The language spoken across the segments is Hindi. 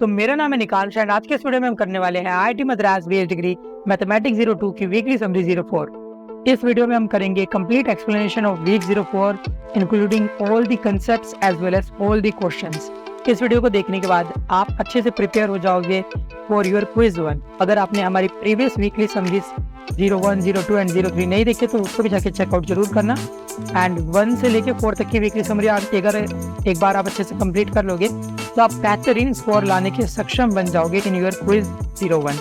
तो मेरा नाम है निकांश एंड आज के इस वीडियो में हम करने वाले हैं IIT Madras BS degree mathematics 02 की वीकली समरी 04। इस वीडियो में हम करेंगे complete explanation of week 04 including all the concepts as well as all the questions. इस वीडियो को देखने के बाद आप अच्छे से प्रिपेयर हो जाओगे फॉर योर क्विज 1। अगर आपने हमारी प्रीवियस वीकली समरीज 01, 02 एंड 03 नहीं देखे तो उसको भी जाके चेकआउट जरूर करना। एंड 1 से लेके 4 तक की वीकली समरी अगर एक बार आप अच्छे से कंप्लीट कर लोगे तो आप बेहतरीन स्कोर लाने के सक्षम बन जाओगे इन योर क्विज 01।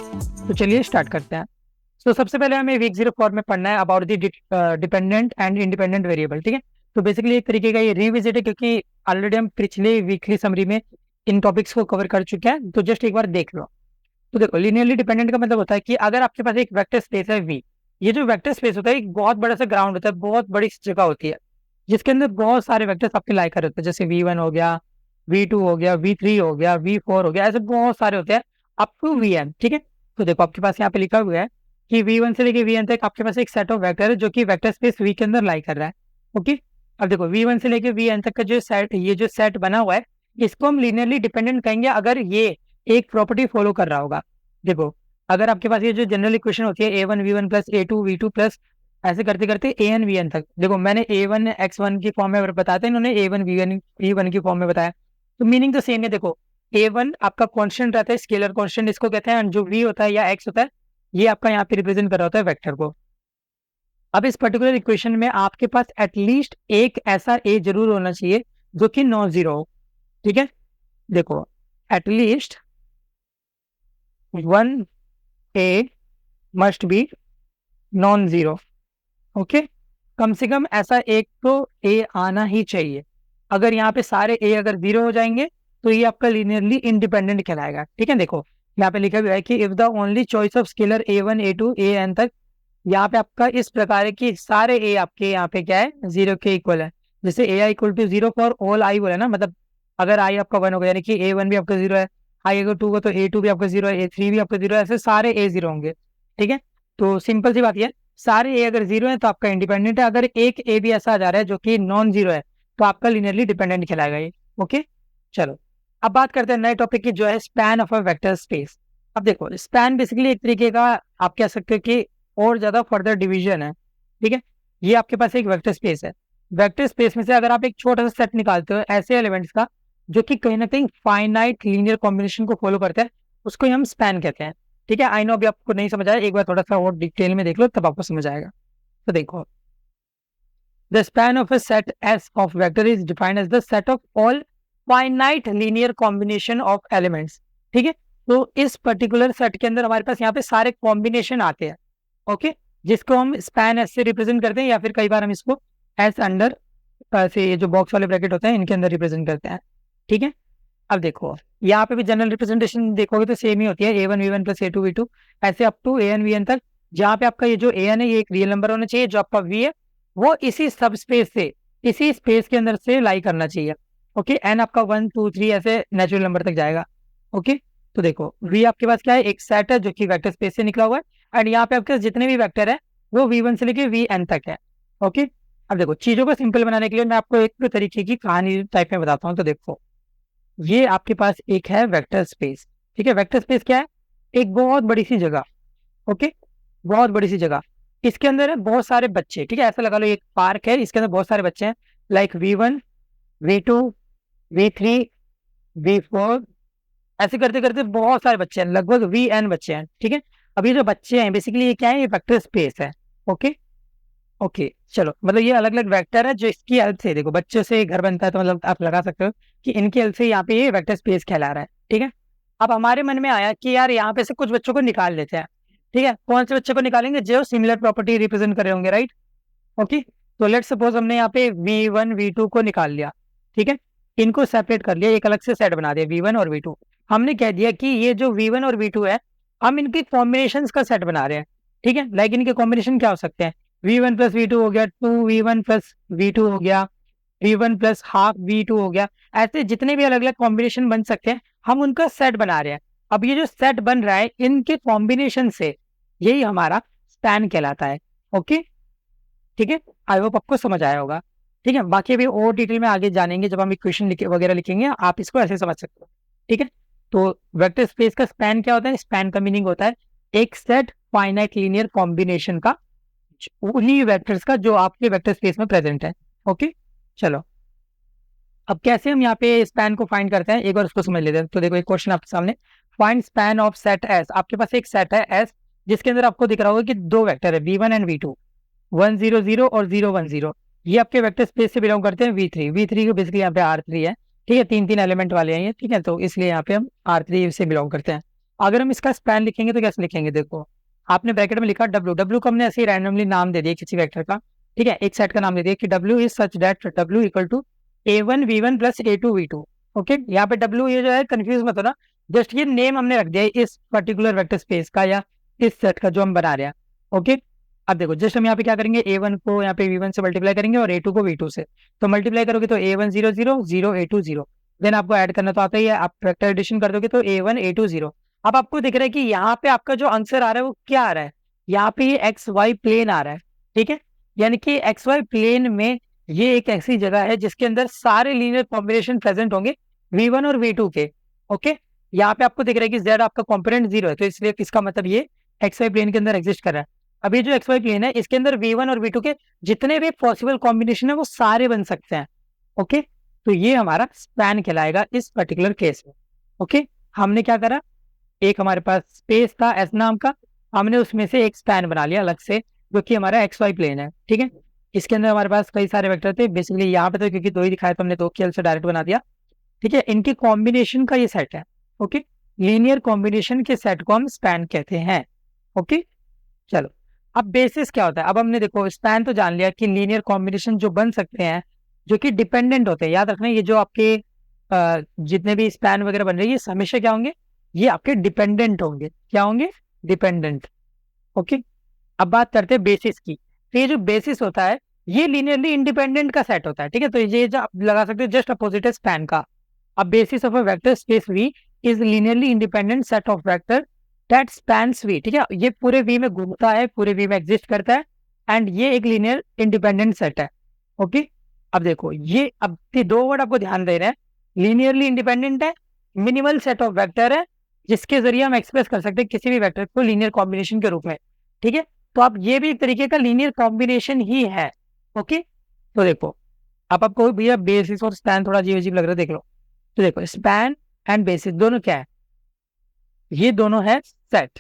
तो चलिए स्टार्ट करते हैं। तो सबसे पहले हमें वीक 04 में पढ़ना है about the dependent and independent variable. ठीक है, तो बेसिकली एक तरीके का ये रिविजिट है क्योंकि ऑलरेडी हम पिछले वीकली समरी में इन टॉपिक्स को कवर कर चुके हैं, तो जस्ट एक बार देख लो। तो देखो, लीनियरली डिपेंडेंट का मतलब होता है कि अगर आपके पास एक वेक्टर स्पेस है V, ये जो वेक्टर स्पेस होता है एक बहुत बड़ा सा ग्राउंड होता है, बहुत बड़ी जगह होती है जिसके अंदर बहुत सारे वेक्टर्स आपके लाई कर होते हैं, जैसे V1 हो गया, V2 हो गया, V3 हो गया, V4 हो गया, ऐसे बहुत सारे होते हैं अप टू Vn। ठीक है, तो देखो आपके पास यहाँ पे लिखा हुआ है कि V1 से लेके Vn तक आपके पास एक सेट ऑफ वेक्टर है जो कि वेक्टर स्पेस V के अंदर लाई कर रहा है। ओके, अब देखो V1 से लेके Vn तक का ये जो सेट बना हुआ है इसको हम लीनियरली डिपेंडेंट कहेंगे अगर ये एक प्रॉपर्टी फॉलो कर रहा होगा। देखो, अगर आपके पास ये जो जनरल इक्वेशन होती है A1 V1 plus A2 V2 plus ऐसे करते करते AN VN तक, देखो मैंने A1 X1 की फॉर्म में बताया था, इन्होंने A1 V1 की फॉर्म में बताया, तो मीनिंग तो सेम है। देखो, A1 आपका कांस्टेंट रहता है, स्केलर कांस्टेंट इसको कहते हैं, जो V होता है या X होता है ये आपका यहाँ पे रिप्रेजेंट कर रहा होता है वेक्टर को। अब इस पर्टिकुलर इक्वेशन में आपके पास एटलीस्ट एक ऐसा A जरूर होना चाहिए जो कि नॉन जीरो हो। ठीक है, देखो at least 1 A must be non zero. Okay, कम से कम ऐसा एक तो A आना ही चाहिए। अगर यहाँ पे सारे A अगर जीरो हो जाएंगे तो ये आपका लीनियरली इंडिपेंडेंट कहलाएगा। ठीक है, देखो यहाँ पे लिखा हुआ है कि if the only choice of scalar A1 A2 AN तक, यहाँ पे आपका इस प्रकार है कि सारे A आपके यहाँ पे क्या है, जीरो के इक्वल है। जैसे AI equal to zero for all I बोला ना, मतलब अगर I आपका 1 होगा यानी कि A1 भी आपका जीरो है, I अगर 2 होगा तो A2 भी आपका जीरो है, A3 भी आपका जीरो है, ऐसे सारे A जीरो होंगे। ठीक है, तो सिंपल सी बात यह है, सारे A अगर जीरो है तो आपका इंडिपेंडेंट है। अगर एक A भी ऐसा आ जा रहा है जो कि नॉन जीरो है तो आपका लिनियरली डिपेंडेंट कहलाएगा ये। ओके, चलो अब बात करते हैं नए टॉपिक की जो है span of a vector space. अब देखो, स्पैन बेसिकली एक तरीके का आप कह सकते हो कि और ज्यादा फर्दर डिवीजन है। ठीक है, ये आपके पास एक वेक्टर स्पेस है, वेक्टर स्पेस में से अगर आप एक छोटा सा सेट निकालते हो ऐसे एलिमेंट्स का जो कि कहीं ना कहीं फाइनाइट लीनियर कॉम्बिनेशन को फॉलो करता है, उसको हम स्पैन कहते हैं। ठीक है, आई नो अभी आपको नहीं समझ आया, एक बार थोड़ा सा और डिटेल में देख लो तब आपको समझ आएगा। तो देखो, the span of a set S of vector is defined as the set of all finite linear combination of elements. ठीक है, तो इस पर्टिकुलर सेट के अंदर हमारे पास यहाँ पे सारे कॉम्बिनेशन आते हैं। ओके, जिसको हम स्पैन एस से रिप्रेजेंट करते हैं या फिर कई बार हम इसको एस अंडर से ये जो बॉक्स वाले ब्रैकेट होते हैं इनके अंदर रिप्रेजेंट करते हैं। ठीक है, अब देखो यहाँ पे भी जनरल रिप्रेजेंटेशन देखोगे तो सेम ही होती है, A1 V1 plus A2 V2 ऐसे अप टू AN VN तक, जहाँ पे आपका ये जो AN है ये एक रियल नंबर होना चाहिए, जो आपका V है वो इसी सब स्पेस से, इसी स्पेस के अंदर से लाई करना चाहिए। ओके, N आपका 1 2 3 ऐसे नेचुरल नंबर तक जाएगा। ओके, तो देखो V आपके पास क्या है, एक सेट है जो कि वेक्टर स्पेस से निकला हुआ है एंड यहाँ पे आपके पास जितने भी वेक्टर है वो V1 से लेके VN तक है। ओके, अब देखो चीजों को सिंपल बनाने के लिए मैं आपको एक तरीके की कहानी टाइप में बताता हूँ। तो देखो, ये आपके पास एक है वेक्टर स्पेस। ठीक है, वेक्टर स्पेस क्या है, एक बहुत बड़ी सी जगह। ओके, बहुत बड़ी सी जगह, इसके अंदर है बहुत सारे बच्चे। ठीक है, ऐसा लगा लो एक पार्क है, इसके अंदर बहुत सारे बच्चे हैं, like V1 V2 V3 V4 ऐसे करते करते बहुत सारे बच्चे हैं, लगभग VN बच्चे हैं। ठीक है, अब ये जो बच्चे हैं बेसिकली ये क्या है, ये वेक्टर स्पेस है। ओके, ओके चलो, मतलब ये अलग अलग वेक्टर है जो इसकी हेल्प से, देखो बच्चों से घर बनता है तो मतलब आप लगा सकते हो कि इनकी हेल्प से यहाँ पे ये वेक्टर स्पेस कहला रहा है। ठीक है, अब हमारे मन में आया कि यार यहाँ पे से कुछ बच्चों को निकाल लेते हैं। ठीक है, कौन से बच्चों को निकालेंगे, जो सिमिलर प्रॉपर्टी रिप्रेजेंट कर रहे होंगे, राइट। ओके, तो लेट्स सपोज हमने यहाँ पे V1 V2 को निकाल लिया। ठीक है, इनको सेपरेट कर लिया, एक अलग से सेट बना दिया V1 और V2। हमने कह दिया कि ये जो V1 और V2 है हम इनके कॉम्बिनेशन का सेट बना रहे हैं। ठीक है, लाइक इनके कॉम्बिनेशन क्या हो सकते हैं, V1 प्लस V2 हो गया, 2V1 प्लस V2 हो गया, V1 प्लस हाफ V2 हो गया, ऐसे जितने भी अलग अलग कॉम्बिनेशन बन सकते हैं हम उनका सेट बना रहे हैं। अब ये जो सेट बन रहा है इनके कॉम्बिनेशन से, यही हमारा स्पैन कहलाता है। ओके, ठीक है, आई होप आपको समझ आया होगा। ठीक है, बाकी अभी और डिटेल में आगे जानेंगे, जब हम इक्वेशन वगैरह लिखेंगे आप इसको ऐसे समझ सकते हो। ठीक है, तो वेक्टर स्पेस का स्पैन क्या होता है? स्पैन का मीनिंग होता है एक सेट फाइनाइट लीनियर कॉम्बिनेशन का, उन्हीं वेक्टर्स का जो आपके वेक्टर स्पेस में प्रेजेंट है। ओके, चलो अब कैसे हम यहाँ पे स्पैन को फाइंड करते हैं एक बार उसको समझ लेते हैं। तो देखो एक क्वेश्चन आपके सामने, find span of set S. आपके पास एक सेट है एस जिसके अंदर आपको दिख रहा होगा कि दो वेक्टर है v1 एंड v2, 1 0 0 और 0 1 0। ये आपके वेक्टर स्पेस से बिलोंग करते हैं v3 को बेसिकली यहाँ पे r3 है, ठीक है, तीन तीन एलिमेंट वाले हैं ये, ठीक है, तो इसलिए यहाँ पे हम r3 से बिलोंग करते हैं। अगर हम इसका स्पैन लिखेंगे तो कैसे लिखेंगे? देखो आपने ब्रैकेट में लिखा w को हमने ऐसे ही रैंडमली नाम दे दिया किसी वेक्टर का, ठीक है, एक सेट का नाम दे दिया कि w is such that w equal to a1 v1 plus a2 v2। Okay, यहाँ पे w ये जो है कंफ्यूज मत होना, जस्ट ये नेम हमने रख दिया है इस पर्टिकुलर वेक्टर स्पेस का या इस सेट का जो हम बना रहे हैं। ओके, अब देखो जस्ट हम यहाँ पे क्या करेंगे, a1 को यहाँ पे v1 से मल्टीप्लाई करेंगे और a2 को v2 से, तो मल्टीप्लाई करोगे तो a1 0 0 0 a2 0, देन आपको ऐड करना तो आता ही है, आप वेक्टर एडिशन कर दोगे तो a1 a2 0। अब आपको दिख रहा है कि यहाँ पे आपका जो आंसर आ रहा है वो क्या आ रहा है, यहाँ पे ये एक्स वाई प्लेन आ रहा है, ठीक है, यानी कि एक्स वाई प्लेन में ये एक ऐसी जगह है जिसके अंदर सारे लीनियर कॉम्बिनेशन प्रेजेंट होंगे v1 और v2 के। ओके, यहाँ पे आपको दिख रहा है कि z आपका कॉम्पोनेंट 0 है, तो इसलिए इसका मतलब ये एक्स वाई प्लेन के अंदर एग्जिस्ट कर रहा है। अभी जो एक्स वाई प्लेन है इसके अंदर v1 और v2 के जितने भी पॉसिबल कॉम्बिनेशन है वो सारे बन सकते हैं। ओके, तो ये हमारा स्पैन कहलाएगा इस पर्टिकुलर केस में। ओके, हमने क्या करा, एक हमारे पास स्पेस था एस नाम का, हमने उसमें से एक स्पैन बना लिया अलग से जो कि हमारा एक्स वाई प्लेन है, ठीक है। इसके अंदर हमारे पास कई सारे वेक्टर थे, बेसिकली यहाँ पे तो क्योंकि दो ही दिखाया तो हमने दो के से डायरेक्ट बना दिया, ठीक है। इनके कॉम्बिनेशन का ये सेट है, ओके, लीनियर कॉम्बिनेशन के सेट को हम स्पैन कहते हैं। ओके, चलो अब बेसिस क्या होता है। अब हमने देखो स्पैन तो जान लिया कि लीनियर कॉम्बिनेशन जो बन सकते हैं जो कि डिपेंडेंट होते हैं, याद रखना ये जो आपके जितने भी स्पैन वगैरह बन रहे हैं ये हमेशा क्या होंगे, ये आपके डिपेंडेंट होंगे, क्या होंगे, डिपेंडेंट। ओके, अब बात करते हैं बेसिस की। तो ये जो बेसिस होता है ये लीनियरली इंडिपेंडेंट का सेट होता है, ठीक है, तो ये जो आप लगा सकते हो जस्ट अपोजिट है स्पैन का। अब basis of a vector space V is linearly independent set of vector that spans V, ठीक है, ये पूरे V में घूमता है, पूरे V में एग्जिस्ट करता है, एंड ये एक लीनियर इंडिपेंडेंट सेट है। ओके, अब देखो ये अब दो वर्ड आपको ध्यान दे रहे हैं, लीनियरली इंडिपेंडेंट है, मिनिमल सेट ऑफ वेक्टर है जिसके जरिए हम एक्सप्रेस कर सकते हैं किसी भी वेक्टर को लीनियर कॉम्बिनेशन के रूप में, ठीक है। तो अब ये भी एक तरीके का लीनियर कॉम्बिनेशन ही है। ओके, तो देखो अब आपको भैया बेसिस और स्पैन थोड़ा अजीब अजीब लग रहा है, देख लो। तो देखो स्पैन एंड बेसिस दोनों क्या है, ये दोनों है सेट।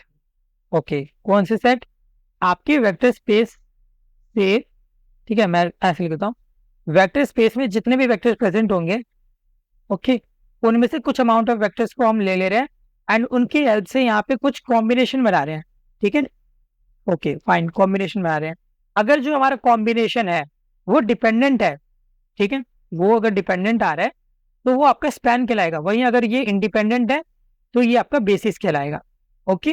ओके, कौन से सेट, आपके वेक्टर स्पेस से, ठीक है, मैं ऐसे लिखता हूँ, वेक्टर स्पेस में जितने भी वेक्टर्स प्रेजेंट होंगे, ओके, उनमें से कुछ अमाउंट ऑफ वेक्टर्स को हम ले ले रहे हैं एंड उनकी हेल्प से यहाँ पे कुछ कॉम्बिनेशन बना रहे हैं, ठीक है। ओके फाइन, कॉम्बिनेशन बना रहे हैं। अगर जो हमारा कॉम्बिनेशन है वो डिपेंडेंट है, ठीक है, वो अगर डिपेंडेंट आ रहा है तो वो आपका स्पैन कहलाएगा, वहीं अगर ये इंडिपेंडेंट है तो ये आपका बेसिस कहलाएगा। ओके,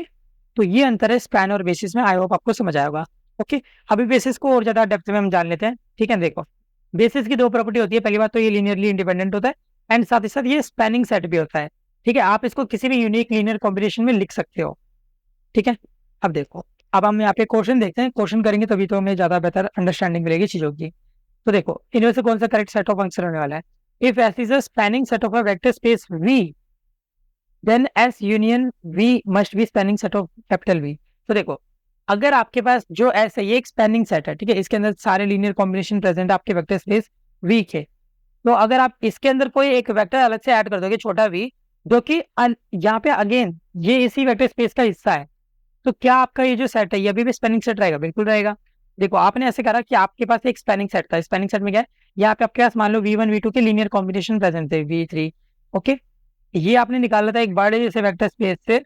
तो ये अंतर है स्पैन और बेसिस में, आई होप आपको समझ आया होगा। ओके, अभी बेसिस को और ज्यादा डेप्थ में हम जान लेते हैं, ठीक है। देखो बेसिस की दो प्रॉपर्टी होती है, पहली बात तो ये लीनियरली इंडिपेंडेंट होता है एंड साथ ही साथ ये स्पैनिंग सेट भी होता है, ठीक है, आप इसको किसी भी यूनिक लीनियर कॉम्बिनेशन में लिख सकते हो, ठीक है। अब देखो अब हम यहाँ पे क्वेश्चन देखते हैं, क्वेश्चन करेंगे तभी तो हमें ज्यादा बेहतर अंडरस्टैंडिंग मिलेगी चीजों की। तो देखो इनमें से कौन सा करेक्ट सेट ऑफ आंसर होने वाला है, if S is a spanning set of a vector space V then S union V must be spanning set of capital V। तो देखो अगर आपके पास जो एस है ये एक स्पैनिंग सेट है, ठीक है, इसके अंदर सारे लीनियर कॉम्बिनेशन प्रेजेंट है आपके वेक्टर स्पेस V के, तो अगर आप इसके अंदर कोई एक वेक्टर अलग से ऐड कर दोगे छोटा v, जो कि यहाँ पे अगेन ये इसी वेक्टर स्पेस का हिस्सा है, तो क्या आपका ये जो सेट है ये अभी भी स्पैनिंग सेट रहेगा? बिल्कुल रहेगा। देखो आपने ऐसे करा कि आपके पास एक स्पैनिंग सेट था, स्पैनिंग सेट में क्या है, यहाँ पे आपके पास मान लो v1 v2 के लीनियर कॉम्बिनेशन प्रेजेंट थे v3। ओके, ये आपने निकाला था एक बड़े जैसे वेक्टर स्पेस से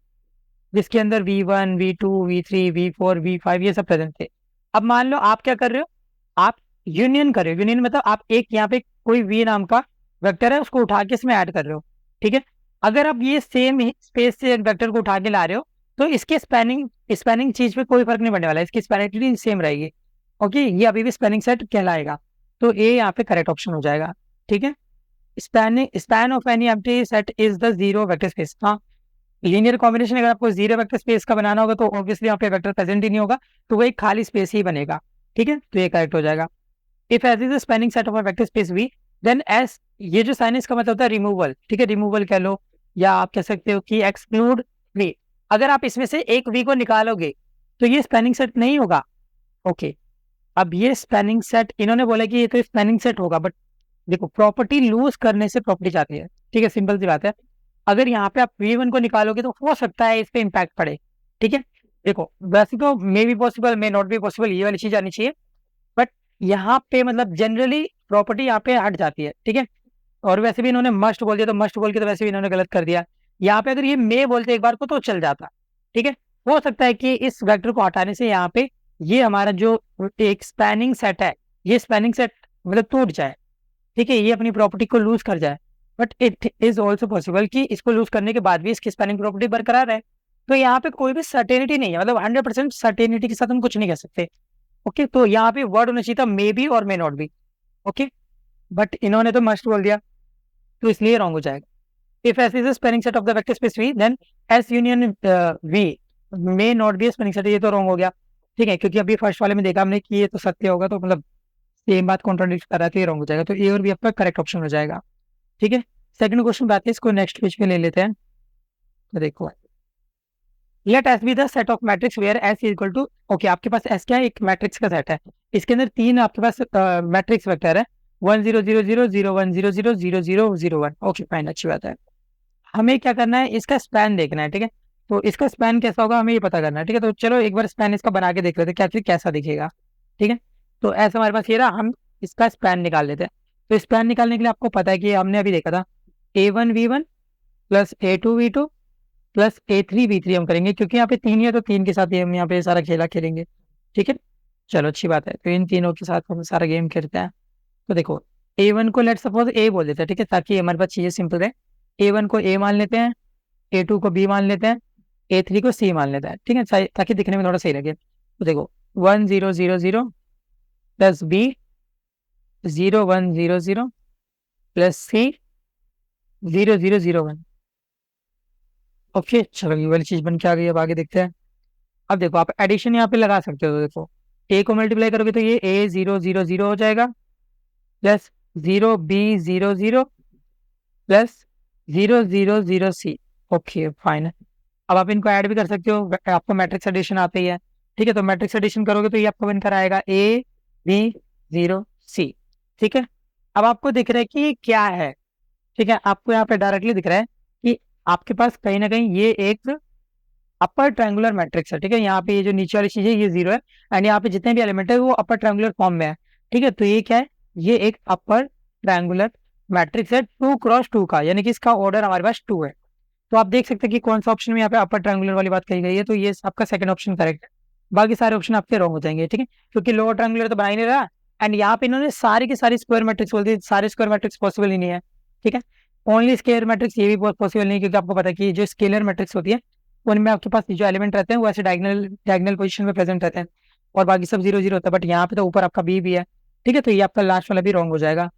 जिसके अंदर v1 v2 v3 v4 v5 ये सब प्रेजेंट थे। अब मान लो आप क्या कर रहे हो, आप यूनियन कर रहे हो, यूनियन मतलब आप एक यहाँ पे कोई v नाम का वेक्टर है उसको उठा के इसमें ऐड कर रहे हो, ठीक है। अगर आप ये सेम स्पेस से वेक्टर को उठा के ला रहे हो तो इसके स्पैनिंग चीज पे कोई फर्क नहीं पड़ने वाला है, इसकी स्पैनिंग सेम रहेगी। ओके, ये अभी भी स्पैनिंग सेट कहलाएगा, तो ए यहाँ पे करेक्ट ऑप्शन हो जाएगा, ठीक है। Span of any empty set is the zero vector space. हाँ, लीनियर कॉम्बिनेशन अगर आपको जीरो वेक्टर स्पेस का बनाना होगा तो ऑब्वियसली यहाँ पे वेक्टर प्रेजेंट ही नहीं होगा, तो वो एक खाली स्पेस ही बनेगा, ठीक है, तो ये करेक्ट हो जाएगा। If S is a spanning set of a vector space V then S, ये जो साइन इसका मतलब होता है रिमूवल, ठीक है, रिमूवल कह लो या आप कह सकते हो कि एक्सक्लूड वी। अगर आप इसमें से एक वी को निकालोगे तो ये स्पैनिंग सेट नहीं होगा। ओके, अब ये स्पैनिंग सेट इन्होंने बोला कि ये तो स्पैनिंग सेट होगा, बट देखो प्रॉपर्टी लूज करने से प्रॉपर्टी जाती है, ठीक है, सिंपल सी बात है। अगर यहाँ पे आप V1 को निकालोगे तो हो सकता है इस पे इम्पैक्ट पड़े, ठीक है। देखो वैसे तो may be possible, may not be possible, ये वाली चीज आनी चाहिए, बट यहाँ पे मतलब जनरली प्रॉपर्टी यहाँ पे हट जाती है, ठीक है। और वैसे भी इन्होंने मस्ट बोल दिया, तो मस्ट बोल के तो वैसे भी इन्होंने गलत कर दिया। यहाँ पे अगर ये मे बोलते एक बार को तो चल जाता, ठीक है। हो सकता है कि इस वेक्टर को हटाने से यहाँ पे ये हमारा जो एक स्पैनिंग सेट है, ये स्पैनिंग सेट मतलब टूट जाए, ठीक है, ये अपनी प्रॉपर्टी को लूज कर जाए। But it is also possible कि इसको लूज करने के बाद भी इसकी स्पैनिंग प्रॉपर्टी बरकरार है। तो यहाँ पे कोई भी सर्टेनिटी नहीं है, मतलब 100% सर्टेनिटी के साथ हम कुछ नहीं कह सकते। ओके, तो यहाँ पे वर्ड होना चाहिए था मे बी और मे नॉट बी। ओके, बट इन्होंने तो मस्ट बोल दिया, तो इसलिए रॉन्ग हो जाएगा। If S is spelling set of the vector space V, then S union V may not be spelling set, ये तो रॉन्ग हो गया, ठीक है, क्योंकि अभी फर्स्ट वाले में देखा हमने कि ये तो सत्य होगा, तो मतलब सेम बात कॉन्ट्राडिक्ट कर रहा है, तो ये रॉन्ग हो जाएगा। तो ए और बी आपका करेक्ट ऑप्शन हो जाएगा, ठीक है। सेकंड क्वेश्चन बात है, इसको नेक्स्ट पेज पे ले लेते हैं। तो देखो, let S be the set of matrix where S is equal to, okay, आपके पास एस क्या है, एक मैट्रिक्स का सेट है, इसके अंदर तीन आपके पास मैट्रिक्स वेक्टर है, 1 0 0 0 0 1 0 0 0 0 0 1। ओके फाइन, अच्छी बात है। हमें क्या करना है, इसका स्पैन देखना है, ठीक है। तो इसका स्पैन कैसा होगा हमें ये पता करना है, ठीक है। तो चलो एक बार स्पैन इसका बना के देख लेते हैं, क्या फिर कैसा दिखेगा, ठीक है। तो ऐसा हमारे पास ये रहा, हम इसका स्पैन निकाल लेते हैं। तो स्पैन निकालने के लिए आपको पता है कि हमने अभी देखा था A1 V1 plus A2 V2 plus A3 V3 हम करेंगे, क्योंकि यहाँ पे तीन ही है तो तीन के साथ ही हम यहाँ पे सारा खेला खेलेंगे, ठीक है। चलो अच्छी बात है, तो इन तीनों के साथ हम सारा गेम खेलते हैं। तो देखो, A1 को लेट सपोज A बोल देते हैं, ठीक है, ताकि हमारे पास चीजें सिंपल रहे। A1 को A मान लेते हैं, A2 को B मान लेते हैं, A3 को C मान लेते हैं, ठीक है, ताकि दिखने में थोड़ा सही लगे। तो देखो 1 0 0 0 plus B 0 1 0 0 plus C 0 0 0 1। Okay, चलो ये वाली चीज बन के आ गई, अब आगे देखते हैं। अब देखो आप एडिशन यहाँ पे लगा सकते हो, देखो A को मल्टीप्लाई करोगे तो ये A 0 0 0 हो जाएगा, plus 0 B 0 0 plus 0 0 0 C। Okay fine. अब आप इनको ऐड भी कर सकते हो, आपको मैट्रिक्स एडिशन आते ही है, ठीक है। तो मैट्रिक्स एडिशन करोगे तो ये आपको बनकर आएगा A B 0 C, ठीक है। अब आपको दिख रहा है कि ये क्या है, ठीक है, आपको यहाँ पे डायरेक्टली दिख रहा है कि आपके पास कहीं ना कहीं ये एक अपर ट्रायंगुलर मैट्रिक्स है, ठीक है। यहाँ पे ये जो नीचे वाली चीज है ये 0 है, एंड यहाँ पे जितने भी एलिमेंट है वो अपर ट्रायंगुलर फॉर्म में है, ठीक है। तो ये क्या है, ये एक अपर ट्रायंगुलर मैट्रिक्स है 2 × 2 का, यानी कि इसका ऑर्डर हमारे पास 2 है। तो आप देख सकते हैं कि कौन सा ऑप्शन में यहाँ पे अपर ट्रायंगुलर वाली बात कही गई है, तो ये आपका सेकंड ऑप्शन करेक्ट है। बाकी सारे ऑप्शन आपके रॉन्ग हो जाएंगे, ठीक है, क्योंकि लोअर ट्रायंगुलर तो बना ही नहीं रहा, एंड यहाँ पे इन्होंने सारी की सारी स्क्वायर मैट्रिक्स बोल दी, सारे स्क्वायर मैट्रिक्स पॉसिबल ही नहीं है, ठीक है। ओनली स्केलर मैट्रिक्स ये भी बहुत पॉसिबल नहीं है, क्योंकि आपको पता है कि जो स्केलर मैट्रिक्स होती है उनमें आपके पास जो एलिमेंट रहते हैं वो ऐसे डायगनल डायगनल पोजीशन में प्रेजेंट रहते हैं, और बाकी सब 0 0 होता है, बट यहाँ पे तो ऊपर आपका बी भी है, ठीक है। तो ये आपका लास्ट वाला भी रॉन्ग हो जाएगा।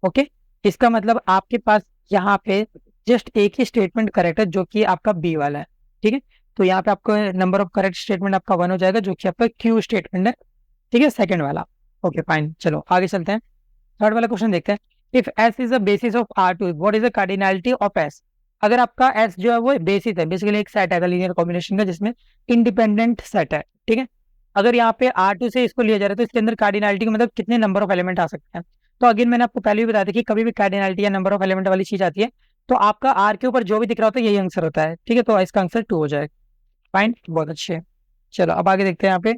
ओके, इसका मतलब आपके पास यहाँ पे जस्ट एक ही स्टेटमेंट करेक्ट है, जो कि आपका बी वाला है, ठीक है। तो यहाँ पे आपको नंबर ऑफ करेक्ट स्टेटमेंट आपका 1 हो जाएगा, जो कि आपका क्यू स्टेटमेंट है, ठीक है, सेकंड वाला। ओके फाइन, चलो आगे चलते हैं। थर्ड वाला क्वेश्चन देखते हैं। If S is the basis of R2, what is the cardinality of S. अगर आपका एस जो है वो बेसिस है, बेसिकली एक सेट है लीनियर कॉम्बिनेशन का, जिसमें इंडिपेंडेंट सेट है, ठीक है। अगर यहाँ पे R2 से इसको लिया जा रहा है तो इसके अंदर कार्डिनैलिटी का मतलब कितने नंबर ऑफ एलिमेंट आ सकते हैं। तो अगेन मैंने आपको पहले भी बताया था कि कभी भी कार्डिनैलिटी या नंबर ऑफ एलिमेंट वाली चीज आती है तो आपका आर के ऊपर जो भी दिख रहा होता है यही आंसर होता है, ठीक है। तो इसका आंसर 2 हो जाएगा। फाइन, बहुत अच्छे। चलो अब आगे देखते हैं यहाँ पे।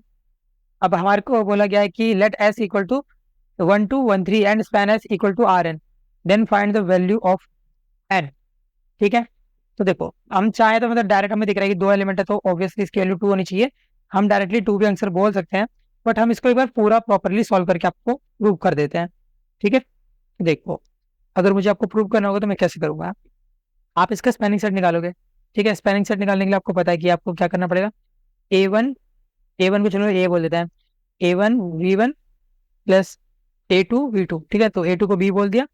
अब हमारे को बोला गया है कि let S equal to 1 2 1 3 and span S equal to R n, then find the value of n, ठीक है। तो देखो हम चाहे तो मतलब डायरेक्ट हमें दिख रहा है कि दो एलिमेंट है तो ऑब्वियसली इसकी वैल्यू 2 होनी चाहिए, हम डायरेक्टली 2 भी आंसर बोल सकते हैं, बट हम इसको एक बार पूरा प्रॉपरली सॉल्व करके आपको प्रूव कर देते हैं, ठीक है। देखो अगर मुझे आपको प्रूव करना होगा तो मैं कैसे करूंगा, आप इसका स्पैनिंग सेट निकालोगे, ठीक है। स्पैनिंग सेट निकालने के लिए आपको पता है कि आपको क्या करना पड़ेगा। ए वन को चलो ए बोल देते हैं, A1 V1 plus A2 V2, ठीक है। तो A2 को B बोल दिया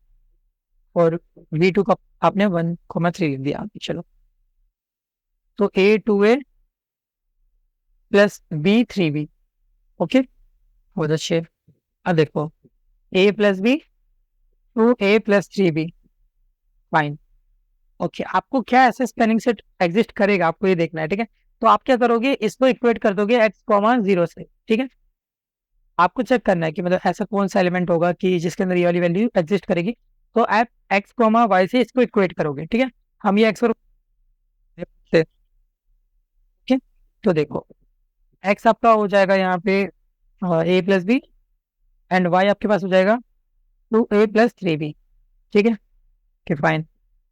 और V2 को आपने 1 3 लिख दिया। चलो तो A2A प्लस B3B, ओके, बहुत अच्छे। अब देखो A plus B 2A plus 3B, fine. Okay, आपको क्या ऐसे स्पेलिंग सेट एग्जिस्ट करेगा आपको ये देखना है, ठीक है। तो आप क्या करोगे, इसको इक्वेट कर दोगे एक्स कॉमा जीरो से, ठीक है। आपको चेक करना है कि मतलब ऐसा कौन सा एलिमेंट होगा कि जिसके अंदर ये वाली वैल्यू एग्जिस्ट करेगी। तो आप एक्स कॉमा वाई से इसको इक्वेट करोगे, ठीक है। हम ये एक्स और ठीक है। तो देखो, एक्स आपका हो जाएगा यहाँ पे ए प्लस बी, एंड वाई आपके पास हो जाएगा 2a + 3b, ठीक है। Okay fine.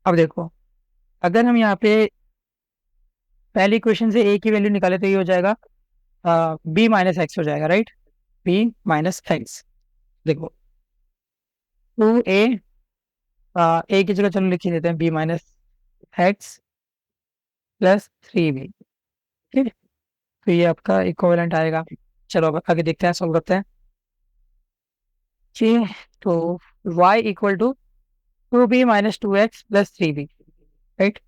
अब देखो, अगर हम यहाँ पे पहली इक्वेशन से ए की वैल्यू निकाले तो ये हो जाएगा बी माइनस एक्स हो जाएगा, राइट। B minus x. देखो 2a, ए की जगह चलो लिख ही देते हैं b - x + 3b, ठीक है। तो ये आपका इक्विवेलेंट आएगा। चलो अब आगे देखते हैं, सॉल्व करते हैं। ठीक है, तो y = 2b - 2x + 3b, right.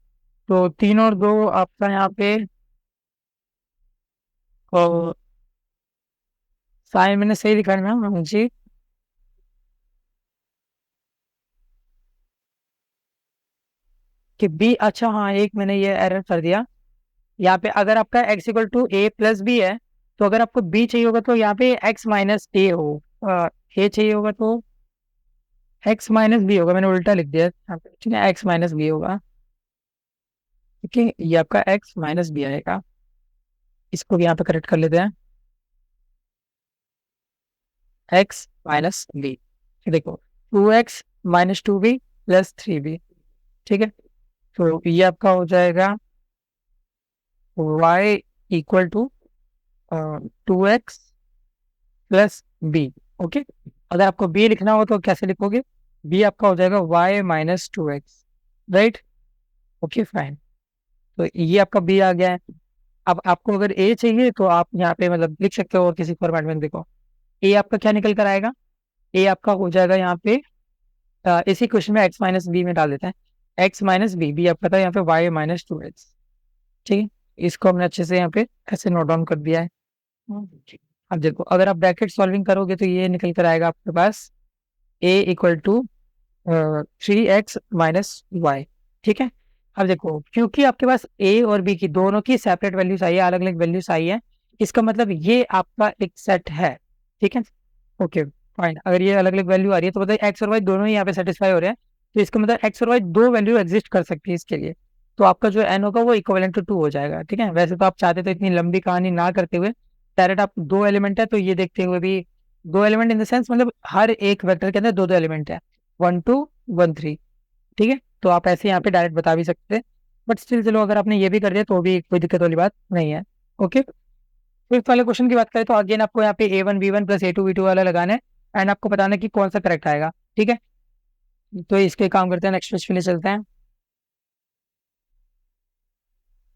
तो 3 और 2 आपका यहाँ पे साइन मैंने सही लिखा है ना मुझे कि बी, अच्छा हाँ, एक मैंने ये एरर कर दिया। यहाँ पे अगर आपका x = a + b है, तो अगर आपको b चाहिए होगा तो यहाँ पे x - a हो, a चाहिए होगा तो x - b होगा। मैंने उल्टा लिख दिया यहाँ पे, ठीक है। x - b होगा, ठीक है। ये आपका x - b आएगा। इसको भी यहाँ पे करेक्ट कर लेते हैं, x - b। देखो 2x - 2b + 3b, ठीक है। तो ये आपका हो जाएगा y = 2x + b, ओके। अगर आपको b लिखना हो तो कैसे लिखोगे, b आपका हो जाएगा y - 2x, right. Okay fine. तो ये आपका b आ गया है। अब आपको अगर a चाहिए तो आप यहाँ पे मतलब लिख सकते हो और किसी फॉर्मेट में। देखो a आपका क्या निकल कर आएगा, a आपका हो जाएगा यहाँ पे इसी क्वेश्चन में x - b में डाल देते हैं, x - b, b आपका था यहाँ पे y - 2x, ठीक है। इसको हमने अच्छे से यहाँ पे ऐसे नोट डाउन कर दिया है। अब देखो, अगर आप ब्रैकेट सॉल्विंग करोगे तो ये निकल कर आएगा आपके पास a = 3x - y, ठीक है। अब देखो, क्योंकि आपके पास a और b की दोनों की सेपरेट वैल्यूज आई है, अलग अलग वैल्यूज आई है, इसका मतलब ये आपका एक सेट है, ठीक है। Okay fine. अगर ये अलग अलग वैल्यू आ रही है तो बताइए एक्स और वाई दोनों ही यहाँ पे सेटिस्फाई हो रहे हैं, तो इसका मतलब एक्स और वाई दो वैल्यू एग्जिस्ट कर सकती है इसके लिए। तो आपका जो एन होगा वो इक्विवेलेंट टू 2 हो जाएगा, ठीक है। वैसे तो आप चाहते तो इतनी लंबी कहानी ना करते हुए डायरेक्ट आप दो एलिमेंट है तो ये देखते हुए भी, दो एलिमेंट इन द सेंस मतलब हर एक वेक्टर के अंदर दो दो एलिमेंट है, 1 2 1 3, ठीक है। तो आप ऐसे यहाँ पे डायरेक्ट बता भी सकते हैं, बट स्टिल चलो अगर आपने ये भी कर दिया तो भी कोई दिक्कत वाली बात नहीं है। ओके, फिफ्थ वाले क्वेश्चन की बात करें तो अगेन आपको यहाँ पे a1 b1 + a2 b2 वाला लगाना है, एंड आपको बताना है कि कौन सा करेक्ट आएगा, ठीक है। तो इसके काम करते हैं, नेक्स्ट क्वेश्चन के लिए चलते हैं।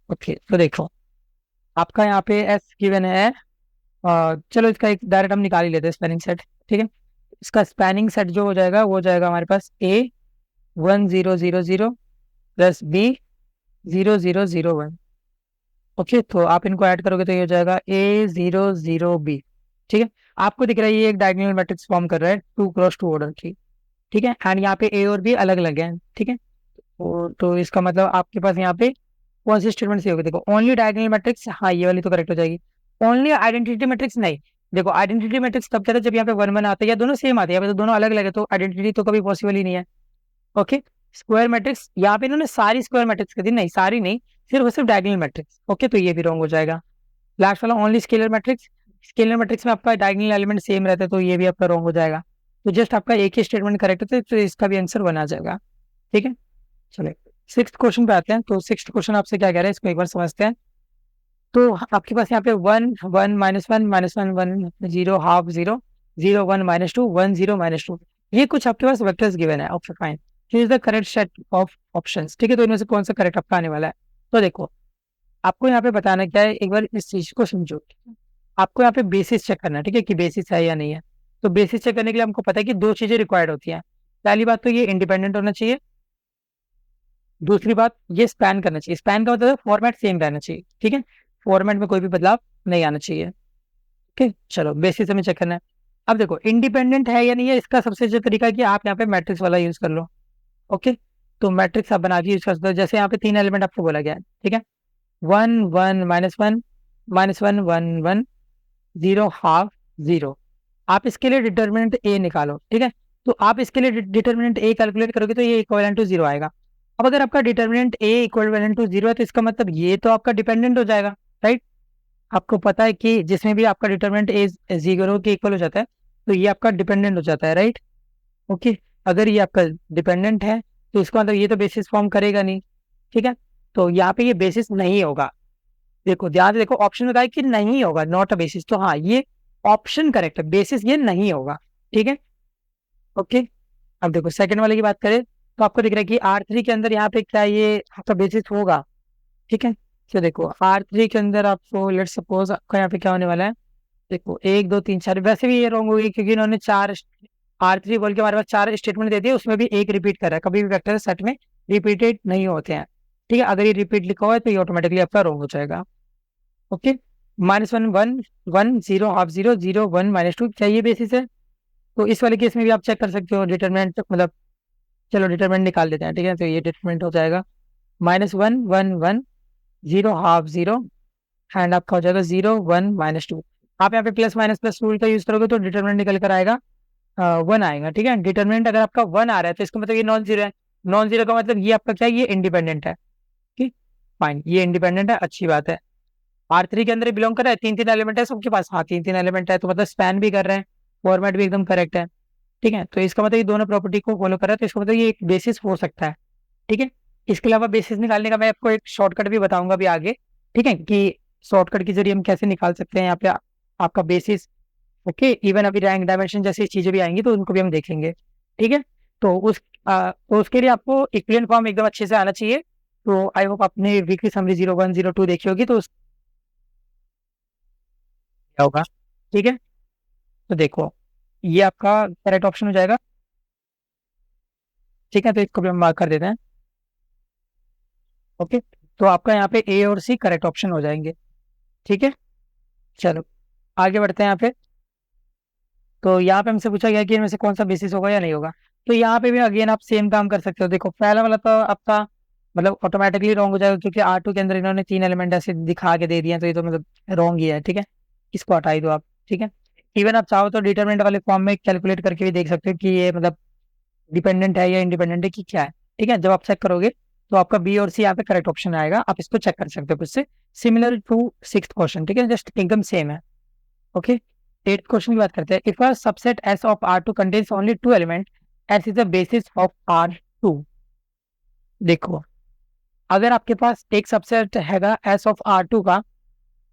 ओके, तो देखो आपका यहाँ पे एस गिवन है, चलो इसका एक डायरेक्ट हम निकाल ही लेते हैं स्पैनिंग सेट, ठीक है। इसका स्पैनिंग सेट जो हो जाएगा वो हो जाएगा हमारे पास a 1 0 0 0 + b 0 0 0 1। ओके, तो आप इनको ऐड करोगे तो ये हो जाएगा a 0 0 b, ठीक है। आपको दिख रहा है ये एक डायगोनल मैट्रिक्स फॉर्म कर रहा है 2 × 2 ऑर्डर की, ठीक है। एंड यहाँ पे ए और बी अलग अलग हैं, ठीक है। तो इसका मतलब आपके पास यहाँ पे कौन सी स्टेटमेंट सही होगी, देखो ओनली डायगोनल मैट्रिक्स, हाँ ये वाली तो करेक्ट हो जाएगी। ओनली आइडेंटिटी मैट्रिक्स नहीं, देखो आइडेंटिटी मैट्रिक्स तब कहते हैं जब यहाँ पे 1 1 आते हैं या दोनों सेम आते हैं, यहाँ पे तो दोनों अलग अलग है तो आइडेंटिटी तो कभी पॉसिबल ही नहीं है। ओके, स्क्वायर मैट्रिक्स, यहाँ पे इन्होंने सारी स्क्वायर मैट्रिक्स कर दी, नहीं सारी नहीं, सिर्फ और सिर्फ डायगोनल मैट्रिक्स। ओके, तो ये भी रॉन्ग हो जाएगा। लास्ट वाला only scalar matrix, scalar matrix में आपका डायगोनल एलिमेंट सेम रहता है तो ये भी आपका रॉन्ग हो जाएगा। तो जस्ट आपका एक ही स्टेटमेंट करेक्ट होता है तो इसका भी आंसर बना जाएगा, ठीक है। चलिए सिक्स्थ क्वेश्चन पे आते हैं। तो सिक्स्थ क्वेश्चन आपसे क्या कह रहा है इसको एक बार समझते हैं। तो आपके पास यहाँ पे 1 1 - 1 - 1 - 1 1 0 ½ 0 0 1 - 2 1 0 - 2, ये कुछ आपके पास वेक्टर्स गिवन है। Okay fine, is the correct set of options, ठीक है। तो इनमें से कौन सा करेक्ट आपका आने वाला है। तो देखो आपको यहाँ पे बताना क्या है, एक बार इस चीज को समझो। आपको यहाँ पे बेसिस चेक करना है, ठीक है, कि बेसिस है या नहीं है। तो बेसिस चेक करने के लिए हमको पता है कि दो चीजें रिक्वायर्ड होती हैं। पहली बात तो ये इंडिपेंडेंट होना चाहिए, दूसरी बात ये स्पैन करना चाहिए। स्पैन का मतलब फॉर्मेट सेम रहना चाहिए, ठीक है, फॉर्मेट में कोई भी बदलाव नहीं आना चाहिए। ओके, चलो बेसिस हमें चेक करना है। अब देखो इंडिपेंडेंट है या नहीं है, इसका सबसे अच्छा तरीका है कि आप यहाँ पे मैट्रिक्स वाला यूज कर लो। ओके, तो मैट्रिक्स आप बना के यूज कर सकते हो। जैसे यहाँ पे 3 एलिमेंट आपको बोला गया है, ठीक है, 1 1 -1 -1 1 1 0 हाफ 0। आप इसके लिए डिटर्मिनेंट ए निकालो, ठीक है। तो आप इसके लिए डिटर्मिनेंट ए कैलकुलेट करोगे तो ये इक्वलेंट टू 0 आएगा। अब अगर आपका डिटर्मिनेंट ए इक्वलेंट टू 0 है तो इसका मतलब ये तो आपका डिपेंडेंट हो जाएगा, राइट। आपको पता है कि जिसमें भी आपका डिटर्मिनेंट ए 0 के इक्वल हो जाता है तो ये आपका डिपेंडेंट हो जाता है, राइट। ओके, अगर ये आपका डिपेंडेंट है तो इसका मतलब ये तो बेसिस फॉर्म करेगा नहीं, ठीक है। तो यहाँ पे ये बेसिस नहीं होगा। देखो ध्यान से देखो, ऑप्शन बताया कि नहीं होगा, नॉट अ बेसिस, तो हाँ ये ऑप्शन करेक्ट है, बेसिस ये नहीं होगा, ठीक है। ओके, अब देखो सेकंड वाले की बात करें तो आपको दिख रहा है कि R3 के अंदर यहाँ पे क्या ये आपका बेसिस होगा, ठीक है। तो देखो R3 के अंदर आपको लेट्स सपोज आपका यहाँ पे क्या होने वाला है, देखो 1 2 3 4, वैसे भी ये रॉन्ग होगी क्योंकि इन्होंने 4 R3 बोल के हमारे पास 4 स्टेटमेंट दे दिए, उसमें भी एक रिपीट कर रहा है। कभी भी वेक्टर सेट में रिपीटेड नहीं होते हैं, ठीक है। अगर ये रिपीट लिखा हुआ है तो ये ऑटोमेटिकली आपका रॉन्ग हो जाएगा। ओके, -1 1 1 0 हाफ 0 0 1 -2 क्या ये बेसिस है? तो इस वाले केस में भी आप चेक कर सकते हो डिटरमिनेंट, मतलब चलो डिटरमिनेंट निकाल देते हैं, ठीक है। तो ये डिटरमिनेंट हो जाएगा -1 1 1 0 हाफ 0 एंड आपका हो जाएगा 0 1 -2। आप यहाँ पे प्लस माइनस प्लस रूल का यूज करोगे तो डिटरमिनेंट निकल कर आएगा 1 आएगा, ठीक है। डिटरमिनेंट अगर आपका 1 आ रहा है तो इसका मतलब ये नॉन जीरो है। नॉन जीरो का मतलब ये आपका क्या है, ये इंडिपेंडेंट है, ठीक, फाइन, ये इंडिपेंडेंट है, अच्छी बात है। R3 के अंदर बिलोंग कर रहा है, 3 3 एलिमेंट है सबके पास, हाँ 3 3 एलिमेंट है तो मतलब स्पैन भी कर रहे हैं, फॉर्मेट भी एकदम करेक्ट है, ठीक है। तो इसका मतलब ये दोनों प्रॉपर्टी को फॉलो कर रहा है, तो इसका मतलब ये एक बेसिस हो सकता है, ठीक है। इसके अलावा बेसिस निकालने का मैं आपको एक शॉर्टकट भी बताऊंगा अभी आगे, ठीक है, कि शॉर्टकट के जरिए हम कैसे निकाल सकते हैं यहाँ पे आपका बेसिस। ओके, इवन अभी रैंक डायमेंशन जैसी चीजें भी आएंगी तो उनको भी हम देखेंगे, ठीक है। तो तो उसके लिए आपको इक्विवेलेंट फॉर्म एकदम अच्छे से आना चाहिए। तो आई होप आपने वीकली समरी 01 02 देखी होगी, तो क्या होगा, ठीक है। तो देखो ये आपका करेक्ट ऑप्शन हो जाएगा, ठीक है। तो इसको भी हम मार्क कर देते हैं। ओके, तो आपका यहाँ पे ए और सी करेक्ट ऑप्शन हो जाएंगे, ठीक है। चलो आगे बढ़ते हैं यहाँ पे। तो यहाँ पे हमसे पूछा गया कि इनमें से कौन सा बेसिस होगा या नहीं होगा। तो यहाँ पे भी अगेन आप सेम काम कर सकते हो। देखो पहला वाला तो आपका मतलब ऑटोमेटिकली रॉन्ग हो जाएगा क्योंकि R2 के अंदर इन्होंने 3 एलिमेंट ऐसे दिखा के दे दिए हैं, तो ये तो मतलब रॉन्ग ही है, ठीक है। इसको हटा ही दो आप, ठीक है। इवन आप चाहो तो डिटरमिनेंट वाले फॉर्म में कैलकुलेट करके भी देख सकते हो कि ये मतलब डिपेंडेंट है या इंडिपेंडेंट है कि क्या है, ठीक है। जब आप चेक करोगे तो आपका बी और सी यहाँ पे करेक्ट ऑप्शन आएगा, आप इसको चेक कर सकते हो खुद से। सिमिलर टू सिक्स्थ क्वेश्चन, ठीक है, जस्ट एकदम सेम है। ओके, एट क्वेश्चन की बात करते हैं। If a subset S of R2 contains only 2 element, S is the basis of R2। देखो अगर आपके पास एक सबसेट हैगा एस ऑफ R2 का,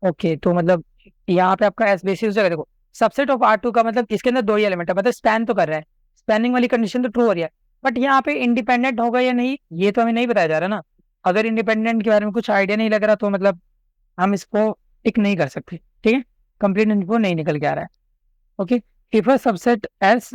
ओके, तो मतलब यहाँ पे आपका एस बेसिस हो जाएगा। देखो सबसेट ऑफ R2 का मतलब इसके अंदर 2 ही एलिमेंट है, मतलब स्पैन तो कर रहा है, स्पैनिंग वाली कंडीशन तो ट्रू हो रही है। बट यहाँ पे इंडिपेंडेंट होगा या नहीं ये तो हमें नहीं बताया जा रहा ना। अगर इंडिपेंडेंट के बारे में कुछ आइडिया नहीं लग रहा तो मतलब हम इसको टिक नहीं कर सकते, ठीक है। कंप्लीट इन्फो नहीं निकल के आ रहा है। Okay, if a subset S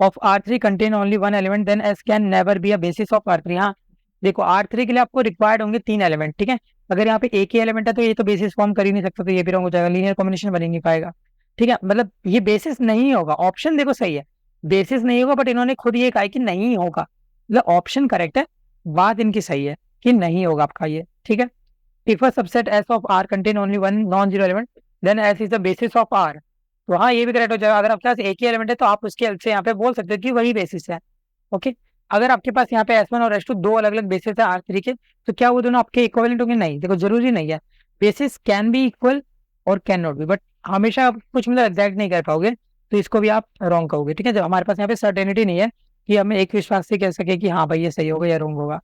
of R3 contain only 1 element then S can never be a basis of R3। हाँ देखो R3 के लिए आपको रिक्वायर्ड होंगे 3 एलिमेंट, ठीक है। अगर यहाँ पे एक ही एलिमेंट है तो ये तो बेसिस फॉर्म कर ही नहीं सकता, तो ये भी रॉन्ग हो जाएगा, लीनियर कॉम्बिनेशन बन ही नहीं पाएगा, ठीक है। मतलब ये बेसिस नहीं होगा। ऑप्शन देखो सही है, बेसिस नहीं होगा, बट इन्होंने खुद ये कहा है कि नहीं होगा, मतलब ऑप्शन करेक्ट है, बात इनकी सही है कि नहीं होगा आपका ये, ठीक है। If a subset S of R contain only 1 non zero element then S is the basis of R। तो हाँ ये भी करेक्ट हो जाएगा। अगर आपके पास एक ही एलिमेंट है तो आप उसके हेल्प से यहाँ पे बोल सकते हो कि वही बेसिस है। ओके, अगर आपके पास यहाँ पे S1 और S2 दो अलग अलग बेसिस है R3 के, तो क्या वो दोनों आपके इक्विवेलेंट होंगे? नहीं, देखो जरूरी नहीं है। बेसिस कैन बी इक्वल और कैन नॉट बी, बट हमेशा आप कुछ मतलब एग्जैक्ट नहीं कर पाओगे, तो इसको भी आप रॉन्ग कहोगे, ठीक है। जब हमारे पास यहाँ पे सर्टेनिटी नहीं है कि हमें एक विश्वास से कह सके कि हाँ भाई ये सही होगा या रॉन्ग होगा।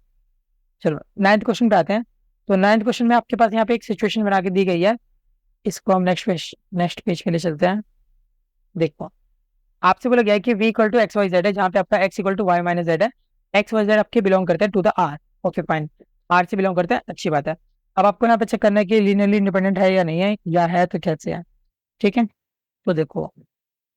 चलो नाइन्थ क्वेश्चन पे आते हैं। तो नाइन्थ क्वेश्चन में आपके पास यहाँ पे एक सिचुएशन बना के दी गई है, इसको हम नेक्स्ट पेज के लिए चलते हैं। देखो आपसे बोला गया है कि v equal to x y z है, जहाँ पे आपका x equal to y minus z है। एक्स वाई जेड आपके बिलोंग करते हैं to the R। Okay fine, R से बिलोंग करते हैं, अच्छी बात है। अब आपको यहाँ पे चेक करना है कि लीनियरली इंडिपेंडेंट है या नहीं है, या है तो कैसे है, ठीक है। तो देखो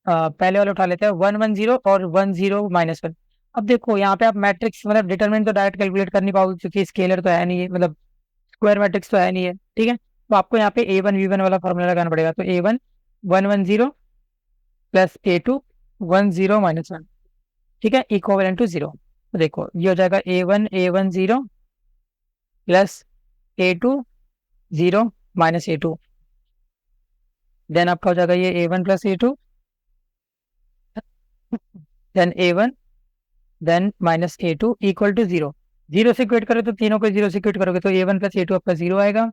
पहले वाला उठा लेते हैं 1 1 0 और 1 0 -1। अब देखो यहाँ पे आप मैट्रिक्स मतलब डिटरमिनेंट तो डायरेक्ट कैलकुलेट कर नहीं पाओगे क्योंकि स्केलर तो है नहीं है, मतलब स्क्वायर मैट्रिक्स तो है नहीं है, ठीक है। तो आपको यहाँ पे A1 V1 वाला फॉर्मूला लगाना पड़ेगा। तो A1 1 1 0 प्लस A2 1 0 -1, ठीक है, इक्विवेलेंट टू 0। तो देखो ये हो जाएगा A1 0 plus A2 0 minus A2, then आपका हो जाएगा ये A1 plus A2, then A1, then minus A2 equal to 0। Zero से इक्वेट करो तो तीनों को जीरो से इक्वेट करोगे तो A1 प्लस A2 आपका 0 आएगा,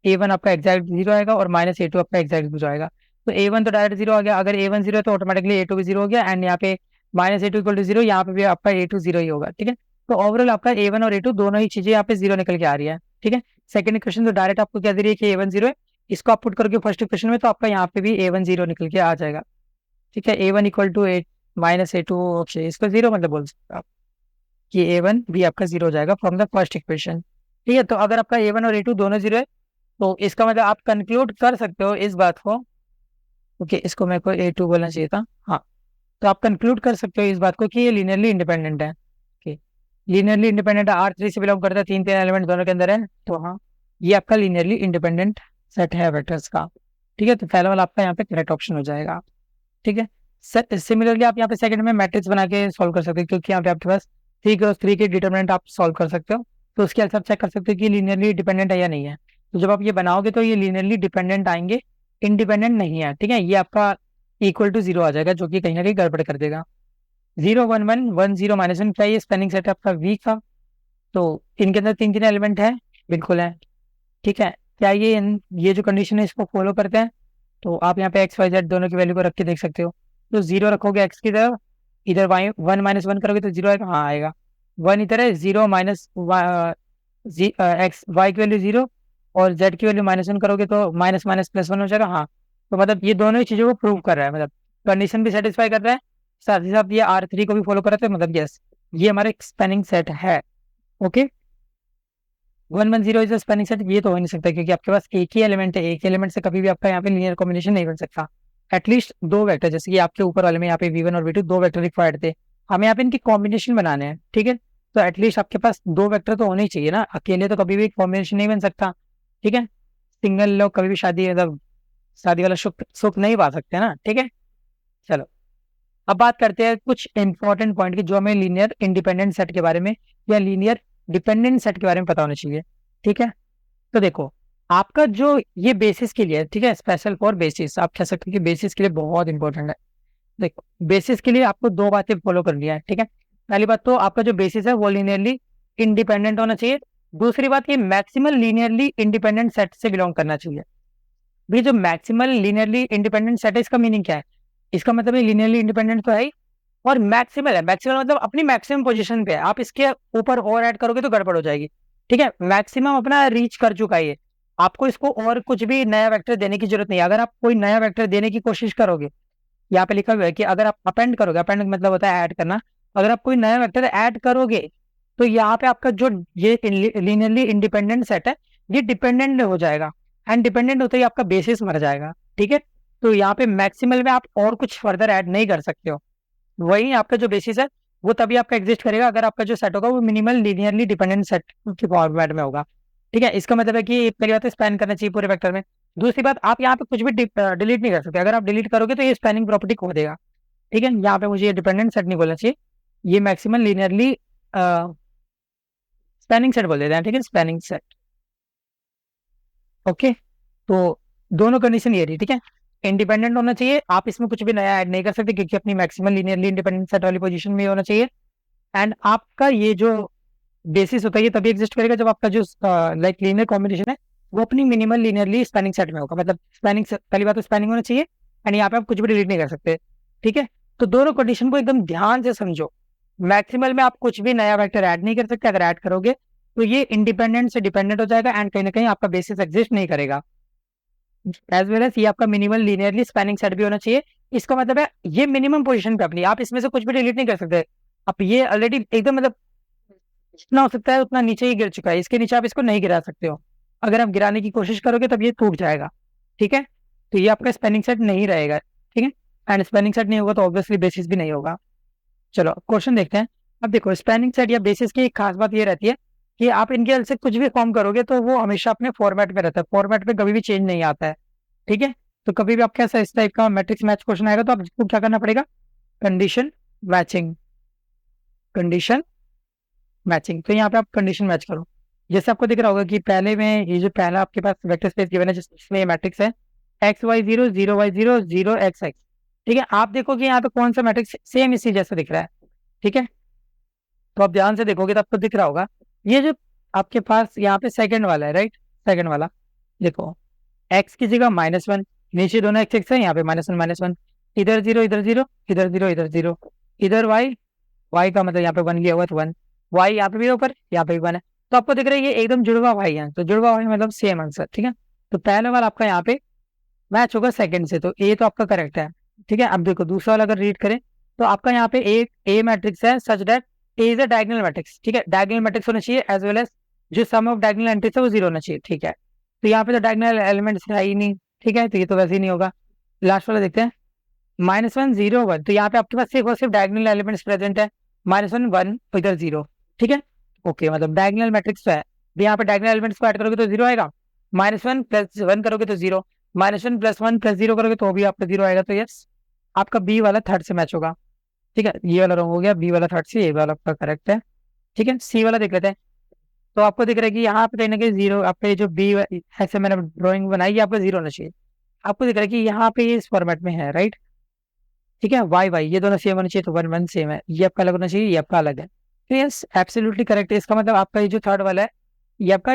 A1 आपका एग्जैक्ट 0 आएगा और माइनस A2 आपका एग्जैक्ट 0 आएगा। तो A1 तो डायरेक्ट 0 आ गया, अगर A1 0 है तो ऑटोमेटिकली A2 भी 0 हो गया, एंड यहाँ पे माइनस A2 इक्वल टू 0, यहाँ पे भी आपका A2 0 ही होगा। ठीक है, तो ओवरऑल आपका A1 और A2 दोनों ही चीजें यहाँ पे 0 निकल के आ रही है। ठीक है, सेकंड इक्वेशन तो डायरेक्ट आपको क्या दे रही है कि A1 0 है, इसको आप पुट करोगे फर्स्ट इक्वेशन में तो आपका यहाँ पे भी A1 0 निकल के आ जाएगा। ठीक है, A1 equal to minus A2, okay, इसको 0 मतलब बोल सकते हो आप कि A1 भी आपका 0 हो जाएगा फ्रॉम द फर्स्ट इक्वेशन। ठीक है, तो अगर आपका A1 और A2 दोनों 0 है तो इसका मतलब आप कंक्लूड कर सकते हो इस बात को, ओके, इसको मेरे को A2 बोलना चाहिए था, हाँ, तो आप कंक्लूड कर सकते हो इस बात को कि ये लीनियरली इंडिपेंडेंट है। ओके, लीनियरली इंडिपेंडेंट है, R3 से बिलोंग करता है, तीन तीन एलिमेंट दोनों के अंदर है, तो हाँ ये आपका लीनियरली इंडिपेंडेंट सेट है वेक्टर्स का। ठीक है, तो पहला वाला आपका यहाँ पे करेक्ट ऑप्शन हो जाएगा। ठीक है, सिमिलरली आप यहाँ पे सेकंड में मैट्रिक्स बना के सॉल्व कर सकते हो, क्योंकि यहाँ पे आपके पास 3x3 के डिटरमिनेंट आप सॉल्व कर सकते हो, तो उसके हिसाब चेक कर सकते हो कि लीनियरली डिपेंडेंट है या नहीं है। तो जब आप ये बनाओगे तो ये लीनियरली डिपेंडेंट आएंगे, इंडिपेंडेंट नहीं है। ठीक है, ये आपका इक्वल टू 0 आ जाएगा, जो कि कहीं ना कहीं गड़बड़ कर देगा। 0 1 1 1 0 -1, क्या ये स्पेनिंग सेट है आपका वीक का? तो इनके अंदर तीन तीन एलिमेंट है, बिल्कुल है। ठीक है, क्या ये जो कंडीशन है इसको फॉलो करते हैं? तो आप यहाँ पे XYZ दोनों की वैल्यू को रख के देख सकते हो। तो 0 रखोगे x की तरफ, इधर y 1 -1 करोगे तो 0 आएगा, हाँ आएगा। 1 इधर है, 0 माइनस x, y की वैल्यू 0 और z की वैल्यू -1 करोगे तो माइनस माइनस प्लस 1 हो जाएगा, हाँ। तो मतलब ये दोनों ही चीजों को प्रूव कर रहा है, मतलब कंडीशन भी सेटिस्फाई कर रहा है, साथ ही साथ ये R3 को भी फॉलो कर रहा है, तो मतलब यस, ये हमारा स्पेनिंग सेट है। ओके, 1 1 0 इज स्पेनिंग सेट, ये तो हो नहीं सकता क्योंकि आपके पास एक ही एलिमेंट है, एक ही एलिमेंट से कभी भी आपका यहाँ पे लीनियर कॉम्बिनेशन नहीं बन सकता। एटलीस्ट दो वेक्टर, जैसे कि आपके ऊपर वाले में यहाँ पे V1 और V2 दो वेक्टर रिक्वायर्ड थे, हमें यहाँ पे इनकी कॉम्बिनेशन बनाने हैं। ठीक है, तो एटलीस्ट आपके पास दो वेक्टर तो होने ही चाहिए ना, अकेले तो कभी भी कॉम्बिनेशन नहीं बन सकता। ठीक है, सिंगल लोग कभी भी शादी मतलब शादी वाला सुख सुख नहीं पा सकते ना। ठीक है, चलो अब बात करते हैं कुछ इंपॉर्टेंट पॉइंट की जो हमें लीनियर इंडिपेंडेंट सेट के बारे में या लीनियर डिपेंडेंट सेट के बारे में पता होना चाहिए। ठीक है, तो देखो आपका जो ये बेसिस के लिए, ठीक है, स्पेशल फॉर बेसिस आप कह सकते हो कि बेसिस के लिए बहुत इंपॉर्टेंट है। देखो बेसिस के लिए आपको दो बातें फॉलो करनी है। ठीक है, पहली बात तो आपका जो बेसिस है वो लीनियरली इंडिपेंडेंट होना चाहिए। दूसरी बात, ये मैक्सिमल लीनियरली इंडिपेंडेंट सेट से बिलोंग करना चाहिए। भाई जो मैक्सिमल लीनियरली इंडिपेंडेंट सेट है इसका मीनिंग क्या है? इसका मतलब ये लीनियरली इंडिपेंडेंट तो है ही, और मैक्सिमल है। मैक्सिमल मतलब अपनी मैक्सिमम पोजीशन पे है, आप इसके ऊपर और ऐड करोगे तो गड़बड़ हो जाएगी। ठीक है, मैक्सिमम अपना रीच कर चुका है ये, आपको इसको और कुछ भी नया वेक्टर देने की जरूरत नहीं है। अगर आप कोई नया वेक्टर देने की कोशिश करोगे, यहाँ पे लिखा हुआ है कि अगर आप अपेंड करोगे, अपेंड मतलब होता है ऐड करना, अगर आप कोई नया वेक्टर ऐड करोगे तो यहाँ पे आपका जो ये लीनियरली इंडिपेंडेंट सेट है ये डिपेंडेंट हो जाएगा, एंड डिपेंडेंट होते ही आपका बेसिस मर जाएगा। ठीक है, तो यहाँ पे मैक्सिमल में आप और कुछ फर्दर ऐड नहीं कर सकते हो, वही आपका जो बेसिस है वो तभी आपका एग्जिस्ट करेगा अगर आपका जो सेट होगा वो मिनिमल लीनियरली डिपेंडेंट सेट के फॉर्मेट में होगा। ठीक है, इसका मतलब है कि पहली बात स्पैन करना चाहिए पूरे वेक्टर में। दूसरी बात, आप यहाँ पे कुछ भी डिलीट नहीं कर सकते, अगर आप डिलीट करोगे तो ये स्पैनिंग प्रॉपर्टी खो देगा। ठीक है, यहाँ पे मुझे ये डिपेंडेंट सेट नहीं बोलना चाहिए, ये मैक्सिमम लीनियरली स्पैनिंग सेट बोल देते हैं। ठीक है, स्पैनिंग सेट। ओके, तो दोनों कंडीशन ये रही। ठीक है, इंडिपेंडेंट होना चाहिए, आप इसमें कुछ भी नया ऐड नहीं कर सकते क्योंकि अपनी मैक्सिमम लीनियरली इंडिपेंडेंट सेट वाली पोजीशन में होना चाहिए। एंड आपका ये जो बेसिस होता है ये तभी एग्जिस्ट करेगा जब आपका जो लाइक लीनियर कॉम्बिनेशन है वो अपनी मिनिमल लीनियरली स्पैनिंग सेट में होगा। मतलब स्पैनिंग, पहली बात तो स्पैनिंग होना चाहिए, एंड यहाँ पे आप कुछ भी डिलीट नहीं कर सकते। ठीक है, तो दोनों कंडीशन को एकदम ध्यान से समझो। मैक्सिमल में आप कुछ भी नया वेक्टर ऐड नहीं कर सकते, अगर ऐड करोगे तो ये इंडिपेंडेंट से डिपेंडेंट हो जाएगा एंड कहीं ना कहीं आपका बेसिस एग्जिस्ट नहीं करेगा। एज वेल एज ये आपका मिनिमल लीनियरली स्पैनिंग सेट भी होना चाहिए। इसका मतलब है ये मिनिमम पोजीशन पे अपनी, आप इसमें से कुछ भी डिलीट नहीं कर सकते। आप ये ऑलरेडी एकदम मतलब जितना हो सकता है उतना नीचे ही गिर चुका है, इसके नीचे आप इसको नहीं गिरा सकते हो। अगर आप गिराने की कोशिश करोगे तब ये टूट जाएगा। ठीक है, तो ये आपका स्पेनिंग सेट नहीं रहेगा। ठीक है, एंड स्पेनिंग सेट नहीं होगा तो ऑब्वियसली बेसिस भी नहीं होगा। चलो क्वेश्चन देखते हैं। अब देखो स्पेनिंग सेट या बेसिस की एक खास बात ये रहती है कि आप इनके अंदर से कुछ भी फॉर्म करोगे तो वो हमेशा अपने फॉर्मेट में रहता है, फॉर्मेट में कभी भी चेंज नहीं आता है। ठीक है, तो कभी भी आपके ऐसा इस टाइप का मैट्रिक्स मैच क्वेश्चन आएगा तो आपको क्या करना पड़ेगा? कंडीशन मैचिंग, कंडीशन मैचिंग, तो यहाँ पे आप कंडीशन मैच करो। जैसे आपको दिख रहा होगा कि पहले में ये जो पहला आपके पास वेक्टर स्पेस गिवन है जिसमें मैट्रिक्स है XY0 0Y0 0XX, ठीक है। आप देखो कि यहाँ पे कौन सा मैट्रिक्स सेम इसी जैसा दिख रहा है, ठीक है। तो आप ध्यान से देखोगे तो आपको दिख रहा होगा ये जो आपके पास यहाँ पे सेकंड वाला है, राइट, सेकंड वाला देखो, x की जगह -1, नीचे दोनों x है, यहाँ पे -1 इधर 0 इधर 0 इधर 0 इधर 0, इधर y का मतलब यहाँ पे 1 लिया हुआ तो 1, y यहाँ पे भी ऊपर यहाँ पे भी 1 है, तो आपको दिख रहा है ये एकदम जुड़वा y है, तो जुड़वा y मतलब सेम आंसर, ठीक है। तो पहला वाला आपका यहाँ पे मैच होगा सेकंड से, तो ए तो आपका करेक्ट है, ठीक है। अब देखो दूसरा वाला अगर रीड करें तो आपका यहाँ पे एक ए मैट्रिक्स है such that A is a diagonal matrix, ठीक है। डायगोनल मैट्रिक्स होना चाहिए एज वेल एज जो सम ऑफ डायगोनल एंट्रीज है वो 0 होना चाहिए, ठीक है। तो यहाँ पे तो डायगोनल एलिमेंट्स है ही नहीं, ठीक है, तो ये तो वैसे ही नहीं होगा। लास्ट वाला देखते हैं, -1 0 1, तो यहाँ पे आपके पास सिर्फ और सिर्फ डायगोनल एलिमेंट्स प्रेजेंट है, -1 1 इधर 0, ठीक है। ओके, मतलब डायगोनल मैट्रिक्स तो है, तो यहाँ पे डायगोनल एलिमेंट्स को ऐड करोगे तो 0 आएगा, -1 + 1 करोगे तो 0, -1 + 1 + 0 करोगे तो भी आपका 0 आएगा, तो यस आपका बी वाला थर्ड से मैच होगा, ठीक है। ये वाला रॉन्ग हो गया, बी वाला थर्ड से, ये वाला आपका करेक्ट है, ठीक है। सी वाला देख लेते हैं, तो आपको दिख रहा है कि यहाँ पे कहीं ना कहीं 0, आपका ये जो बी ऐसे मैंने ड्रॉइंग बनाई, ये आपका 0 होना चाहिए। आपको दिख रहा है कि यहाँ पे ये इस फॉर्मेट में है, राइट, ठीक है। वाई ये दोनों सेम होने चाहिए, तो 1 1 सेम है, ये आपका अलग होना चाहिए, ये आपका अलग है, तो यस एब्सोल्युटली करेक्ट है। इसका मतलब आपका ये जो थर्ड वाला है ये आपका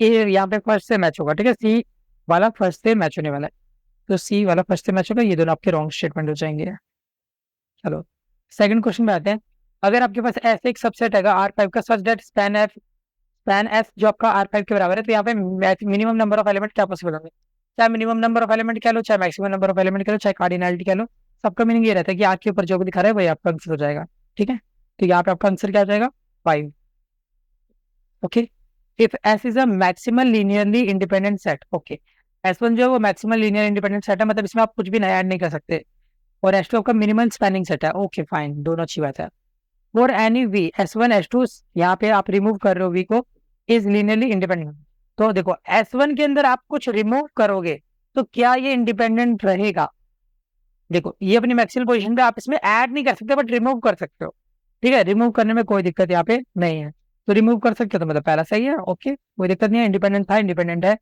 ए यहाँ पे फर्स्ट से मैच होगा, ठीक है। सी वाला फर्स्ट से मैच होने वाला है, तो सी वाला फर्स्ट से मैच होगा, ये दोनों आपके रॉन्ग स्टेटमेंट हो जाएंगे। चलो सेकंड क्वेश्चन में आते हैं। अगर आपके पास ऐसे एक सबसेट है R5 का सच दैट स्पैन एफ जो आपका R5 के बराबर है, तो यहाँ पे मिनिमम नंबर ऑफ एलिमेंट क्या पॉसिबल होंगे, चाहे मिनिमम नंबर ऑफ एलिमेंट कह लो, चाहे मैक्सिमम नंबर ऑफ एलिमेंट कह लो, चाहे कार्डिनलिटी कह लो, सबका मीनिंग ये रहता है कि आग के ऊपर जो भी दिखा रहा है वही आपका आंसर हो जाएगा, ठीक है। तो यहाँ पे आपका आंसर क्या हो जाएगा 5, okay. If S is a maximal linearly independent set, okay, S1 जो है वो मैक्सिमल लीनियर इंडिपेंडेंट सेट है, मतलब इसमें आप कुछ भी नया ऐड नहीं कर सकते, और S2 आपका मिनिमल स्पैनिंग सेट है, ओके फाइन, दोनों अच्छी बात है। For any we S1 S2, यहाँ पे आप रिमूव कर रहे हो वी को, इज लीनियरली इंडिपेंडेंट, तो देखो S1 के अंदर आप कुछ रिमूव करोगे तो क्या ये इंडिपेंडेंट रहेगा, देखो ये अपनी मैक्सिमल पोजीशन पे आप इसमें ऐड नहीं कर सकते बट रिमूव कर सकते हो, ठीक है। रिमूव करने में कोई दिक्कत यहाँ पे नहीं है, तो रिमूव कर सकते हो, तो मतलब पहला सही है, ओके, कोई दिक्कत नहीं है, इंडिपेंडेंट था, इंडिपेंडेंट है,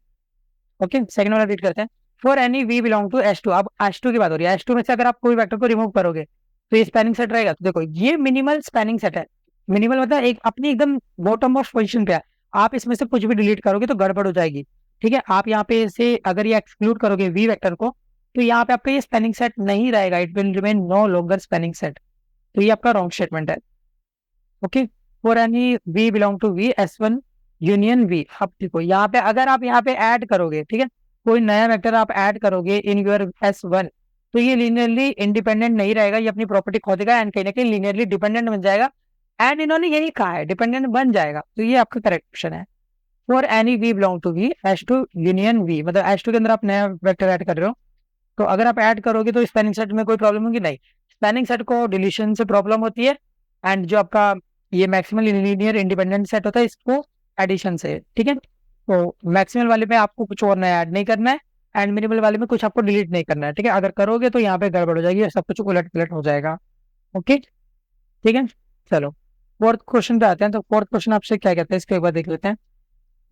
ओके। सेकंड वाला रीड करते हैं। For any v belong to S2, अब S2 की बात हो रही है, S2 में से अगर आप कोई वेक्टर को रिमूव करोगे तो ये स्पैनिंग सेट रहेगा, तो देखो ये मिनिमल स्पैनिंग सेट है, मिनिमल मतलब एक अपनी एकदम बॉटम ऑफ पोजीशन पे है, आप इसमें से कुछ भी डिलीट करोगे तो गड़बड़ हो जाएगी, ठीक है। आप यहाँ पे से अगर ये एक्सक्लूड करोगे वी वेक्टर को, तो यहाँ पे आपका ये स्पैनिंग सेट नहीं रहेगा, it will remain no longer spanning set, तो ये आपका रॉन्ग स्टेटमेंट है, okay. For any v belong to v S1 union v, अब देखो यहाँ पे अगर आप यहाँ पे ऐड करोगे, ठीक है, कोई नया वेक्टर आप ऐड करोगे इन योर S1, तो ये लीनियरली इंडिपेंडेंट नहीं रहेगा, ये अपनी प्रॉपर्टी खो देगा एंड कहीं ना कहीं लीनियरली डिपेंडेंट बन जाएगा, एंड इन्होंने यही कहा है डिपेंडेंट बन जाएगा, तो ये आपका करेक्ट ऑप्शन है। For any v belong to v S2 union v, मतलब S2 के अंदर आप नया वेक्टर ऐड कर रहे हो, तो अगर आप ऐड करोगे तो स्पैनिंग सेट में कोई प्रॉब्लम होगी नहीं, स्पैनिंग सेट को डिलीशन से प्रॉब्लम होती है, एंड जो आपका ये मैक्सिमल लीनियर इंडिपेंडेंट सेट होता है इसको एडिशन से, ठीक है। तो मैक्सिमल वाले में आपको कुछ और नया ऐड नहीं करना है, एंड मिनिमल वाले में कुछ आपको डिलीट नहीं करना है, ठीक है। अगर करोगे तो यहाँ पे गड़बड़ हो जाएगी और सब कुछ उलट पुलट हो जाएगा, ओके, ठीक है। चलो फोर्थ क्वेश्चन पे आते हैं, तो फोर्थ क्वेश्चन आपसे क्या कहते हैं इसको एक बार देख लेते हैं।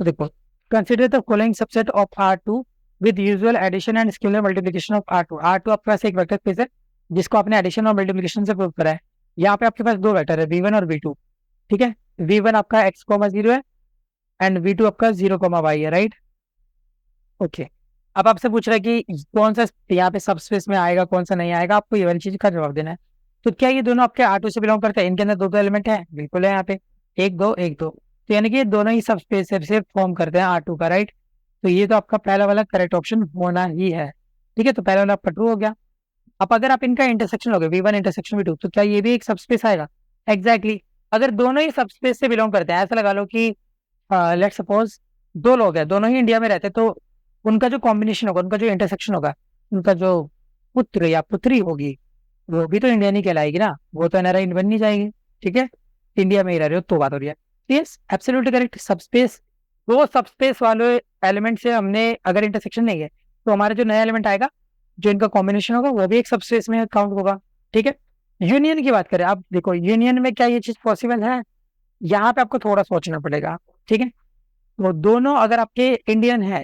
तो देखो, consider the following subset of R2 with usual addition and scalar multiplication of R2। R2 आपके पास एक वेक्टर स्पेस है जिसको आपने एडिशन और मल्टीप्लिकेशन से प्रूव करा है, यहाँ पे आपके पास दो वेक्टर है V1 और V2, ठीक है। V1 आपका x,0 है एंड V2 आपका 0,y है, राइट, ओके। अब आपसे पूछ रहा है कि कौन सा यहाँ पे सब स्पेस में आएगा कौन सा नहीं आएगा, आपको ये वाली चीज का जवाब देना है। तो क्या ये दोनों आपके R2 से बिलोंग करते हैं, इनके अंदर दो दो एलिमेंट है, बिल्कुल है यहाँ पे, एक दो एक दो, तो यानी कि ये दोनों ही सब स्पेस से फॉर्म करते हैं R2 का, राइट। तो ये तो आपका पहला वाला करेक्ट ऑप्शन होना ही है, ठीक है, तो पहला वाला आपका ट्रू हो गया। अब अगर आप इनका इंटरसेक्शन लोगे V1 इंटरसेक्शन V2, तो क्या ये भी एक सब स्पेस आएगा, एग्जैक्टली अगर दोनों ही सब स्पेस से बिलोंग करते हैं, ऐसा लगा लो कि लेट सपोज दो लोग हैं, दोनों ही इंडिया में रहते हैं, तो उनका जो कॉम्बिनेशन होगा, उनका जो इंटरसेक्शन होगा, उनका जो पुत्र या पुत्री होगी वो भी तो इंडियन ही कहलाएगी ना, वो तो NRI बन नहीं जाएगी, ठीक है, इंडिया में ही रह रहे हो तो बात हो रही है, यस एब्सोल्युटली करेक्ट। सबस्पेस, वो सबस्पेस वाले एलिमेंट से हमने अगर इंटरसेक्शन नहीं है तो हमारा जो नया एलिमेंट आएगा जो इनका कॉम्बिनेशन होगा वो भी एक सबस्पेस में काउंट होगा, ठीक है। यूनियन की बात करें, आप देखो यूनियन में क्या ये चीज पॉसिबल है, यहाँ पे आपको थोड़ा सोचना पड़ेगा, ठीक है। तो दोनों अगर आपके इंडियन है,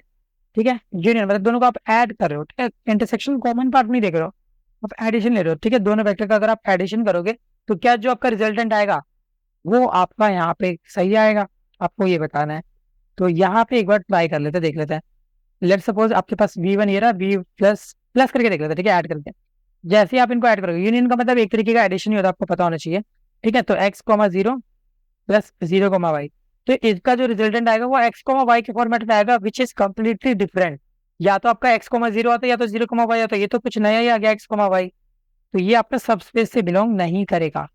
ठीक है, यूनियन मतलब दोनों को आप ऐड कर रहे हो, ठीक है, इंटरसेक्शन कॉमन पार्ट नहीं देख रहे हो, आप एडिशन ले रहे हो, ठीक है। दोनों वेक्टर का अगर आप एडिशन करोगे तो क्या जो आपका रिजल्टेंट आएगा वो आपका यहाँ पे सही आएगा, आपको ये बताना है। तो यहाँ पे एक बार ट्राई कर लेते हैं, देख लेते हैं। लेट सपोज आपके पास V1 ये रहा, V प्लस प्लस करके देख लेते हैं, ठीक है, ऐड करके। जैसे ही आप इनको ऐड करोगे, यूनियन का मतलब एक तरीके का एडिशन ही होता है, आपको पता होना चाहिए, ठीक है। तो x, 0 प्लस 0, y, तो इसका जो रिजल्टेंट आएगा वो x, y के फॉर्मेट में आएगा, विच इज कम्प्लीटली डिफरेंट। या तो आपका x, 0 आता है या तो 0, y आता है, ये तो कुछ नया ही आ गया x, y। तो ये आपका सबस्पेस से बिलोंग नहीं करेगा,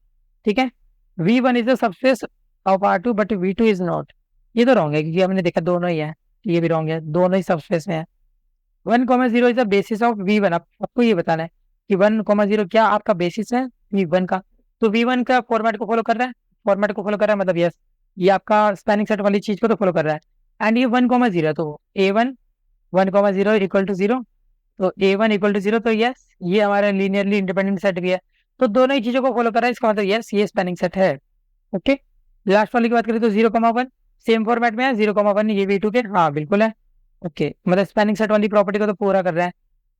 ठीक है। V1 is the subspace of R2 but V2 is not. ये तो रॉन्ग है क्योंकि हमने देखा दोनों ही है, ये भी रॉन्ग है, दोनों ही सबस्पेस में है। 1, 0 is the basis of V1। आपको ये बताना है कि 1, 0 क्या आपका बेसिस है V1 का। तो V1 का फॉर्मेट को फॉलो कर रहा है, फॉर्मेट को फॉलो कर रहा है मतलब यस, ये आपका स्पैनिंग सेट वाली चीज को तो फॉलो कर रहा है। एंड ये 1, 0 तो A1 1, 0 इक्वल टू 0, तो A1 इक्वल टू 0, तो यस ये हमारा लीनियरली इंडिपेंडेंट सेट भी है। तो दोनों ही चीजों को फॉलो कर रहा है, इसका मतलब यस ये स्पैनिंग सेट है। ओके, लास्ट वाली की बात करें तो 0, 1 सेम फॉर्मेट में है, 0, 1 ये V2 के, हाँ बिल्कुल है। ओके, मतलब स्पैनिंग सेट वाली प्रॉपर्टी को तो पूरा कर रहा है।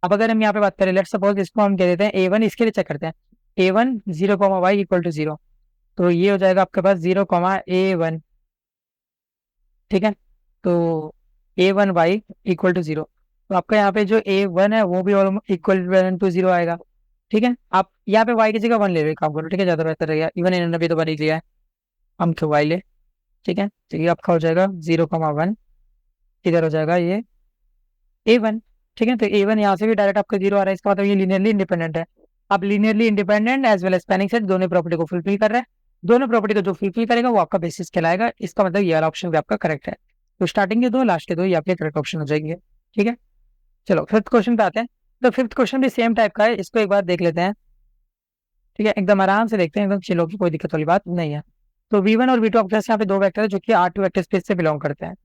अब अगर हम यहाँ पे बात करें, लेट्स सपोज इसको हम कह देते हैं A1, इसके लिए चेक करते हैं A1 0, y इक्वल टू 0, तो ये हो जाएगा आपके पास 0, A1, ठीक है। तो A1, y इक्वल टू 0, तो आपका यहाँ पे जो A1 है वो भी इक्वल टू 0 आएगा, ठीक है। आप यहाँ पे y की जगह 1 ले रहे काम करो, ठीक है, ज्यादा बेहतर रहेगा। इवन इन्होंने भी तो बन ही लिया है, हम क्यों y ले, ठीक है। तो ये आपका हो जाएगा 0, 1, इधर हो जाएगा ये A1, ठीक है। तो A1 यहाँ से भी डायरेक्ट आपका 0 आ रहा है, इसका मतलब ये लीनियरली इंडिपेंडेंट है। अब linearly independent as well as spanning set दोनों प्रॉपर्टी को फुलफिल कर रहा है, दोनों प्रॉपर्टी को जो फुलफिल करेगा वो आपका बेसिस कहलाएगा। इसका मतलब ये वाला ऑप्शन भी आपका करेक्ट है। तो स्टार्टिंग के दो, लास्ट के दो, ये आपके करेक्ट ऑप्शन हो जाएंगे, ठीक है। चलो फिफ्थ क्वेश्चन पे आते हैं। तो फिफ्थ क्वेश्चन भी सेम टाइप का है, इसको एक बार देख लेते हैं, ठीक है, एकदम आराम से देखते हैं, एकदम चिलो की कोई दिक्कत वाली बात नहीं है। तो V1 और V2 आपके पास यहाँ पे दो वेक्टर है जो कि R2 वेक्टर स्पेस से बिलोंग करते हैं,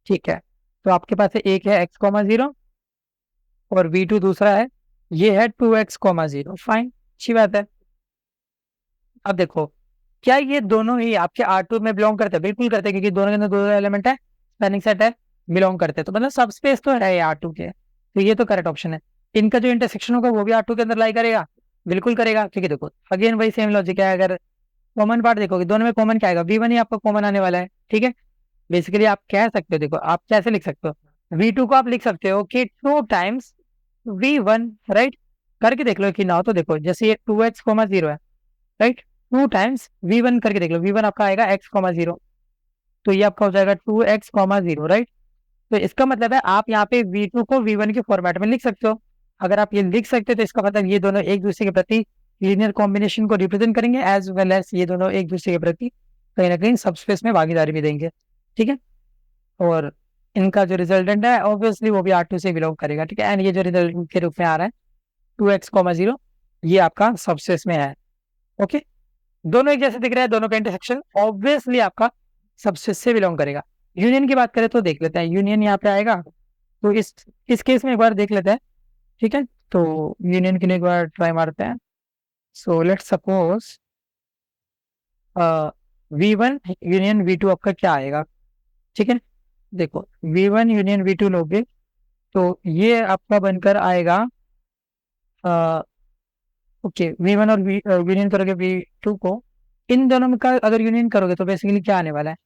ठीक है। तो आपके पास एक है x, 0 और V2 दूसरा है, ये है 2x, 0, फाइन, अच्छी बात है। अब देखो, क्या ये दोनों ही आपके R2 में बिलोंग करते हैं? बिल्कुल करते हैं, क्योंकि दोनों के अंदर दो एलिमेंट है, स्पैनिंग सेट है, बिलोंग करते हैं, तो मतलब सब स्पेस तो है ये R2 के, तो ये तो करेक्ट ऑप्शन है। इनका जो इंटरसेक्शन होगा वो भी R2 के अंदर लाई करेगा, बिल्कुल करेगा, क्योंकि देखो अगेन वही सेम लॉजिक है। अगर कॉमन पार्ट देखोगे दोनों में कॉमन क्या आएगा, V1 ही आपका कॉमन आने वाला है, ठीक है। बेसिकली आप कह सकते हो, देखो आप कैसे लिख सकते हो, V2 को आप लिख सकते हो कि 2 टाइम्स V1, राइट। करके देख लो कि ना हो तो देखो, जैसे ये 2x, 0 है, राइट, 2 टाइम्स V1 करके देख लो, V1 आपका आएगा x, 0, तो ये आपका हो जाएगा 2x, 0, राइट। तो इसका मतलब है आप यहाँ पे V2 को V1 के फॉर्मेट में लिख सकते हो। अगर आप ये लिख सकते हो तो इसका मतलब ये दोनों एक दूसरे के प्रति लीनियर कॉम्बिनेशन को रिप्रेजेंट करेंगे, एज वेल एज ये दोनों एक दूसरे के प्रति कहीं ना कहीं सबस्पेस में भागीदारी भी देंगे, ठीक है। और इनका जो रिजल्टेंट है ऑब्वियसली वो भी R2 से बिलोंग करेगा, ठीक है। एंड ये जो रिजल्ट के रूप में आ रहा है 2x, 0, ये आपका सबस्पेस में है, ओके। दोनों एक जैसे दिख रहे हैं, दोनों का इंटरसेक्शन ऑब्वियसली आपका सबस्पेस से बिलोंग करेगा। यूनियन की बात करें तो देख लेते हैं, यूनियन यहाँ पे आएगा, तो इस केस में एक बार देख लेते हैं, ठीक है। तो यूनियन के लिए एक बार ट्राई मारते हैं। So let's suppose V1 union V2 आपका क्या आएगा, ठीक है। देखो V1 यूनियन V2 लोगे तो ये आपका बनकर आएगा, ओके, V1 और यूनियन करोगे V2 को, इन दोनों में का अगर यूनियन करोगे तो बेसिकली क्या आने वाला है,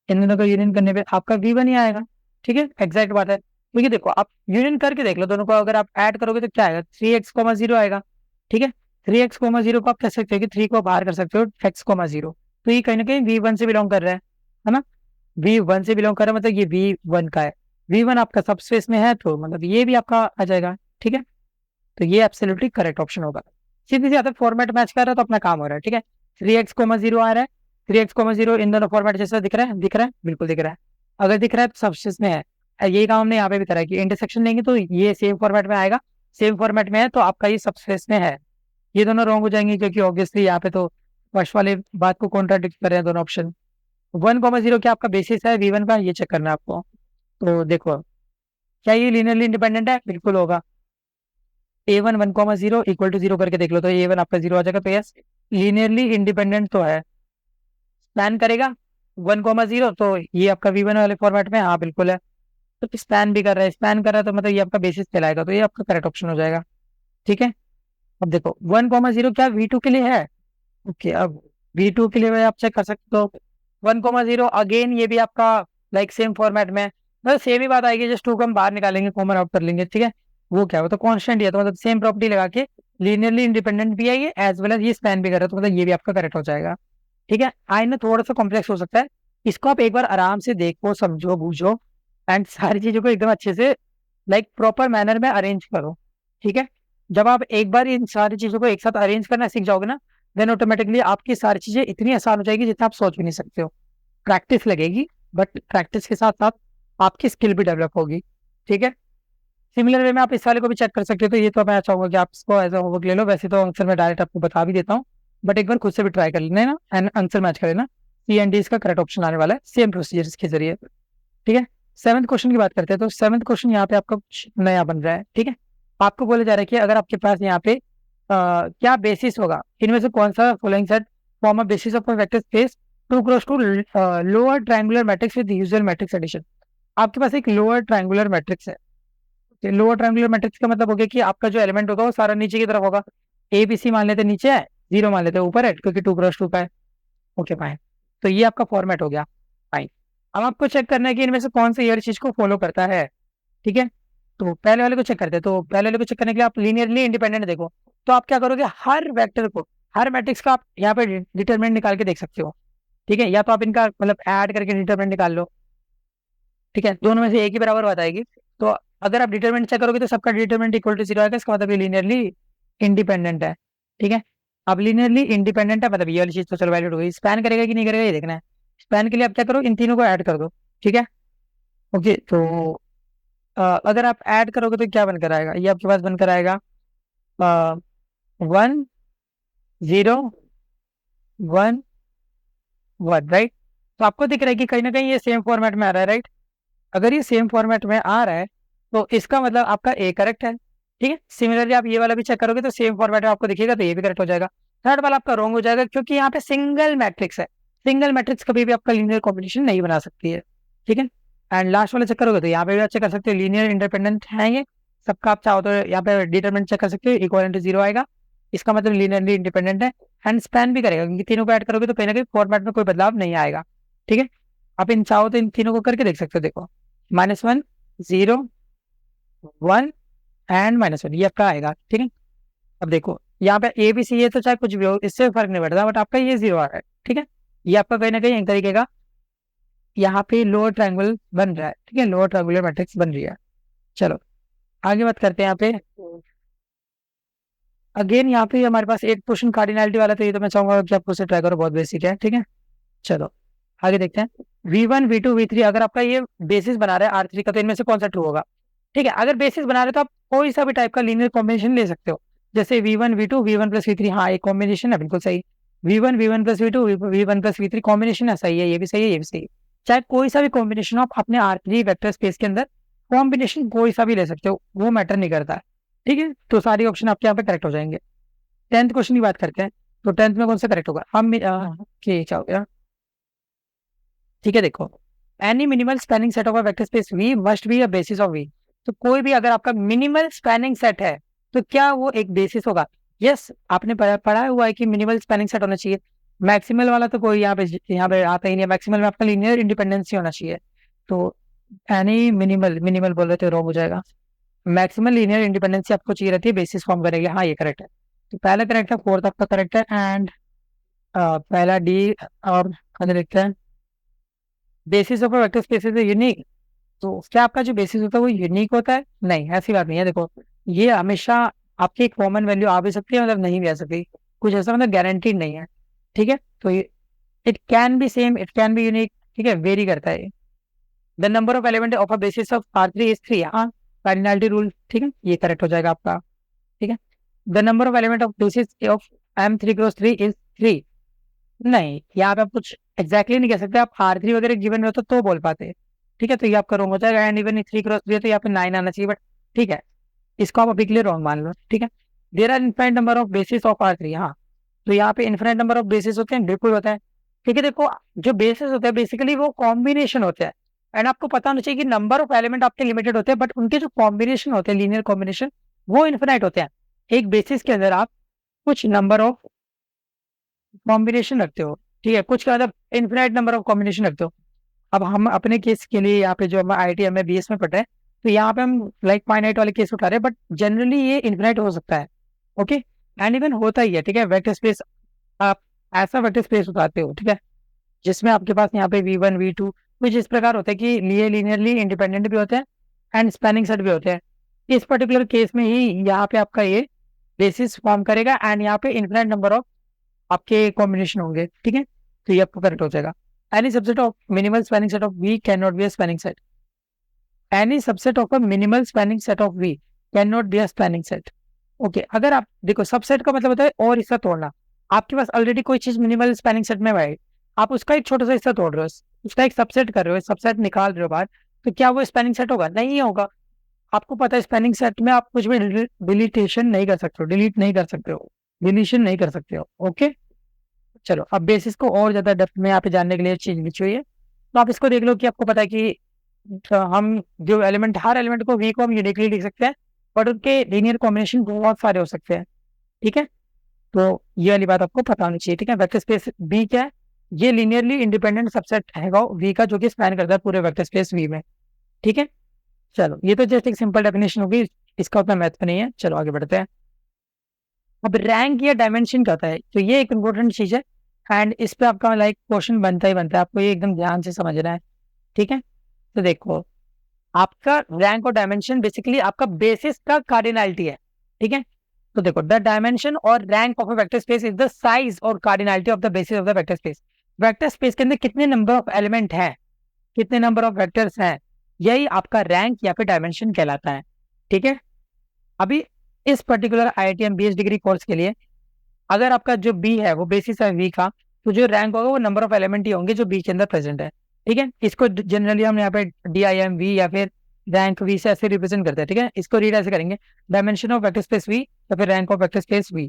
इन दोनों का यूनियन करने पे आपका V1 ही आएगा, ठीक है, एग्जैक्ट बात है। क्योंकि देखो आप यूनियन करके देख लो दोनों को, अगर आप ऐड करोगे तो क्या आएगा, 3x, 0 आएगा, ठीक है। 3x, 0 को आप कह सकते हो कि 3 को बाहर कर सकते हो x, 0, तो ये कहीं ना कहीं V1 से बिलोंग कर रहा है ना। V1 से बिलोंग कर रहा है मतलब ये V1 का है, V1 आपका सबस्पेस में है, तो मतलब ये भी आपका आ जाएगा, ठीक है। तो ये एब्सोल्युटली करेक्ट ऑप्शन होगा। सीधी सी बात, फॉर्मेट मैच कर रहा है तो अपना काम हो रहा है, ठीक है। 3x, 0 आ रहा है, 3x, 0 इन दोनों फॉर्मेट जैसा दिख रहा है, दिख रहा है, बिल्कुल दिख रहा है। अगर दिख रहा है तो सबस्पेस में है। यही काम हमने यहाँ पे भी करा है कि इंटरसेक्शन लेंगे तो ये सेम फॉर्मेट में आएगा, सेम फॉर्मेट में है तो आपका ये सबस्पेस में है। ये दोनों रॉन्ग हो जाएंगे क्योंकि ऑब्वियसली यहाँ पे तो फर्स्ट वाले बात को कॉन्ट्राडिक्ट कर रहे हैं दोनों ऑप्शन। 1, 0 क्या आपका बेसिस है V1 का, ये चेक करना है आपको। तो देखो क्या ये लीनियरली इंडिपेंडेंट है, बिल्कुल होगा। A1 1, 0 इक्वल टू 0 करके देख लो, तो A1 आपका 0 आ जाएगा, तो यस लीनियरली इंडिपेंडेंट तो है। स्पैन करेगा, 1,0, तो ये आपका V1 वाले फॉर्मेट में, हाँ बिल्कुल है। तो स्पैन भी कर रहा है, स्पैन कर रहा है, तो मतलब ये आपका बेसिस कहलाएगा, तो ये आपका करेक्ट ऑप्शन हो जाएगा। ठीक है, अब देखो 1,0 क्या V2 के लिए है? ओके, अब V2 के लिए भाई आप चेक कर सकते हो। 1,0 अगेन ये भी आपका लाइक सेम फॉर्मेट में, मतलब सेम ही बात आएगी, जस्ट 2 को हम बाहर निकालेंगे, कॉमन आउट कर लेंगे। ठीक है, वो क्या है, वो तो कांस्टेंट ही है, तो मतलब सेम प्रॉपर्टी लगा के लीनियरली इंडिपेंडेंट भी है ये, एज वेल एज ये स्पैन भी कर रहा है, तो मतलब ये भी आपका करेक्ट हो जाएगा। ठीक है, आई ना थोड़ा सा कॉम्प्लेक्स हो सकता है, इसको आप एक बार आराम से देखो, समझो, बूझो, एंड सारी चीजों को एकदम अच्छे से लाइक प्रॉपर मैनर में अरेंज करो। ठीक है, जब आप एक बार इन सारी चीजों को एक साथ अरेंज करना सीख जाओगे ना, देन ऑटोमेटिकली आपकी सारी चीजें इतनी आसान हो जाएगी जितना आप सोच भी नहीं सकते हो। प्रैक्टिस लगेगी, बट प्रैक्टिस के साथ साथ आपकी स्किल भी डेवलप होगी। ठीक है, सिमिलर वे में आप इस वाले को भी चेक कर सकते हो, तो ये तो मैं चाहूंगा कि आप इसको एज अ होमवर्क ले लो, वैसे तो आंसर मैं डायरेक्ट आपको बता भी देता हूँ, बट एक बार खुद से भी ट्राई कर लेना है ना, एंड आंसर मैच कर लेना। सी एंड डी इसका करेक्ट ऑप्शन आने वाला है, सेम प्रोसीजर के जरिए। ठीक है, सेवंथ क्वेश्चन की बात करते हैं, तो सेवंथ क्वेश्चन यहाँ पे आपका कुछ नया बन रहा है। ठीक है, आपको बोला जा रहा है कि अगर आपके पास यहाँ पे क्या बेसिस होगा, इनमें से कौन सा following set form a basis of a vector space two cross two lower triangular matrix with usual matrix addition. आपके पास एक लोअर ट्रायंगुलर मैट्रिक्स है। लोअर ट्रायंगुलर मैट्रिक्स का मतलब हो गया कि आपका जो एलिमेंट होगा वो सारा नीचे की तरफ होगा। ए बी सी मान लेते नीचे है, जीरो मान लेते ऊपर है, क्योंकि 2 क्रॉस 2 का है। ओके फाइन, तो ये आपका फॉर्मेट हो गया। फाइन, अब आपको चेक करना है कि इनमें से कौन सा ये चीज को फॉलो करता है। ठीक है, तो पहले वाले को चेक करते हैं, तो पहले वाले को चेक करने के लिए आप लीनियरली इंडिपेंडेंट देखो, तो आप क्या करोगे, हर वेक्टर को, हर मैट्रिक्स का आप यहाँ पे डिटरमिनेंट निकाल के देख सकते हो। ठीक है, या तो आप इनका मतलब ऐड करके डिटरमिनेंट निकाल लो। ठीक है, दोनों में से एक ही बराबर बताएगी। तो अगर आप डिटरमिनेंट चेक करोगे तो सबका डिटरमिनेंट इक्वल टू 0 आएगा, इसका मतलब ये लीनियरली इंडिपेंडेंट है। ठीक है, अब लीनियरली इंडिपेंडेंट है मतलब ये वाली चीज तो चलो वैलिड हो गई। स्पैन करेगा कि नहीं करेगा ये देखना है। स्पैन के लिए आप क्या करो, इन तीनों को ऐड कर दो। ठीक है, ओके, तो अगर आप ऐड करोगे तो क्या बनकर आएगा, ये आपके पास बनकर आएगा 1,0,1,1, राइट। तो आपको दिख रहा है कि कहीं ना कहीं ये सेम फॉर्मेट में आ रहा है, राइट। अगर ये सेम फॉर्मेट में आ रहा है तो इसका मतलब आपका ए करेक्ट है। ठीक है, सिमिलरली आप ये वाला भी चेक करोगे तो सेम फॉर्मेट में आपको दिखेगा, तो ये भी करेक्ट हो जाएगा। थर्ड वाला आपका रॉन्ग हो जाएगा, क्योंकि यहाँ पे सिंगल मैट्रिक्स है। सिंगल मैट्रिक्स कभी भी आपका लीनियर कॉम्बिनेशन नहीं बना सकती है। ठीक है, एंड लास्ट वाला चेक करोगे तो यहाँ पे भी आप चेक कर सकते हो, लीनियर इंडिपेंडेंट है ये सबका। आप चाहो तो यहाँ पे डिटरमिनेंट चेक कर सकते हो, इक्वल टू 0 आएगा, इसका मतलब लीनियरली इंडिपेंडेंट है। एंड स्पैन भी करेगा, क्योंकि तीनों को ऐड करोगे तो कहीं ना कहीं फॉर्मेट में कोई बदलाव नहीं आएगा। ठीक है, आप इन चाहो तो इन तीनों को करके देख सकते हो, देखो -1, 0, 1 एंड -1, ये आपका आएगा। ठीक है, अब देखो यहाँ पे ए बी सी है, तो चाहे कुछ भी हो इससे फर्क नहीं पड़ता, बट आपका ये 0 आ रहा है। ठीक है, ये आपका कहीं ना कहीं एक तरीके का यहाँ पे लोअर ट्रायंगल बन रहा है। ठीक है, लोअर ट्रायंगुलर मैट्रिक्स बन रही है। चलो आगे बात करते हैं यहाँ पे। अगेन यहाँ पे हमारे पास एक क्वेश्चन कार्डिनैलिटी वाला, तो ये तो मैं चाहूंगा कि आप उसे ट्राई करो, बहुत बेसिक है। ठीक है, चलो आगे देखते हैं। V1 V2 V3 अगर आपका ये बेसिस बना रहा है R3 का, तो इनमें से कौन सा ट्रू होगा। ठीक है, अगर बेसिस बना रहे हो तो आप कोई सा भी टाइप का लीनियर कॉम्बिनेशन ले सकते हो, जैसे V1 V2 V1 plus V3, हाँ एक कॉम्बिनेशन है, बिल्कुल सही। V1 V1 plus V2 V1 plus V3 combination है, सही है, ये भी सही है, ये भी सही है। चाहे कोई सा भी कॉम्बिनेशन आप अपने R3 वेक्टर स्पेस के अंदर कॉम्बिनेशन कोई सा भी ले सकते हो, वो मैटर नहीं करता है। ठीक है, तो सारी ऑप्शन आपके यहाँ पे करेक्ट हो जाएंगे। 10th क्वेश्चन की बात करते हैं, तो 10th में कौन सा करेक्ट होगा, हम क्या हो गया। ठीक है, देखो any minimal spanning set of a vector space v must be a basis of v. तो कोई भी अगर आपका मिनिमल स्पैनिंग सेट है तो क्या वो एक बेसिस होगा। यस, आपने पढ़ा हुआ है कि मिनिमल स्पैनिंग सेट होना चाहिए। मैक्सिमल वाला तो कोई यहाँ पे आता ही नहीं है, मैक्सिमल में आपका लीनियर इंडिपेंडेंसी होना चाहिए। तो एनी मिनिमल, मिनिमल बोल रहे थे रॉन्ग हो जाएगा। मैक्सिमल लीनियर इंडिपेंडेंसी आपको चाहिए रहती है बेसिस फॉर्म करने के लिए, हाँ ये करेक्ट है। तो पहला करेक्ट है, फोर्थ आपका करेक्ट है, एंड पहला डी। और आगे देखते हैं, basis of vector space is unique. तो क्या आपका जो बेसिस होता है वो यूनिक होता है, नहीं ऐसी बात नहीं है। देखो ये हमेशा आपकी एक कॉमन वैल्यू आ भी सकती है, मतलब नहीं भी आ सकती, कुछ ऐसा मतलब गारंटीड नहीं है। ठीक है, तो ये it can be same, it can be unique. ठीक है, वेरी करता है। The number of element of a basis of R3 is 3, हाँ कार्डिनैलिटी रूल। ठीक है, ये करेक्ट हो जाएगा आपका। ठीक है, the number of element of basis of M3 × 3 is 3। नहीं, यहाँ पे आप कुछ एग्जैक्टली नहीं कह सकते, आप R3 वगैरह गिवन होता तो बोल पाते। ठीक है, तो ये आपका रॉन्ग हो जाएगा। एंड इवन 3 × 3 है तो यहाँ पे 9 आना चाहिए, बट ठीक है, इसको आप अभी के लिए रॉन्ग मान लो। ठीक है, there are infinite number of basis of R3, हाँ तो यहाँ पे इनफाइनाइट नंबर ऑफ बेसिस होते हैं, बिल्कुल होता है। ठीक है। देखो जो बेसिस होते हैं बेसिकली वो कॉम्बिनेशन होते हैं, एंड आपको पता होना चाहिए कि नंबर ऑफ एलिमेंट आपके लिमिटेड होते हैं, बट उनके जो कॉम्बिनेशन होते हैं लीनियर कॉम्बिनेशन वो इन्फिनाइट होते हैं। एक बेसिस के अंदर आप कुछ नंबर ऑफ कॉम्बिनेशन रखते हो, ठीक है, कुछ का मतलब इन्फिनाइट नंबर ऑफ कॉम्बिनेशन रखते हो। अब हम अपने केस के लिए यहाँ पे जो हम IIT में BS में पढ़ रहे हैं, तो यहाँ पे हम लाइक फाइनाइट वाले केस उठा रहे हैं, बट जनरली ये इन्फिनाइट हो सकता है। ओके, एंड इवन होता ही है, ठीक है। वेक्टर स्पेस आप ऐसा वेक्टर स्पेस उठाते हो, ठीक है, जिसमें आपके पास यहाँ पे V1 V2 कुछ इस प्रकार होता है कि लिए लीनियरली इंडिपेंडेंट भी होते हैं एंड स्पैनिंग सेट भी होते हैं। इस पर्टिकुलर केस में ही यहाँ पे आपका ये बेसिस फॉर्म करेगा एंड यहाँ पे इन्फिनाइट नंबर ऑफ आपके कॉम्बिनेशन होंगे, ठीक है। तो ये आपको करेक्ट हो जाएगा। Any subset of minimal spanning set of V can not be a spanning set. Any subset of a minimal spanning set of V can not be a spanning set. Okay, अगर आप देखो सबसेट का मतलब होता है और हिस्सा तोड़ना। आपके पास ऑलरेडी कोई चीज मिनिमल स्पैनिंग सेट में है, आप उसका एक छोटा सा हिस्सा तोड़ रहे हो, उसका एक सबसेट कर रहे हो, सबसेट निकाल रहे हो बाहर, तो क्या वो स्पैनिंग सेट होगा? नहीं होगा। आपको पता है स्पैनिंग सेट में आप कुछ भी डिलीटेशन नहीं कर सकते हो, डिलीट नहीं कर सकते हो, डिलीशन नहीं कर सकते हो। ओके, चलो अब बेसिस को और ज्यादा डेप्थ में यहाँ पे जानने के लिए चीज लिखी हुई है, तो आप इसको देख लो कि आपको पता है कि हम जो एलिमेंट, हर एलिमेंट को V को हम यूनिकली लिख सकते हैं, बट उनके लीनियर कॉम्बिनेशन बहुत सारे हो सकते हैं, ठीक है। तो ये वाली बात आपको पता होनी चाहिए, ठीक है। वेक्टर स्पेस B क्या है? ये लीनियरली इंडिपेंडेंट सबसेट है V का, जो कि स्पैन करता है पूरे वेक्टर स्पेस V में, ठीक है। चलो ये तो जस्ट एक सिंपल डेफिनेशन होगी, इसका उतना महत्व नहीं है। चलो आगे बढ़ते हैं। अब रैंक या डायमेंशन क्या होता है, तो ये एक इंपॉर्टेंट चीज है, एंड इस पे आपका लाइक क्वेश्चन बनता ही बनता है, आपको ये एकदम ध्यान से समझना है, ठीक है। तो देखो आपका रैंक और डायमेंशन बेसिकली आपका बेसिस का कार्डिनैलिटी है, ठीक है। तो देखो द डायमेंशन और rank of a vector space is the size और cardinality of the basis of the vector space. Vector space के अंदर कितने नंबर ऑफ एलिमेंट हैं, कितने नंबर ऑफ वेक्टर्स हैं, यही आपका रैंक या फिर डायमेंशन कहलाता है, ठीक है। अभी इस particular IITM BS degree course के लिए अगर आपका जो B है वो बेसिस है V का, तो जो रैंक होगा वो नंबर ऑफ एलिमेंट ही होंगे जो B के अंदर प्रेजेंट है, ठीक है। इसको जनरली हम यहाँ पे DIMV या फिर रैंक V से ऐसे रिप्रेजेंट करते हैं, ठीक है। इसको रीड ऐसे करेंगे, dimension of vector space V या फिर rank of vector space V।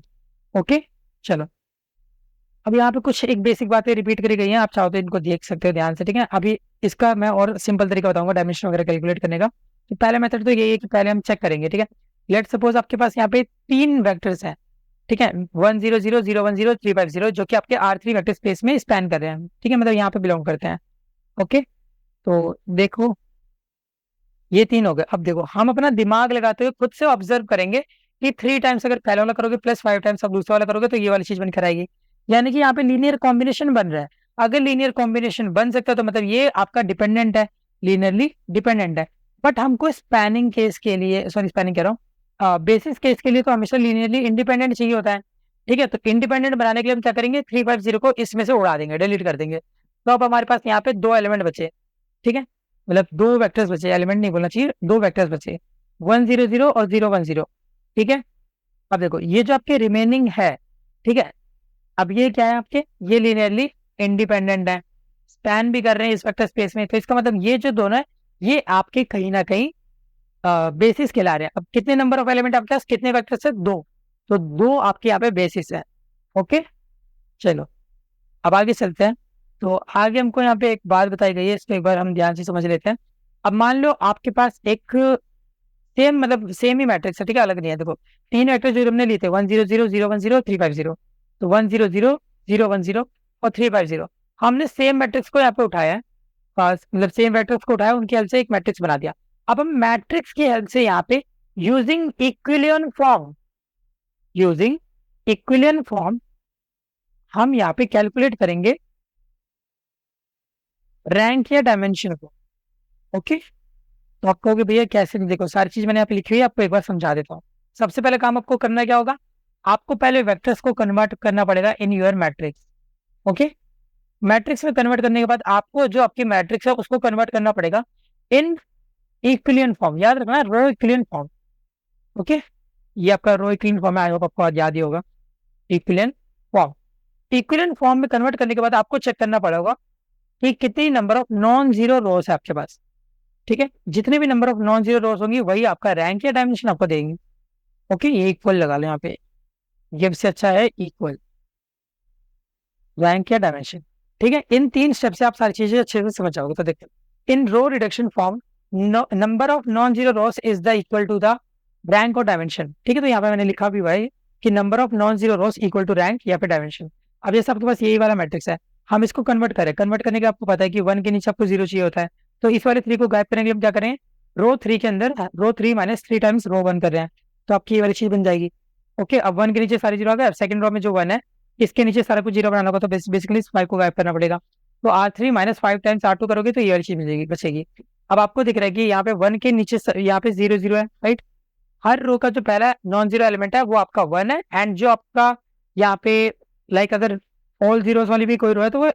Okay, चलो अब यहाँ पे कुछ एक बेसिक बातें रिपीट करी गई हैं, आप चाहो तो इनको देख सकते हो ध्यान से, ठीक है। अभी इसका मैं और सिंपल तरीका बताऊंगा डायमेंशन वगैरह कैलकुलेट करने का। तो पहला मेथड तो यही है कि पहले हम चेक करेंगे, ठीक है। लेट सपोज आपके पास यहाँ पे 3 वेक्टर्स हैं, ठीक है, 1 0 0 0 1 0 3 5 0, जो कि आपके R3 वेक्टर स्पेस में स्पैन कर रहे हैं, ठीक है, मतलब यहाँ पे बिलोंग करते हैं। ओके, तो देखो ये 3 हो गए। अब देखो हम अपना दिमाग लगाते हुए खुद से ऑब्जर्व करेंगे कि 3 टाइम्स अगर पहला वाला करोगे प्लस 5 टाइम्स अब दूसरा वाला करोगे तो ये वाली चीज बनकर आएगी, यानी कि यहाँ पे लीनियर कॉम्बिनेशन बन रहा है। अगर लीनियर कॉम्बिनेशन बन सकता है तो मतलब ये आपका डिपेंडेंट है, लीनियरली डिपेंडेंट है। बट हमको स्पैनिंग केस के लिए, सॉरी स्पैनिंग कह रहा हूँ, बेसिस केस के लिए तो हमेशा लीनियरली इंडिपेंडेंट चाहिए होता है, ठीक है। तो इंडिपेंडेंट बनाने के लिए हम क्या करेंगे, 350 को इसमें से उड़ा देंगे, डिलीट कर देंगे। तो अब हमारे पास यहाँ पे 2 एलिमेंट बचे, ठीक है, मतलब 2 वेक्टर्स बचे, एलिमेंट नहीं बोलना चाहिए, 2 वेक्टर्स बचे, 1 0 0 और 0 1 0, ठीक है। अब देखो ये जो आपके रिमेनिंग है, ठीक है, अब ये क्या है आपके, ये लीनियरली इंडिपेंडेंट है, स्पैन भी कर रहे हैं इस वेक्टर स्पेस में, तो इसका मतलब ये जो दोनों है ये आपके कहीं ना कहीं बेसिस कहला रहे हैं। अब कितने नंबर ऑफ एलिमेंट आपके पास, कितने वेक्टर्स है, 2, तो 2 आपके यहाँ पे बेसिस है। ओके, चलो अब आगे चलते हैं। तो आगे हमको यहाँ पे एक बात बताई गई है, इसको एक बार हम ध्यान से समझ लेते हैं। अब मान लो आपके पास एक सेम, मतलब सेम ही मैट्रिक्स है, ठीक है, अलग नहीं है। देखो 3 वेक्टर जो हमने लिए थे 1 0 0 0 1 0 3 5 0, तो 1 0 0 0 1 0 और 3 5 0, हमने सेम मैट्रिक्स को यहाँ पे उठाया है, मतलब सेम वेक्टर्स को उठाया, उनकी हेल्प से एक मैट्रिक्स बना दिया। अब हम मैट्रिक्स की हेल्प से यहाँ पे यूजिंग इक्विलियन फॉर्म, यूजिंग इक्विलियन फॉर्म हम यहाँ पे कैलकुलेट करेंगे रैंक या डायमेंशन को। ओके, तो आप कहोगे भैया कैसे, देखो सारी चीज मैंने यहाँ पे लिखी हुई है, आपको एक बार समझा देता हूँ। सबसे पहले काम आपको करना क्या होगा, आपको पहले वेक्टर्स को कन्वर्ट करना पड़ेगा in your matrix. Okay, matrix में कन्वर्ट करने के बाद आपको जो आपकी मैट्रिक्स है उसको कन्वर्ट करना पड़ेगा इन इक्विलियन फॉर्म, याद रखना रो इक्विलियन फॉर्म। ओके, ये आपका रो इक्विलियन फॉर्म है, आई होप आपको आज याद ही होगा, इक्विलियन फॉर्म। इक्विलियन फॉर्म में कन्वर्ट करने के बाद आपको चेक करना पड़ेगा कि कितनी नंबर ऑफ नॉन जीरो रोज है आपके पास, ठीक है। जितने भी नंबर ऑफ नॉन जीरो रोज होंगी वही आपका रैंक या डायमेंशन आपको देंगे। ओके, ये इक्वल लगा लो यहाँ पे, ये से अच्छा है इक्वल, रैंक या डायमेंशन। ठीक है, इन 3 स्टेप से आप सारी चीजें अच्छे से समझ जाओगे। तो देखते in row reduction form number of non zero rows is the equal to the rank और डायमेंशन। ठीक है, तो यहाँ पे मैंने लिखा भी हुआ है कि number of non zero rows equal to rank या फिर डायमेंशन। अब जैसे आपके पास यही वाला मैट्रिक्स है, हम इसको कन्वर्ट करें, कन्वर्ट करने के आपको पता है कि 1 के नीचे आपको 0 चाहिए होता है, तो इस वाले 3 को गायब करने के लिए हम क्या करें, रो 3 के अंदर रो 3 माइनस 3 टाइम्स रो 1 कर रहे हैं, तो आपकी ये वाली चीज बन जाएगी। ओके, अब 1 के नीचे सारे 0 आ गए, सेकंड रो में जो 1 है इसके नीचे सारा कुछ 0 बनाना होगा, तो बेसिकली इस 5 को गायब करना पड़ेगा। तो R3 माइनस 5 टाइम्स R2 करोगे तो ये वाली चीज मिलेगी, बचेगी। अब आपको दिख रहा है कि यहाँ पे 1 के नीचे यहाँ पे 0 0 है, राइट। हर रो का जो पहला नॉन जीरो एलिमेंट है वो आपका 1 है, एंड जो आपका यहाँ पे लाइक अगर ऑल जीरोस वाली भी कोई रो है तो वो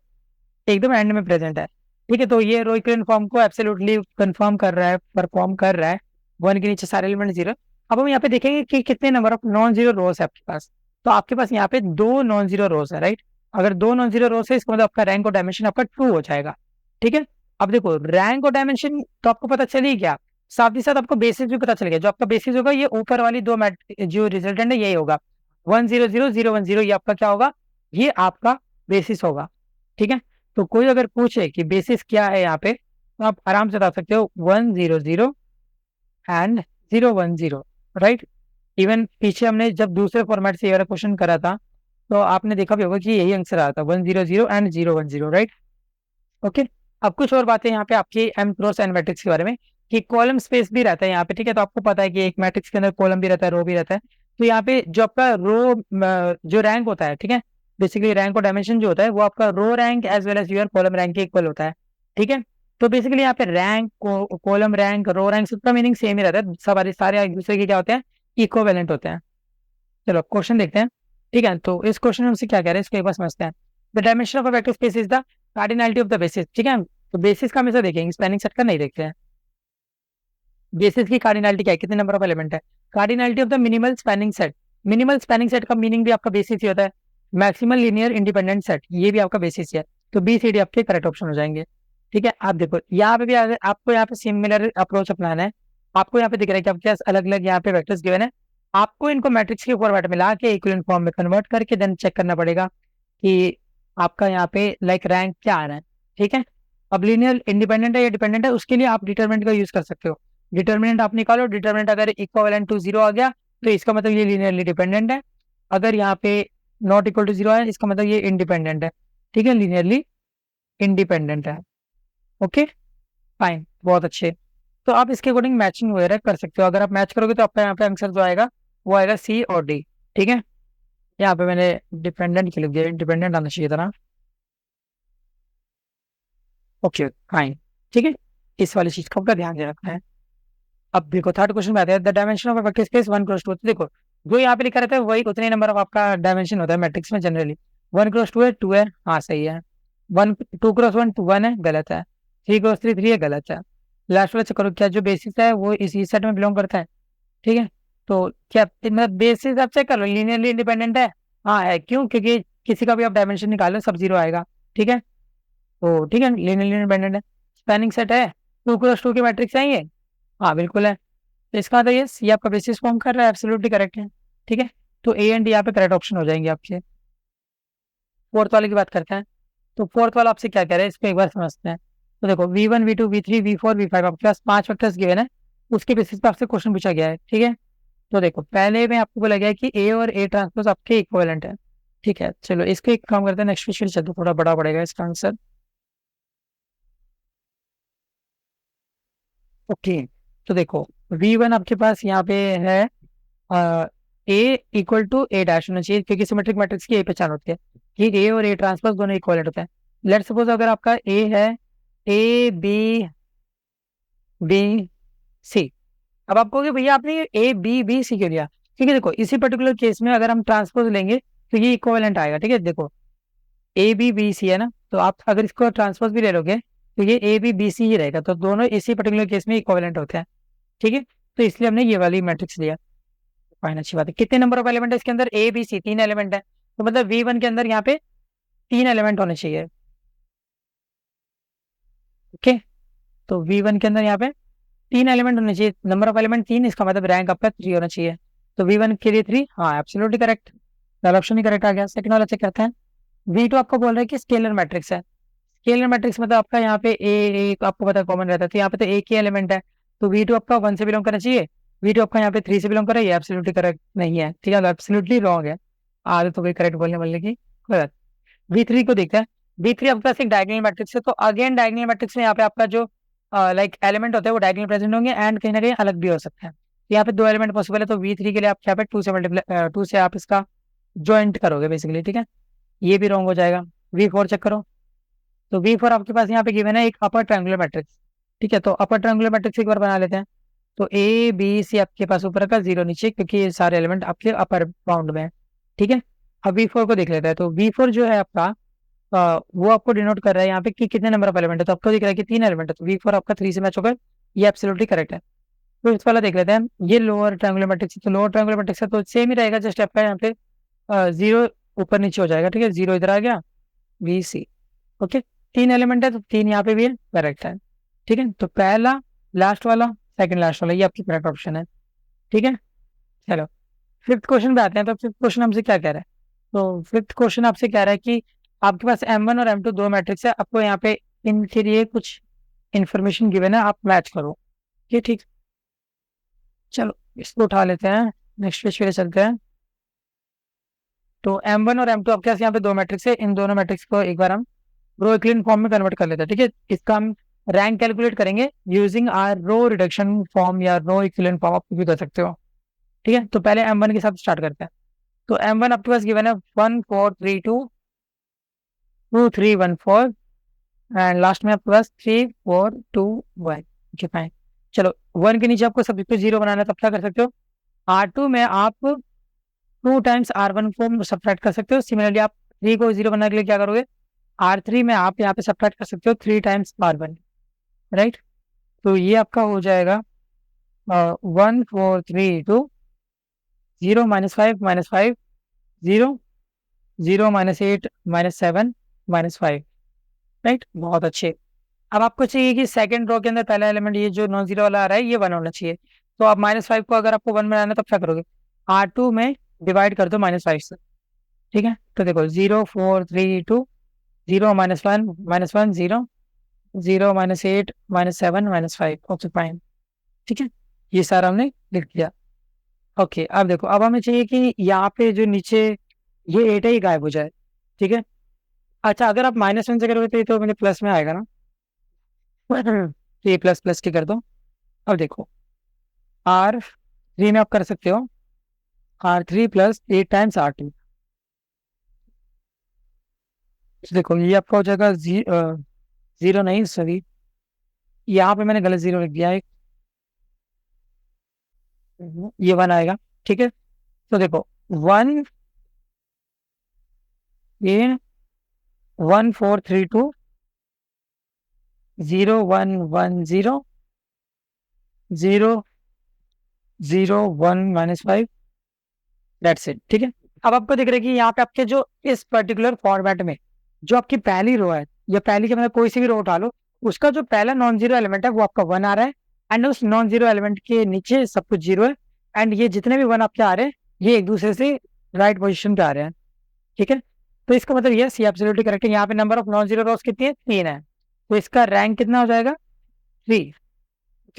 एकदम एंड में प्रेजेंट है। ठीक है, तो ये रो इक्विवेलेंट फॉर्म को एब्सोल्युटली कंफर्म कर रहा है, परफॉर्म कर रहा है। 1 के नीचे सारे एलिमेंट 0। अब हम यहाँ पे देखेंगे कि कितने नंबर ऑफ नॉन जीरो रोज है आपके पास। तो आपके पास यहाँ पे 2 नॉन जीरो रोज है, राइट। अगर 2 नॉन जीरो रोज है इसका मतलब आपका रैंक और डायमेंशन आपका 2 हो जाएगा। ठीक है, अब देखो रैंक और डायमेंशन तो आपको पता चल ही गया, साथ ही साथ आपको बेसिस भी पता चल गया। जो आपका बेसिस होगा ये ऊपर वाली दो जो रिजल्टेंट है यही होगा, 1 0 0 0 1 0, ये आपका क्या होगा, ये आपका बेसिस होगा। ठीक है, तो कोई अगर पूछे कि बेसिस क्या है यहाँ पे, तो आप आराम से बता सकते हो 1 0 0 एंड 0 1 0, राइट। इवन पीछे हमने जब दूसरे फॉर्मेट से ये वाला क्वेश्चन करा था तो आपने देखा भी होगा कि यही आंसर आया था, 1 0 0 एंड 0 1 0, राइट। ओके, अब कुछ और बातें यहाँ पे आपकी एम क्रॉस एन मैट्रिक्स के बारे में, कि कॉलम स्पेस भी रहता है यहाँ पे। ठीक है, तो आपको पता है कि एक मैट्रिक्स के अंदर कॉलम भी रहता है, रो भी रहता है। तो यहाँ पे जो आपका रो जो रैंक होता है, ठीक है, बेसिकली रैंक और डायमेंशन जो होता है वो आपका row rank as well as your column rank के इक्वल होता है। ठीक है, तो बेसिकली यहाँ पे rank, column rank, row rank सबका मीनिंग सेम ही रहता है, सारे सारे एक दूसरे के क्या होते हैं, इक्विवेलेंट होते हैं। चलो क्वेश्चन देखते हैं। ठीक है, तो इस क्वेश्चन में हमसे क्या कह रहे हैं इसको एक बार समझते हैं। The dimension of a vector space is the cardinality of the basis. ठीक है, तो बेसिस का हमेशा देखेंगे, स्पैनिंग सेट का नहीं देखते हैं। बेसिस की कार्डिनैलिटी क्या है, कितने नंबर ऑफ एलिमेंट है, cardinality of the minimal spanning set. Minimal spanning set का मीनिंग भी आपका बेसिस ही होता है। मैक्सिमल लीनियर इंडिपेंडेंट सेट, ये भी आपका बेसिस है। तो बी सी डी आपके करेक्ट ऑप्शन हो जाएंगे। ठीक है, आप देखो यहाँ पे भी अगर आपको यहाँ पे सिमिलर अप्रोच अपनाना है, आपको यहाँ पे दिख रहा है कि आपके पास अलग अलग यहाँ पे वेक्टर्स गिवन है, आपको इनको मैट्रिक्स के फॉर्मेट में ला के इक्विवेलेंट फॉर्म में कन्वर्ट करके देन चेक करना पड़ेगा कि आपका यहाँ पे लाइक रैंक क्या आ रहा है। ठीक है, अब लीनियर इंडिपेंडेंट है या डिपेंडेंट है उसके लिए आप डिटरमिनेंट का यूज कर सकते हो। डिटरमिनेंट आप निकालो, डिटरमिनेंट अगर इक्विवेलेंट टू 0 आ गया तो इसका मतलब ये लीनियरली डिपेंडेंट है। अगर यहाँ पे नॉट इक्वल टू 0 है इसका मतलब ये इंडिपेंडेंट है। ठीक है, लीनियरली इंडिपेंडेंट है। ओके फाइन, बहुत अच्छे। तो आप इसके अकॉर्डिंग मैचिंग वगैरह कर सकते हो। अगर आप मैच करोगे तो आपका यहाँ पे आंसर जो आएगा वो आएगा सी और डी। ठीक है, यहाँ पे मैंने डिपेंडेंट लिख दिया, इंडिपेंडेंट आना चाहिए था ना। ओके फाइन, ठीक है, इस वाली चीज का आपका ध्यान दे रखना है। अब देखो थर्ड क्वेश्चन में आते हैं, the dimension of a vector space 1 cross 2। तो देखो जो यहाँ पे लिखा रहता है वही उतने नंबर ऑफ आपका डायमेंशन होता है मैट्रिक्स में जनरली। 1 क्रॉस 2 है, 2 है, हाँ सही है। 1 2 क्रॉस 1 1 है, गलत है। 3 क्रॉस 3 3 है, गलत है। लास्ट वाला चेक करो, क्या जो बेसिस है वो इसी सेट में बिलोंग करता है। ठीक है, तो क्या मतलब बेसिस आप चेक कर लो, लीनियरली इंडिपेंडेंट है, हाँ है। क्यों, क्योंकि किसी का भी आप डायमेंशन निकालो सब 0 आएगा। ठीक है, तो ठीक है लीनियरली इंडिपेंडेंट है। स्पैनिंग सेट है, 2 क्रॉस 2 की मैट्रिक्स है ये, हाँ बिल्कुल है। तो इसका मतलब ये आपका बेसिस फॉर्म कर रहा है, एब्सोल्युटली करेक्ट है। ठीक है, तो ए एंड डी यहाँ पे करेक्ट ऑप्शन हो जाएंगे आपके। फोर्थ वाले की बात करते हैं। तो फोर्थ वाला आपसे क्या कह रहे हैं इसको एक बार समझते हैं। तो देखो V1 V2 V3 V4 V5 आपके पास 5 वेक्टर्स गिवन है, उसके बेसिस पे आपसे क्वेश्चन पूछा गया है। ठीक है, तो देखो पहले में आपको बोला गया है कि ए और ए ट्रांसपोज आपके इक्विवेलेंट है। ठीक है, चलो इसको एक काम करते हैं, नेक्स्ट क्वेश्चन चलते, थोड़ा बड़ा पड़ेगा इसका आंसर। ओके, तो देखो V1 आपके पास यहाँ पे है ए इक्वल टू ए डैश होना चाहिए, क्योंकि सिमेट्रिक मैट्रिक्स की ए पहचान होती है कि ए और ए ट्रांसपोज दोनों इक्वलेंट होते हैं। लेट्स सपोज अगर आपका ए है ए बी बी सी। अब आप कहोगे भैया आपने ए बी बी सी क्यों लिया, क्योंकि देखो इसी पर्टिकुलर केस में अगर हम ट्रांसपोज लेंगे तो ये इक्विवेलेंट आएगा। ठीक है, देखो ए बी बी सी है ना, तो आप अगर इसको ट्रांसपोज भी ले लोगे तो ये ए बी बी सी ही रहेगा, तो दोनों इसी पर्टिकुलर केस में इक्विवेलेंट होते हैं। ठीक है, तो इसलिए हमने ये वाली मैट्रिक्स लिया। फाइन, अच्छी बात है। कितने नंबर ऑफ एलिमेंट है इसके अंदर, ए बी सी 3 एलिमेंट है, तो मतलब V1 के अंदर यहाँ पे 3 एलिमेंट होने चाहिए। ओके, तो V1 के अंदर यहाँ पे 3 एलिमेंट होने चाहिए, नंबर ऑफ एलिमेंट 3, इसका मतलब रैंक आपका 3 होना चाहिए। तो V1 के लिए 3, हाँ एब्सोल्युटली करेक्ट, पहला ऑप्शन ही करेक्ट आ गया। सेकंड वाला चेक करते हैं। V2 आपको बोल रहा है कि स्केलर मैट्रिक्स है। स्केलर मैट्रिक्स मतलब आपका यहाँ पे ए आपको पता कॉमन रहता है, तो यहाँ पे तो एक ही एलिमेंट है, तो V2 आपका 1 से बिलोंग करना चाहिए। V2 आपका यहाँ पे 3 से बिलोंग कर रहा है, ये एब्सोल्युटली करेक्ट नहीं है, ठीक है, एब्सोल्युटली रॉन्ग है। आदत तो कोई करेक्ट बोलने की गलत। V3 को देखते हैं। V3 आपके पास एक डायगोनल मैट्रिक्स है, तो अगेन डायगोनल मैट्रिक्स में यहाँ पे आपका जो लाइक एलिमेंट होता है वो डायगोनल प्रेजेंट होंगे एंड कहीं ना कहीं अलग भी हो सकते हैं। यहाँ पे 2 एलिमेंट पॉसिबल है, तो V3 के लिए आप यहाँ पे 2 से मल्टीप्लाई 2 से आप इसका ज्वाइंट करोगे बेसिकली, ठीक है। ये भी रॉन्ग हो जाएगा। V4 चेक करो, तो V4 आपके पास यहाँ पे गिवन है एक अपर ट्रायंगुलर मैट्रिक्स, ठीक है। तो अपर ट्रायंगुलर मैट्रिक्स एक बार बना लेते हैं। तो A B C आपके पास ऊपर का 0 नीचे, क्योंकि ये सारे एलिमेंट आपके अपर बाउंड में है, ठीक है। अब V4 को देख लेते हैं। तो V4 जो है आपका वो आपको डिनोट कर रहा है यहाँ पे कि कितने नंबर ऑफ एलिमेंट है, तो आपको दिख रहा है कि 3 एलिमेंट है, तो V4 आपका 3 से मैच होकर ये एब्सोल्युटली करेक्ट है। तो इस वाला देख लेते हैं। ये लोअर ट्रायंगुलर मैट्रिक्स, तो लोअर ट्रायंगुलर मैट्रिक्स है तो सेम ही रहेगा, जस्ट आपका यहाँ पे 0 ऊपर नीचे हो जाएगा, ठीक है। 0 इधर आ गया, VC, ओके। 3 एलिमेंट है तो 3 यहाँ पे भी करेक्ट है, ठीक है। तो पहला लास्ट वाला, सेकंड लास्ट वाला, ये आपकी करेक्ट ऑप्शन है, ठीक है। चलो फिफ्थ क्वेश्चन पे आते हैं। तो फिफ्थ क्वेश्चन हमसे क्या कह रहा है, तो फिफ्थ क्वेश्चन आपसे कह रहा है कि आपके पास M1 और M2 दो मैट्रिक्स है, आपको यहाँ पे इनके लिए कुछ इंफॉर्मेशन गिवन है, आप मैच करो, ये ठीक। चलो इसको उठा लेते हैं, नेक्स्ट पेज पे चलते हैं। तो M1 और M2 आपके पास यहाँ पे दो मैट्रिक्स है, इन दोनों मैट्रिक्स को एक बार हम रो इक्विवेलेंट फॉर्म में कन्वर्ट कर लेते हैं, ठीक है। इसका हम रैंक कैलकुलेट करेंगे using R row reduction form या रो इक्विवेलेंट फॉर्म, आप भी कर सकते हो, ठीक है। तो पहले M1 के साथ स्टार्ट करते हैं। तो M1 आपके पास गिवन है 1 4 3 2 2 3 1 4 एंड लास्ट में आपके पास 3 4 2 1, ओके फाइन। चलो 1 के नीचे आपको सब पे 0 बनाना है, तब क्या कर सकते हो, R2 में आप 2 टाइम्स R1 को सब्ट्रैक्ट कर सकते हो। सिमिलरली आप 3 को 0 बनाने के लिए क्या करोगे, R3 में आप यहाँ पे सब्ट्रैक्ट कर सकते हो 3 टाइम्स R1, राइट। तो ये आपका हो जाएगा 1 4 3 2 0 -5 -5 0 0 -8 -7 -5, राइट। बहुत अच्छे। अब आपको चाहिए कि सेकंड रो के अंदर पहला एलिमेंट ये जो नॉन जीरो वाला आ रहा है ये 1 होना चाहिए। तो आप -5 को अगर आपको 1 बनाना है तब क्या करोगे, R2 में डिवाइड कर दो -5 से, ठीक है। तो देखो 0 4 3 2 0 -1 -1 0 0 -8 -7 -5, ओके फाइन, ठीक है। ये सारा हमने लिख दिया, ओके। अब देखो, अब हमें चाहिए कि यहाँ पे जो नीचे ये 8 है ये गायब हो जाए, ठीक है। अच्छा अगर आप -1 से करोगे तो मेरे प्लस में आएगा ना, तो ये प्लस प्लस के कर दो। अब देखो R3 में आप कर सकते हो R3 + 8 टाइम्स R2, देखो ये आपका हो जाएगा 0 नहीं सॉरी, यहाँ पे मैंने गलत 0 लिख दिया है, ये 1 आएगा, ठीक है। तो देखो 1 ये 1 4 3 2 0 1 1 0 0 0 1 -5, दैट्स इट, ठीक है। अब आपको दिख रहा है कि यहाँ पे आपके जो इस पर्टिकुलर फॉर्मेट में जो आपकी पहली रो है या पहली के मतलब कोई सी भी रो उठा लो, उसका जो पहला नॉन जीरो एलिमेंट है वो आपका 1 आ रहा है एंड उस नॉन जीरो एलिमेंट के नीचे सब कुछ 0 है एंड ये जितने भी 1 आपके आ रहे हैं ये एक दूसरे से राइट पोजिशन पे आ रहे हैं, ठीक है। तो इसका मतलब ये एब्सोल्युटली करेक्ट है। यहाँ पे number of non zero rows कितनी है, 3 है, तो इसका रैंक कितना हो जाएगा, 3,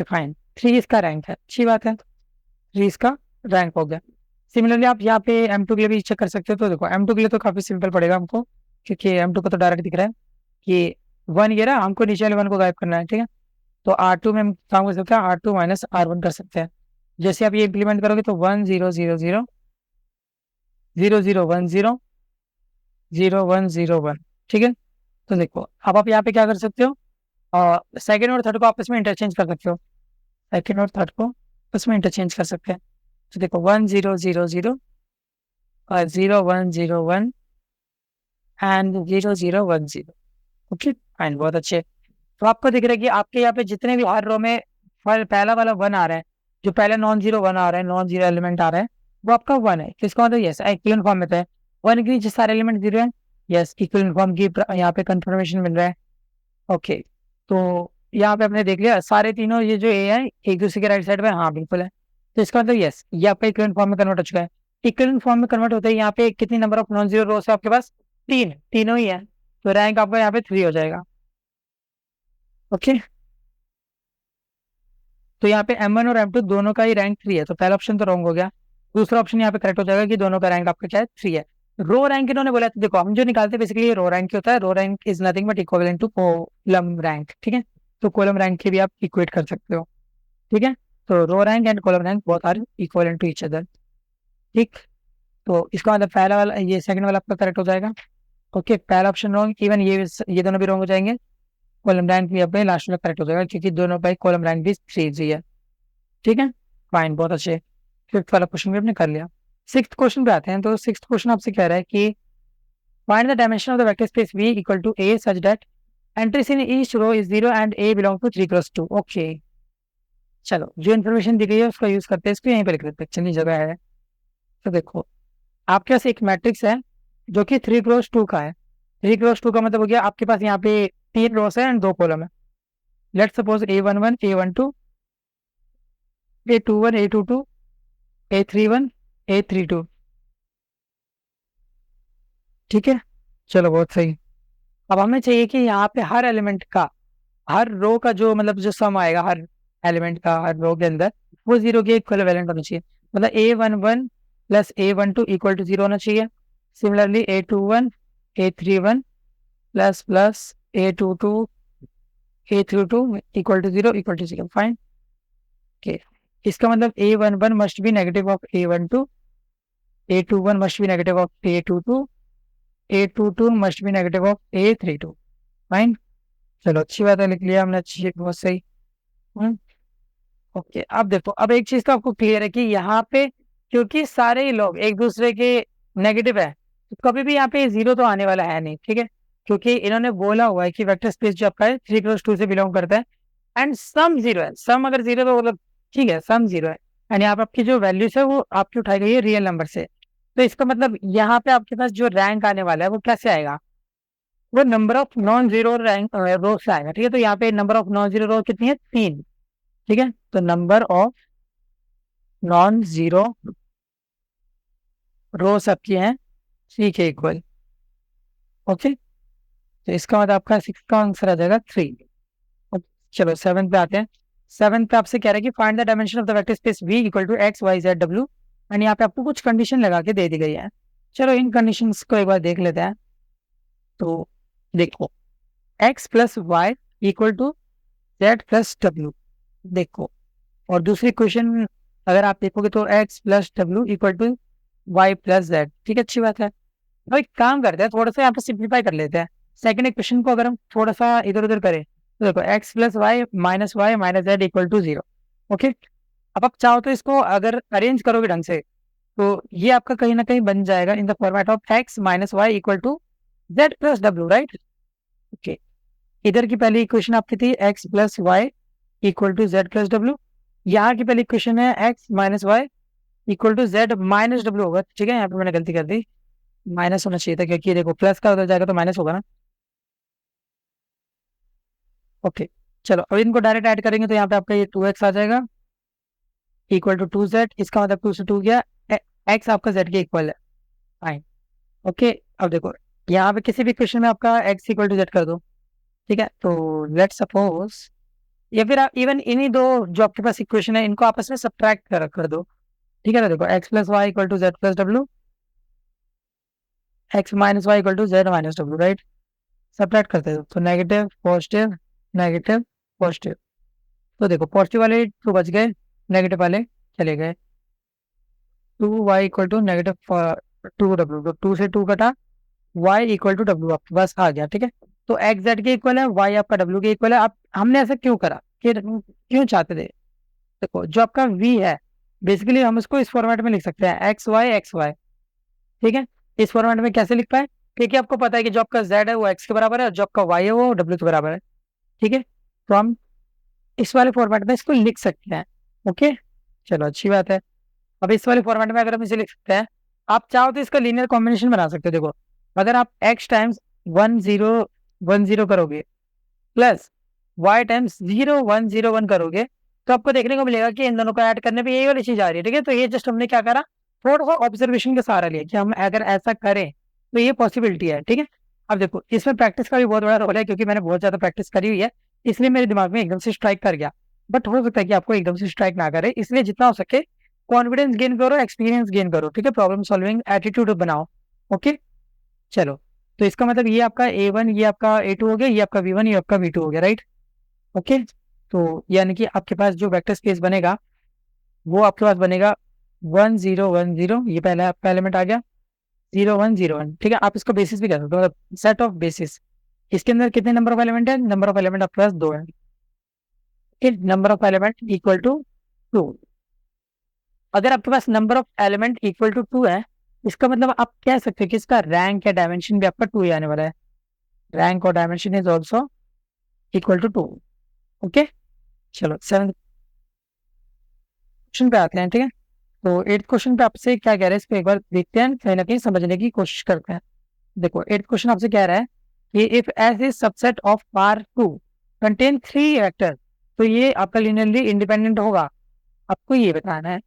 फाइन। 3 इसका रैंक है, अच्छी बात है, 3 इसका रैंक हो गया। सिमिलरली आप यहाँ पे M2 के लिए भी चेक कर सकते हो। तो देखो M2 के लिए तो काफी सिंपल पड़ेगा हमको, क्योंकि M2 को तो डायरेक्ट दिख रहा है कि 1 ये रहा, हमको नीचे वाले 1 को गायब करना है, ठीक है। तो R2 में हम काम कर सकते हैं, R2 - R1 कर सकते हैं। जैसे आप ये इम्प्लीमेंट करोगे तो 1 0 0 0 0 0 1 0 0 1 0 1, ठीक है। तो देखो अब आप यहाँ पे क्या कर सकते हो, सेकेंड और थर्ड को आपस में इंटरचेंज कर सकते हो, सेकेंड और थर्ड को आपस में इंटरचेंज कर सकते हैं। तो देखो 1 0 0 0 और 0 1 0 1 एंड 0 0 1 0, ओके फाइन, बहुत अच्छे। तो आपको दिख रहा है कि आपके यहाँ पे जितने भी हर रो में पहला वाला 1 आ रहा है, जो पहला नॉन जीरो 1 आ रहा है, नॉन जीरो एलिमेंट आ रहा है वो आपका 1 है, तो इसका मतलब यस इक्विवेलेंट फॉर्म में तो है। 1 के नीचे सारे एलिमेंट 0 है, यस इक्विवेलेंट फॉर्म की यहाँ पे कंफर्मेशन मिल रहा है, ओके। तो यहाँ पे आपने देख लिया सारे तीनों ये जो ए है एक दूसरे के राइट साइड पे, हाँ बिल्कुल है। तो इसका मतलब यस ये आपका इक्विवेलेंट फॉर्म में कन्वर्ट हो चुका है। इक्विवेलेंट फॉर्म में कन्वर्ट होता है, यहाँ पे कितनी नंबर ऑफ नॉन जीरो रोज है आपके पास, तीनों ही है, तो रैंक आपका यहाँ पे 3 हो जाएगा। ओके, तो यहाँ पे M1 और M2 दोनों का ही रैंक 3 है, तो पहला ऑप्शन तो रॉन्ग हो गया। दूसरा ऑप्शन यहाँ पे करेक्ट हो जाएगा कि दोनों का रैंक आपका क्या है, 3 है। रो रैंक इन्होंने बोला, तो देखो हम जो निकालते हैं बेसिकली रो रैंक होता है, row rank is nothing but equivalent to column rank, ठीक है। तो कॉलम रैंक के भी आप इक्वेट कर सकते हो, ठीक है। तो row rank and column rank both are equivalent to each other, ठीक। तो इसका मतलब पहला वाला, ये सेकंड वाला आपका करेक्ट हो जाएगा। ओके, पहला ऑप्शन रॉन्ग, इवन ये दोनों भी रॉन्ग हो जाएंगे। कॉलम रैंक भी अपने लास्ट में करेक्ट हो जाएगा, क्योंकि दोनों का कॉलम रैंक भी 3 है, ठीक है। फाइन, बहुत अच्छे। फिफ्थ वाला क्वेश्चन भी आपने कर लिया। सिक्स्थ क्वेश्चन पे आते हैं। तो सिक्स्थ क्वेश्चन आपसे कह रहा है कि find the dimension of the vector space V equal to A such that entries in each row is 0 and A belong to 3 × 2। Okay, चलो जो इन्फॉर्मेशन दी गई है उसका यूज करते हैं, इसको यहीं पर लिख लेते हैं, चलिए जगह है। तो देखो, आपके पास एक मैट्रिक्स है जो कि 3 × 2 का है। 3 × 2 का मतलब हो गया आपके पास यहाँ पे 3 रोस है एंड 2 कॉलम है। Let's suppose A11 A12 A21 A22 A31 A32, ठीक है। चलो बहुत सही। अब हमें चाहिए कि यहाँ पे हर एलिमेंट का, हर रो का जो मतलब जो सम आएगा हर एलिमेंट का हर रो के अंदर, वो 0 के इक्विवेलेंट होना चाहिए। मतलब A11 plus A12 equal to 0 होना चाहिए। Similarly A21 A31 plus plus A22 A32 equal to 0 equal to 0। Fine, okay. इसका मतलब A11 must be negative of A12, A21 must be negative of A22, A22 must be negative of A32। Fine, चलो अच्छी बात है, लिख लिया हमने, अच्छी, बहुत सही। हम्म, ओके। अब देखो, अब एक चीज तो आपको क्लियर है कि यहाँ पे क्योंकि सारे ही लोग एक दूसरे के नेगेटिव है, तो कभी भी यहाँ पे 0 तो आने वाला है नहीं, ठीक है। क्योंकि इन्होंने बोला हुआ है कि वेक्टर स्पेस जो आपका है 3 × 2 से बिलोंग करता है एंड सम 0 है। सम अगर 0 तो मतलब ठीक है, सम 0 है एंड यहाँ पे आपकी जो वैल्यूज है वो आपकी उठाई गई है रियल नंबर से। तो इसका मतलब यहाँ पे आपके पास जो रैंक आने वाला है वो कैसे आएगा, वो number of non zero rank row से आएगा, ठीक है। तो यहाँ पे number of non zero row कितनी है, 3, ठीक है। तो number of non zero row सबकी हैं 3 के इक्वल। ओके, तो इसका मतलब आपका 6 का आंसर आ जाएगा 3। चलो 7 पे आते हैं। 7 पे आपसे कह रहा है कि find the dimension of the vector space V equal to XYZ W, and यहाँ पे आपको कुछ कंडीशन लगा के दे दी गई है। चलो इन कंडीशंस को एक बार देख लेते हैं। तो देखो, x plus y equal to z plus डब्ल्यू, देखो। और दूसरी क्वेश्चन अगर आप देखोगे तो x प्लस डब्ल्यू equal to y plus z, ठीक है, अच्छी बात है। तो एक काम करते हैं, थोड़ा सा यहाँ पे सिंप्लीफाई कर लेते हैं। सेकंड इक्वेशन को अगर हम थोड़ा सा इधर उधर करें तो देखो x plus y minus z equal to 0। Okay, अब आप चाहो तो इसको अगर अरेंज करोगे ढंग से तो ये आपका कहीं ना कहीं बन जाएगा in the format of x minus y equal to z plus डब्ल्यू, राइट। ओके, इधर की पहली इक्वेशन आपकी थी x plus y equal to z plus डब्ल्यू। यहाँ की पहली इक्वेशन है x minus y equal to z minus डब्ल्यू होगा, ठीक है। यहाँ पे मैंने गलती कर दी, माइनस होना चाहिए था, क्योंकि देखो प्लस का उधर जाएगा तो माइनस होगा ना। ओके, चलो अब इनको डायरेक्ट ऐड करेंगे तो यहाँ पे आपका ये 2x आ जाएगा इक्वल टू 2z। इसका मतलब 2 से 2 गया, x आपका z के इक्वल है। Fine, okay. अब देखो यहाँ पे किसी भी क्वेश्चन में आपका x इक्वल टू z कर दो, ठीक है। तो लेट्स सपोज, या फिर आप इवन इन्हीं दो जो आपके पास इक्वेशन है इनको आपस में सब्ट्रैक्ट कर दो, ठीक है ना। देखो x plus y equal to z plus W, x minus y equal to z minus W, right. Subtract करते हो तो नेगेटिव पॉजिटिव नेगेटिव पॉजिटिव। तो देखो पॉजिटिव वाले तो बच गए, नेगेटिव वाले चले गए। 2y equal to negative 2w, तो 2 से 2 कटा, y इक्वल टू डब्ल्यू आपके पास आ गया, ठीक है। तो x z के इक्वल है, y आपका w के इक्वल है। अब हमने ऐसा क्यों करा, कि क्यों चाहते थे, देखो जो आपका v है बेसिकली हम इसको इस फॉर्मेट में लिख सकते हैं एक्स वाई, ठीक है। इस फॉर्मेट में कैसे लिख पाए, क्योंकि आपको पता है कि जो आपका z है वो x के बराबर है और जो आपका y है वो w के बराबर है, ठीक है। तो हम इस वाले फॉर्मेट में इसको लिख सकते हैं। ओके, चलो अच्छी बात है। अब इस वाले फॉर्मेट में अगर हम इसे लिख सकते हैं, आप चाहो तो इसका लीनियर कॉम्बिनेशन बना सकते हो। देखो अगर आप x टाइम्स 1 0 1 0 करोगे प्लस y टाइम्स 0 1 0 1 करोगे तो आपको देखने को मिलेगा कि इन दोनों को ऐड करने पे यही वाली चीज आ रही है, ठीक है। तो ये जस्ट हमने क्या करा, थोड़ा सा ऑब्जर्वेशन का सहारा लिया कि हम अगर ऐसा करें तो ये पॉसिबिलिटी है, ठीक है। अब देखो इसमें प्रैक्टिस का भी बहुत बड़ा रोल है, क्योंकि मैंने बहुत ज्यादा प्रैक्टिस करी हुई है, इसलिए मेरे दिमाग में एकदम से स्ट्राइक कर गया। बट हो सकता है कि आपको एकदम से स्ट्राइक ना करे, इसलिए जितना हो सके कॉन्फिडेंस गेन करो, एक्सपीरियंस गेन करो, ठीक है, प्रॉब्लम सॉल्विंग एटीट्यूड बनाओ। ओके, चलो। तो इसका मतलब ये आपका A1, ये आपका A2 हो गया, ये आपका V1, ये आपका V2 हो गया, राइट। ओके, तो यानी कि आपके पास जो वेक्टर स्पेस बनेगा वो आपके पास बनेगा 1 0 1 0, ये पहला आपका एलिमेंट आ गया, 0 1 0 1, ठीक है। आप इसको बेसिस भी कह सकते हो, मतलब सेट ऑफ बेसिस। इसके अंदर कितने नंबर ऑफ एलिमेंट है? नंबर ऑफ एलिमेंट आपके पास 2 है, number of element equal to 2। अगर आपके पास number of element equal to 2 है, इसका मतलब आप कह सकते हो कि इसका रैंक या डायमेंशन भी आपका 2 ही आने वाला है। रैंक और dimension is also equal to 2। Okay, चलो 7th क्वेश्चन पे आते हैं, ठीक है। तो 8th क्वेश्चन पे आपसे क्या कह रहा है, इसको एक बार देखते हैं, कहीं ना कहीं समझने की कोशिश करते हैं। देखो 8th क्वेश्चन आपसे कह रहा है कि if S is subset of पार 2 कंटेन 3 वेक्टर, तो ये आपका लिनियरली इंडिपेंडेंट होगा, आपको ये बताना है।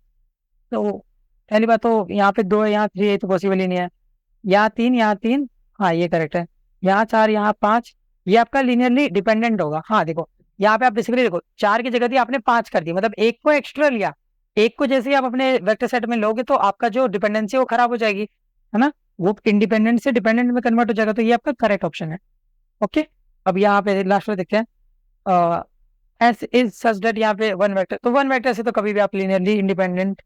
तो पहली बात तो यहाँ पे 2 है, यहाँ 3 है, तो पॉसिबल ही नहीं है। यहाँ 3, यहाँ 3, हाँ ये करेक्ट है। यहाँ 4, यहाँ 5, ये आपका लिनियरली डिपेंडेंट होगा। हाँ देखो, यहाँ पे आप बेसिकली देखो 4 की जगह थी आपने 5 कर दी, मतलब एक को एक्स्ट्रा लिया। एक को जैसे ही आप अपने वेक्टर सेट में लोगे तो आपका जो डिपेंडेंसी है वो खराब हो जाएगी, है ना, वो इंडिपेंडेंट से डिपेंडेंट में कन्वर्ट हो जाएगा, तो ये आपका करेक्ट ऑप्शन है। ओके, अब यहाँ पे लास्ट में देखते हैं, एस इज सच दैट, यहाँ पे वन वेक्टर, तो वन वेक्टर से तो कभी भी आप लिनियरली इंडिपेंडेंट,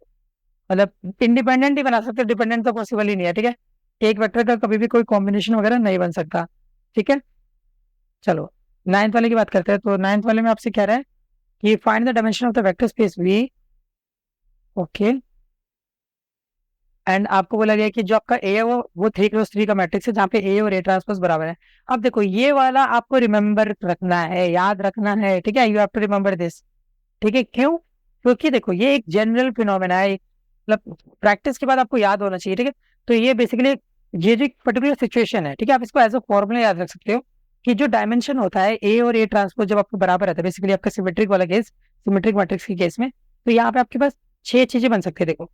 मतलब इंडिपेंडेंट ही बना सकते हो, डिपेंडेंट तो पॉसिबल ही नहीं है, ठीक है। एक वेक्टर का कभी भी कोई कॉम्बिनेशन वगैरह नहीं बन सकता, ठीक है। चलो 9th वाले की बात करते हैं। तो 9th वाले में आपसे कह रहा है कि find the dimension of the vector space V. Okay, and आपको बोला गया कि जो आपका ए है वो 3x3 का मैट्रिक्स है, जहाँ पे ए और ए ट्रांसपोज बराबर है। अब देखो ये वाला आपको रिमेंबर रखना है, याद रखना है, ठीक है, you have to remember this, ठीक है। क्यों? क्योंकि देखो ये एक जनरल फिनोमेना है, मतलब प्रैक्टिस के बाद आपको याद होना चाहिए, ठीक है। तो ये बेसिकली ये जो पर्टिकुलर सिचुएशन है, ठीक है, आप इसको एज अ फॉर्मूला याद रख सकते हो कि जो डायमेंशन होता है ए और ए ट्रांसपोज जब आपको बराबर रहता है, बेसिकली आपका सिमेट्रिक वाला केस, सिमेट्रिक मैट्रिक्स के केस में, तो यहाँ पे आपके पास 6 चीजें बन सकती है। देखो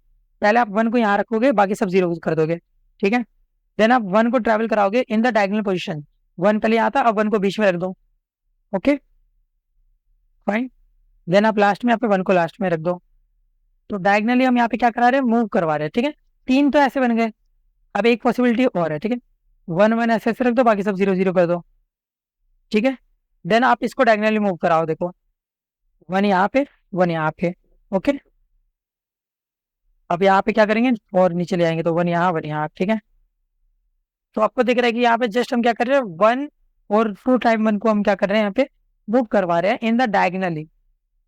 पहले आप 1 को यहाँ रखोगे, बाकी सब 0 कर दोगे, ठीक है। देन आप 1 को ट्रेवल कराओगे इन द डायगोनल पोजिशन, 1 पहले आता, अब 1 को बीच में रख दो। Okay, fine. देन आप लास्ट में आपके 1 को लास्ट में रख दो। तो डायगनली हम यहाँ पे क्या करा रहे हैं, मूव करवा रहे हैं, ठीक है। 3 तो ऐसे बन गए, अब एक पॉसिबिलिटी और है, ठीक है, 1 1 ऐसे ऐसे रख दो, बाकी सब 0 0 कर दो, ठीक है। देन आप इसको डायगनली मूव कराओ, देखो 1 यहाँ पे, 1 यहाँ पे। ओके, अब यहाँ पे क्या करेंगे, और नीचे ले आएंगे, तो 1 यहाँ 1 यहाँ, ठीक है। तो आपको दिख रहा है कि यहाँ पे जस्ट हम क्या कर रहे हैं, 1 और 2 टाइम 1 को हम क्या कर रहे हैं, यहाँ पे मूव करवा रहे हैं इन द डायगनली,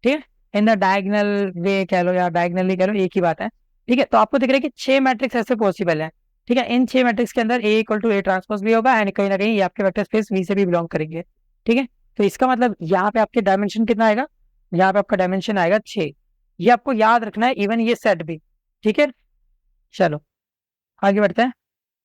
ठीक है, इन द डायगनल वे कह लो या डायगनली कह लो, एक ही बात है, ठीक है। तो आपको दिख रहा है कि 6 मैट्रिक्स ऐसे पॉसिबल है, ठीक है। इन 6 मैट्रिक्स के अंदर ए इक्वल टू ए ट्रांसपोज भी होगा, एंड कहीं ना कहीं ये आपके वेक्टर स्पेस वी से भी बिलोंग करेंगे, ठीक है। तो इसका मतलब यहाँ पे आपके डायमेंशन कितना आएगा, यहाँ पे आपका डायमेंशन आएगा 6। ये आपको याद रखना है, इवन ये सेट भी, ठीक है। चलो आगे बढ़ते हैं।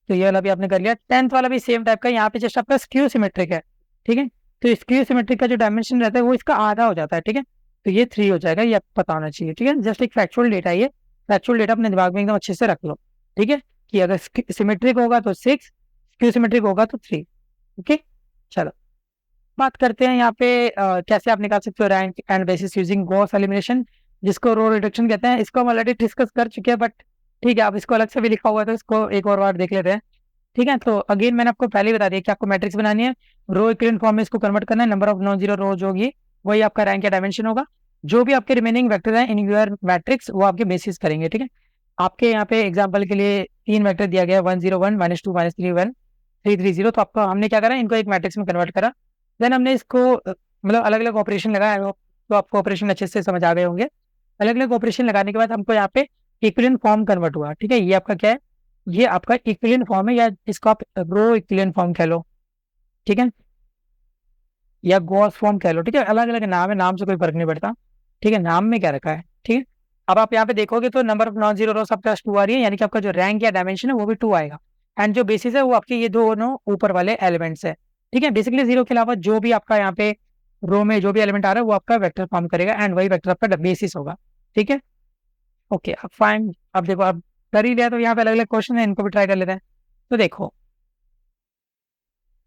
तो ये वाला भी आपने कर लिया। 10th वाला भी सेम टाइप का, यहाँ पे जस्ट आपका स्क्यू सिमेट्रिक है, ठीक है। तो स्क्यू सिमेट्रिक का जो डायमेंशन रहता है वो इसका आधा हो जाता है, ठीक है। तो ये 3 हो जाएगा, ये आपको पता होना चाहिए, ठीक है। जस्ट एक फैक्चुअल डेटा है ये, फैक्चुअल डेटा अपने दिमाग में एकदम अच्छे से रख लो, ठीक है, कि अगर सिमेट्रिक होगा तो 6, स्क्यू सिमेट्रिक होगा तो 3। ओके, चलो बात करते हैं यहाँ पे कैसे आप निकाल सकते हो rank and bases using Gauss elimination, जिसको रो रिडक्शन कहते हैं। इसको हम ऑलरेडी डिस्कस कर चुके हैं, बट ठीक है, आप इसको अलग से भी लिखा हुआ है तो इसको एक और बार देख लेते हैं, ठीक है। तो अगेन मैंने आपको पहले ही बता दिया कि आपको मैट्रिक्स बनानी है, रो इक्विवेलेंट फॉर्म में इसको कन्वर्ट करना है, नंबर ऑफ नॉन जीरो रोज होगी, वही आपका रैंक या डायमेंशन होगा। जो भी आपके रिमेनिंग वेक्टर हैं इन यूर मैट्रिक्स वो आपके बेसिस करेंगे, ठीक है। आपके यहाँ पे एग्जाम्पल के लिए 3 वेक्टर दिया गया है, 1 0 1 -2 -3 1 3 3 0। तो आपको हमने क्या करा, इनको एक मैट्रिक्स में कन्वर्ट करा। देन हमने इसको मतलब अलग अलग ऑपरेशन लगाया, तो आपको ऑपरेशन अच्छे से समझ आ गए होंगे। अलग अलग ऑपरेशन लगाने के बाद हमको यहाँ पे इक्विवेलेंट फॉर्म कन्वर्ट हुआ, ठीक है। ये आपका क्या है, ये आपका इक्विवेलेंट फॉर्म है, या इसको आप रो इक्विवेलेंट फॉर्म कह लो, ठीक है, या गॉस फॉर्म कह लो, ठीक है। अलग अलग नाम है, नाम से कोई फर्क नहीं पड़ता, ठीक है, नाम में क्या रखा है, ठीक है। अब आप यहाँ पे देखोगे तो नंबर ऑफ नॉन जीरो रोस आपका 2 आ रही है, यानी कि आपका जो रैंक या डायमेंशन है वो भी 2 आएगा, एंड जो बेसिस है वो आपके ये दोनों ऊपर वाले एलिमेंट्स है, ठीक है। बेसिकली 0 के अलावा जो भी आपका यहाँ पे रो में जो भी एलिमेंट आ रहा है वो आपका वेक्टर फॉर्म करेगा, एंड वही वेक्टर आपका बेसिस होगा, ठीक है। ओके, अब फाइन, अब देखो अब कर ही लिया, तो यहाँ पे अलग अलग क्वेश्चन है, इनको भी ट्राई कर लेते हैं। तो देखो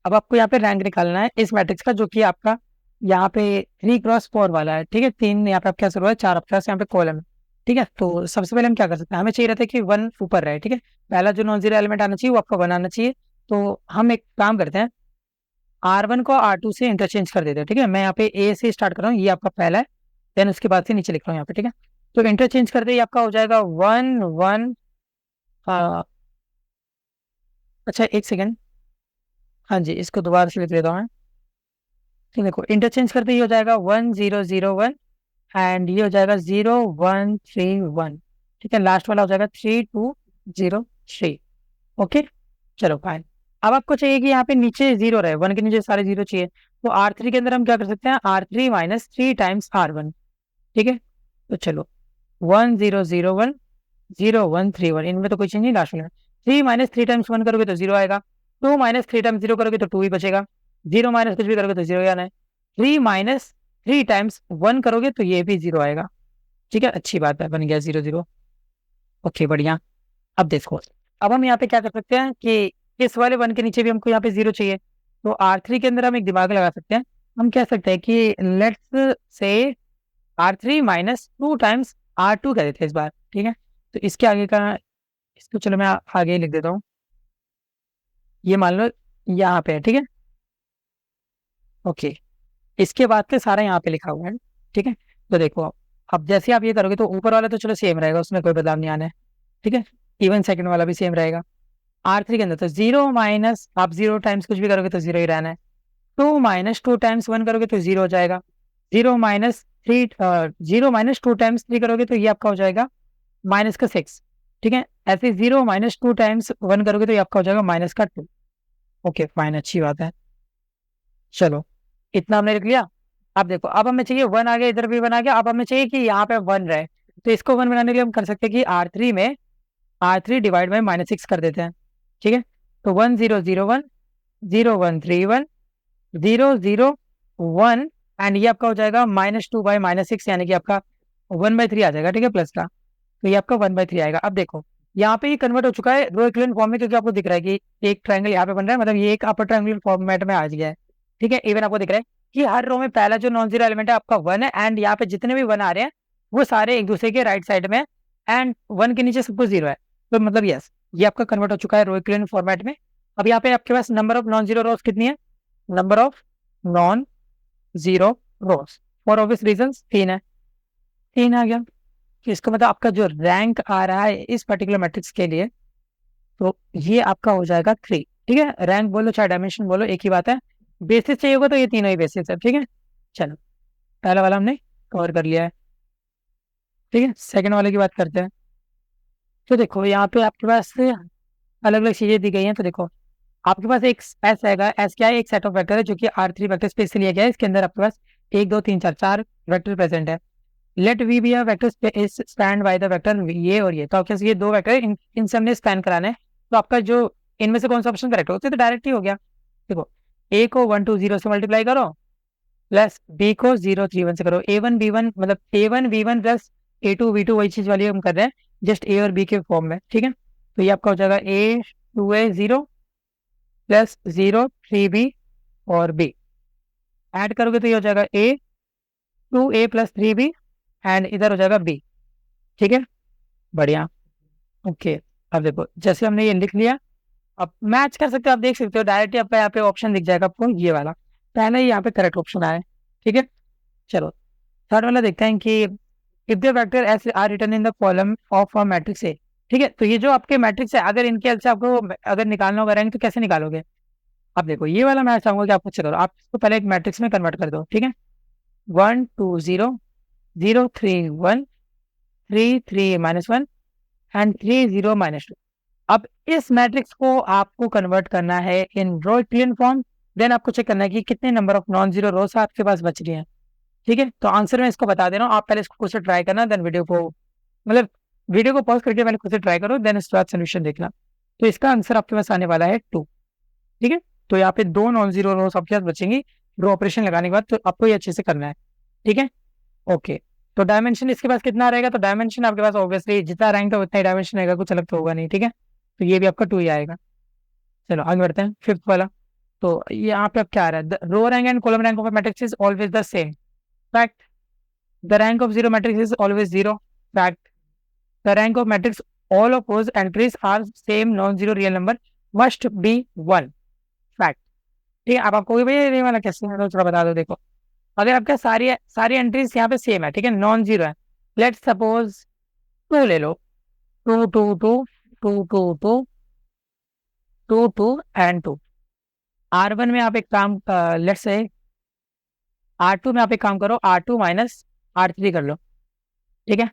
अब आपको यहाँ पे रैंक निकालना है इस मैट्रिक्स का, जो कि आपका यहाँ पे 3x4 वाला है। ठीक है, 3 यहाँ पे आपके पास रो है, 4 आपके पास यहाँ पे कॉलम है। ठीक है, तो सबसे पहले हम क्या कर सकते हैं, हमें चाहिए रहता है कि 1 ऊपर रहे। ठीक है, पहला जो नॉन जीरो एलिमेंट आना चाहिए वो आपका 1 आना चाहिए। तो हम एक काम करते हैं, R1 को R2 से इंटरचेंज कर देते हैं। ठीक है, मैं यहाँ पे A से स्टार्ट कर रहा हूँ, ये आपका पहला है, देन उसके बाद से नीचे लिख रहा हूँ यहाँ पे। ठीक है, तो इंटरचेंज करते ही आपका हो जाएगा 1 1। अच्छा एक सेकेंड, हाँ जी, इसको दोबारा से लिख देता हूँ मैं। ठीक, देखो इंटरचेंज करते ही हो जाएगा 1 0 0 1, एंड ये हो जाएगा 0 1 3 1। ठीक है, लास्ट वाला हो जाएगा 3 2 0 3। ओके, चलो फाइन। अब आपको चाहिए कि यहाँ पे नीचे जीरो रहे, 1 के नीचे सारे जीरो चाहिए। तो R3 के अंदर हम क्या कर सकते हैं, R3 माइनस 3 टाइम्स R1। ठीक है, तो चलो 1 0 0 1 0 1 3 1, इनमें तो कोई चेंज नहीं, लास्ट में 3 माइनस 3 टाइम्स 1 करोगे तो 0 आएगा। 2 माइनस 3 टाइम्स 0 करोगे तो 2 ही बचेगा। 0 माइनस कुछ भी करोगे तो 0 ही आना है। 3 माइनस 3 टाइम्स 1 करोगे तो ये भी 0 आएगा। ठीक है, अच्छी बात है, बन गया 0 0। ओके बढ़िया। अब देखो, अब हम यहाँ पे क्या कर सकते हैं कि इस वाले 1 के नीचे भी हमको यहाँ पे 0 चाहिए। तो R3 के अंदर हम एक दिमाग लगा सकते हैं। हम कह सकते हैं कि let's say R3 minus 2 times R2 कह देते हैं इस बार। ठीक है, तो इसके आगे का, इसको चलो मैं आगे ही लिख देता हूँ। ये मान लो यहाँ पे है। ठीक है, ओके, इसके बाद से सारा यहाँ पे लिखा हुआ है। ठीक है, तो देखो अब जैसे आप ये करोगे तो ऊपर वाला तो चलो सेम रहेगा, उसमें कोई बदलाव नहीं आना है। ठीक है, इवन सेकंड वाला भी सेम रहेगा। R3 के अंदर तो 0 माइनस, आप 0 टाइम्स कुछ भी करोगे तो 0 ही रहना है। 2 माइनस 2 टाइम्स 1 करोगे तो 0 हो जाएगा। 0 माइनस 3, 0 माइनस 2 टाइम्स 3 करोगे तो ये आपका हो जाएगा माइनस का 6। ठीक है, ऐसे 0 माइनस 2 टाइम्स 1 करोगे तो ये आपका हो जाएगा माइनस का 2। ओके फाइन, अच्छी बात है। चलो इतना हमने लिख लिया। अब देखो, अब हमें चाहिए 1 आ गया, इधर भी 1 आ गया। अब हमें चाहिए कि यहाँ पे 1 रहे, तो इसको 1 बनाने के लिए हम कर सकते हैं कि R3 में R3 डिवाइड बाई -6 कर देते हैं। ठीक है, तो 1 0 0 1 0 1 3 1 0 0 1, एंड ये आपका हो जाएगा -2 बाई -6, यानी कि आपका 1/3 आ जाएगा। ठीक है, प्लस का, तो ये आपका 1/3 आएगा। अब देखो यहाँ पे ये कन्वर्ट हो चुका है रो इक्विवेलेंट फॉर्म में, क्योंकि आपको दिख रहा है कि एक ट्रायंगल यहाँ पे बन रहा है, मतलब ये एक अपर ट्रायंगुलर फॉर्मेट में आ गया है। ठीक है, इवन आपको दिख रहा है कि हर रो में पहला जो नॉन जीरो एलिमेंट है आपका 1 है, एंड यहाँ पे जितने भी 1 आ रहे हैं वो सारे एक दूसरे के राइट साइड में, एंड 1 के नीचे सब कुछ 0 है। तो मतलब यस, ये आपका कन्वर्ट हो चुका है रो इक्विवेलेंट फॉर्मेट में। अब यहाँ पे आपके पास number of non zero rows कितनी है, number of non zero rows for obvious reason 3 है, 3 आ गया। तो इसका मतलब आपका जो रैंक आ रहा है इस पर्टिकुलर मैट्रिक्स के लिए, तो ये आपका हो जाएगा 3। ठीक है, रैंक बोलो चाहे डायमेंशन बोलो एक ही बात है। बेसिस चाहिए होगा तो ये तीनों ही बेसिस है। ठीक है, चलो पहला वाला हमने कवर कर लिया है। ठीक है, सेकंड वाले की बात करते हैं। तो देखो यहाँ पे आपके पास अलग अलग चीजें दी गई हैं। तो देखो आपके पास एक एस आएगा, एस क्या है, एक सेट ऑफ वेक्टर है जो कि R3 वेक्टर स्पेस से लिया गया है। इसके अंदर आपके पास 1 2 3 4 4 वेक्टर प्रेजेंट है। Let V be a vector space span by the vector ये और ये, तो आपके पास ये दो वेक्टर इनसे हमने स्पैन कराना है। तो आपका जो इनमें से कौन सा ऑप्शन करेक्ट होता है, तो डायरेक्ट ही हो गया। देखो ए को 1 2 0 से मल्टीप्लाई करो, प्लस बी को 0 3 1 से करो। A1 B1 मतलब A1 B1 plus A2 B2 वही चीज वाली हम कर रहे हैं, जस्ट ए और बी के फॉर्म में। ठीक है, तो ये आपका हो जाएगा A2A 0 प्लस 0 3B और B, ऐड करोगे तो ये हो जाएगा A2A प्लस 3B, एंड इधर हो जाएगा B। ठीक है, बढ़िया। ओके, अब देखो जैसे हमने ये लिख लिया, अब मैच कर सकते हो, आप देख सकते हो डायरेक्टली आपका यहाँ पे ऑप्शन दिख जाएगा आपको, ये वाला पहले ही यहाँ पे करेक्ट ऑप्शन आया है। ठीक है, चलो थर्ड वाला देखते हैं कि if the vector S R return in the column of a matrix A. ठीक है, तो ये जो आपके मैट्रिक्स है, अगर इनके हेल्प से आपको अगर निकालना होगा रैंक, तो कैसे निकालोगे। अब देखो ये वाला मैं चाहूंगा कि आप खुद से करो, आप इसको पहले एक मैट्रिक्स में कन्वर्ट कर दो। ठीक है, 1 2 0 0 3 1 3 3 -1 एंड 3 0 -2। अब इस मैट्रिक्स को आपको कन्वर्ट करना है इन रो इक्विवेलेंट फॉर्म। देन आपको चेक करना है कि कितने नंबर ऑफ नॉन जीरो रोज आपके पास बच रही हैं। ठीक है, तो आंसर मैं इसको बता दे रहा हूँ, आप पहले इसको खुद से ट्राई करना, देन वीडियो को मतलब वीडियो को पॉज करके पहले खुद से ट्राई करो, देन इसके बाद सोल्यूशन देखना। तो इसका आंसर आपके पास आने वाला है 2। ठीक है, तो यहाँ पे 2 नॉन जीरो रोज आपके पास बचेंगी रो ऑपरेशन लगाने के बाद, तो आपको ये अच्छे से करना है। ठीक है, ओके, तो डायमेंशन इसके पास कितना रहेगा, तो डायमेंशन आपके पास ऑब्वियसली जितना रैंक है उतना ही डायमेंशन रहेगा, कुछ अलग तो होगा नहीं। ठीक है, तो ये भी आपका 2 ही आएगा। चलो आगे बढ़ते हैं फिफ्थ वाला। तो यहाँ पे अब क्या आ रहा है, row rank and column rank of matrix is always the same, fact. The rank of zero matrix is always zero, fact. The rank of matrix all of whose entries are same non zero real number must be one, fact. ठीक है, अब आपको भैया ये वाला कैसे है तो थोड़ा बता दो. देखो, अगर आपका सारी सारी एंट्रीज यहाँ पे सेम है, ठीक है, नॉन जीरो है. लेट सपोज 2 ले लो, 2 2 2 2 2 2 2 2 एंड 2. R1 में आप एक काम, लेट्स से R2 में आप एक काम करो, R2 माइनस R3 कर लो, ठीक है.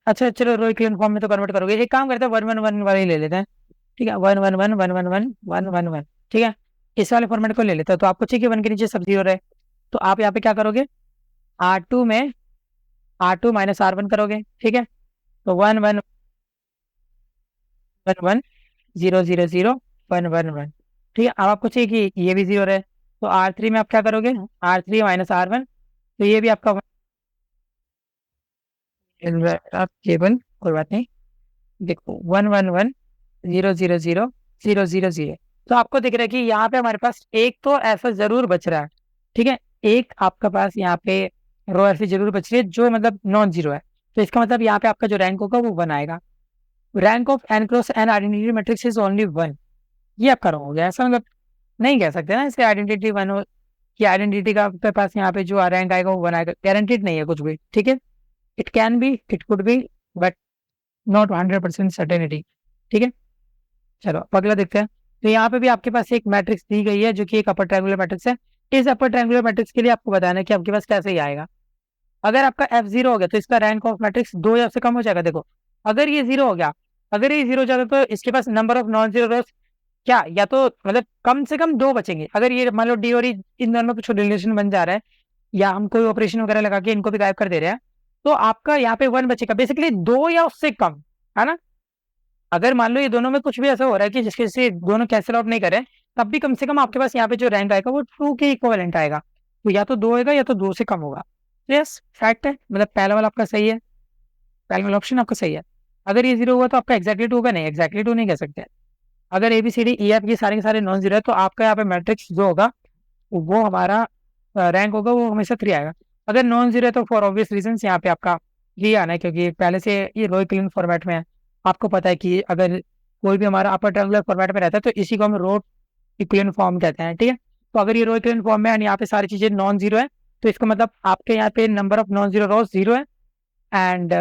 अच्छा चलो रो इक्विवेलेंट फॉर्म में तो कन्वर्ट करोगे, एक काम करते हैं 1 1 1 वाले ही ले लेते हैं, ठीक है. 1 1 1 1 1 1 1 1 1, ठीक है. इस वाले फॉर्मेट को ले लेते हैं, तो आपको चाहिए 1 के नीचे सब जीरो रहे, तो आप यहाँ पे क्या करोगे, R2 में R2 माइनस R1 करोगे, ठीक है. तो 1 1 1 1 0 0 0 1 1 1, ठीक है. अब आपको चाहिए कि ये भी जीरो रहे, तो R3 में आप क्या करोगे, R3 माइनस R1, तो ये भी आपका आप केवल कोई बात नहीं. देखो 1 1 1 0 0 0 0 0 0, तो आपको दिख रहा है कि यहाँ पे हमारे पास एक तो ऐसा जरूर बच रहा है, ठीक है. एक आपका पास यहाँ पे रो ऐसी जरूर बच रही है जो मतलब नॉन जीरो है, तो इसका मतलब यहाँ पे आपका जो रैंक होगा वो 1 आएगा. Rank of n cross n identity matrix is only 1, ये आपका रॉन्ग हो गया. ऐसा मतलब नहीं कह सकते ना इससे आइडेंटिटी 1 हो, कि आइडेंटिटी का आपके पास यहाँ पे जो रैंक आएगा वो 1 आएगा, गारंटीड नहीं है कुछ भी, ठीक है. It can be, it could be, but not 100% certainty, ठीक है. चलो अब अगला देखते हैं. तो यहाँ पे भी आपके पास एक मैट्रिक्स दी गई है जो कि एक अपर ट्रायंगुलर मैट्रिक्स है. इस अपर ट्रायंगुलर मैट्रिक्स के लिए आपको बताना है कि आपके पास कैसे ही आएगा. अगर आपका F0 हो गया तो इसका रैंक ऑफ मैट्रिक्स 2 या उससे कम हो जाएगा. देखो, अगर ये जीरो हो गया, अगर ये जीरो हो जाता तो इसके पास number of non zero rows क्या, या तो मतलब कम से कम 2 बचेंगे. अगर ये मान लो डी और ई इन दोनों में कुछ रिलेशन बन जा रहा है, या हम कोई ऑपरेशन वगैरह लगा के इनको भी गायब कर दे रहे हैं, तो आपका यहाँ पे 1 बचेगा, बेसिकली 2 या उससे कम, है ना. अगर मान लो ये दोनों में कुछ भी ऐसा हो रहा है कि जिसके से दोनों कैंसिल आउट नहीं करे, तब भी कम से कम आपके पास यहाँ पे जो रैंक आएगा वो 2 के इक्विवेलेंट आएगा. तो या तो 2 होगा या तो 2 से कम होगा. यस, फैक्ट है, मतलब पहला वाला आपका सही है, पहला वाला ऑप्शन आपका सही है. अगर ये जीरो हुआ तो आपका एक्जैक्टली 2 होगा, नहीं एक्जैक्टली 2 नहीं कह सकते. अगर ABCD EF ये सारे के सारे नॉन जीरो है, तो आपका यहाँ पे मैट्रिक्स जो होगा वो हमारा रैंक होगा वो हमेशा 3 आएगा. अगर नॉन जीरो है तो फॉर ऑब्वियस रीजन यहाँ पे आपका ये आना है, क्योंकि पहले से ये रो इक्विवेलेंट फॉर्मेट में है. आपको पता है कि अगर कोई भी हमारा अपर ट्रायंगुलर फॉर्मेट में रहता है तो इसी को हम रो इक्विवेलेंट फॉर्म कहते हैं, ठीक है. तो अगर ये रो इक्विवेलेंट फॉर्म में है यहाँ पे सारी चीजें नॉन जीरो है, तो इसका मतलब आपके यहाँ पे number of non zero rows zero है, and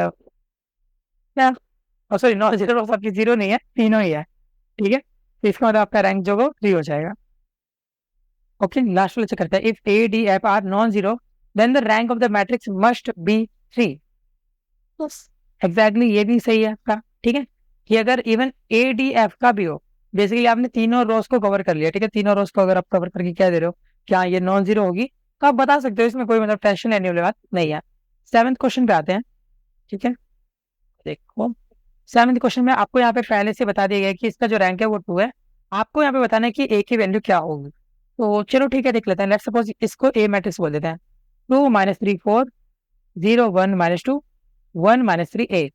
sorry non zero rows आपकी जीरो नहीं है, तीनों ही है, ठीक है. तो इसका मतलब आपका रैंक जो 3 हो जाएगा. ओके, लास्ट वाला चेक करते हैं. If A D F are non zero then the rank of the matrix must be 3. Exactly ये भी सही है आपका, ठीक है. कि अगर इवन ADF का भी हो, बेसिकली आपने तीनों रोज को कवर कर लिया, ठीक है. तीनों रोज को अगर आप कवर करके क्या दे रहे हो, क्या ये नॉन जीरो होगी, तो आप बता सकते हो, इसमें कोई मतलब टेंशन लेने वाली बात नहीं है. 7th क्वेश्चन पे आते हैं, ठीक है. देखो 7th क्वेश्चन में आपको यहाँ पे पहले से बता दिया गया है कि इसका जो रैंक है वो 2 है. आपको यहाँ पे बताना है कि A की वैल्यू क्या होगी. तो चलो ठीक है, देख लेते हैं. लेट्स सपोज इसको A मैट्रिक्स बोल देते हैं. 2 -3 4 0 1 -2 1 -3 A.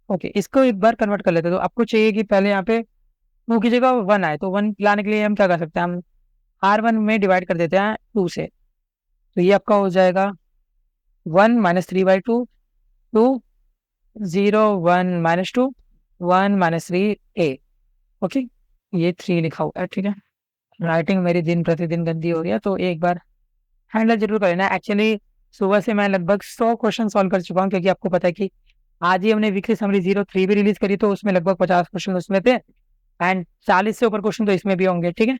ओके, इसको एक बार कन्वर्ट कर लेते हैं. तो आपको चाहिए कि पहले यहाँ पे 2 की जगह 1 आए, तो 1 लाने के लिए हम क्या कर सकते हैं, हम R1 में डिवाइड कर देते हैं 2 से. तो ये आपका हो जाएगा 1 -3/2 2 0 1 -2 1 -3 A. ओके, ये 3 लिखा हुआ है, ठीक है. राइटिंग मेरी दिन प्रतिदिन गंदी हो रही है, तो एक बार हैंडल जरूर कर लेना. एक्चुअली सुबह से मैं लगभग 100 क्वेश्चन सॉल्व कर चुका हूँ, क्योंकि आपको पता है कि आज ही हमने वीकली समरी 03 भी रिलीज करी, तो उसमें लगभग 50 क्वेश्चन उसमें थे, एंड 40 से ऊपर क्वेश्चन तो इसमें भी होंगे, ठीक है.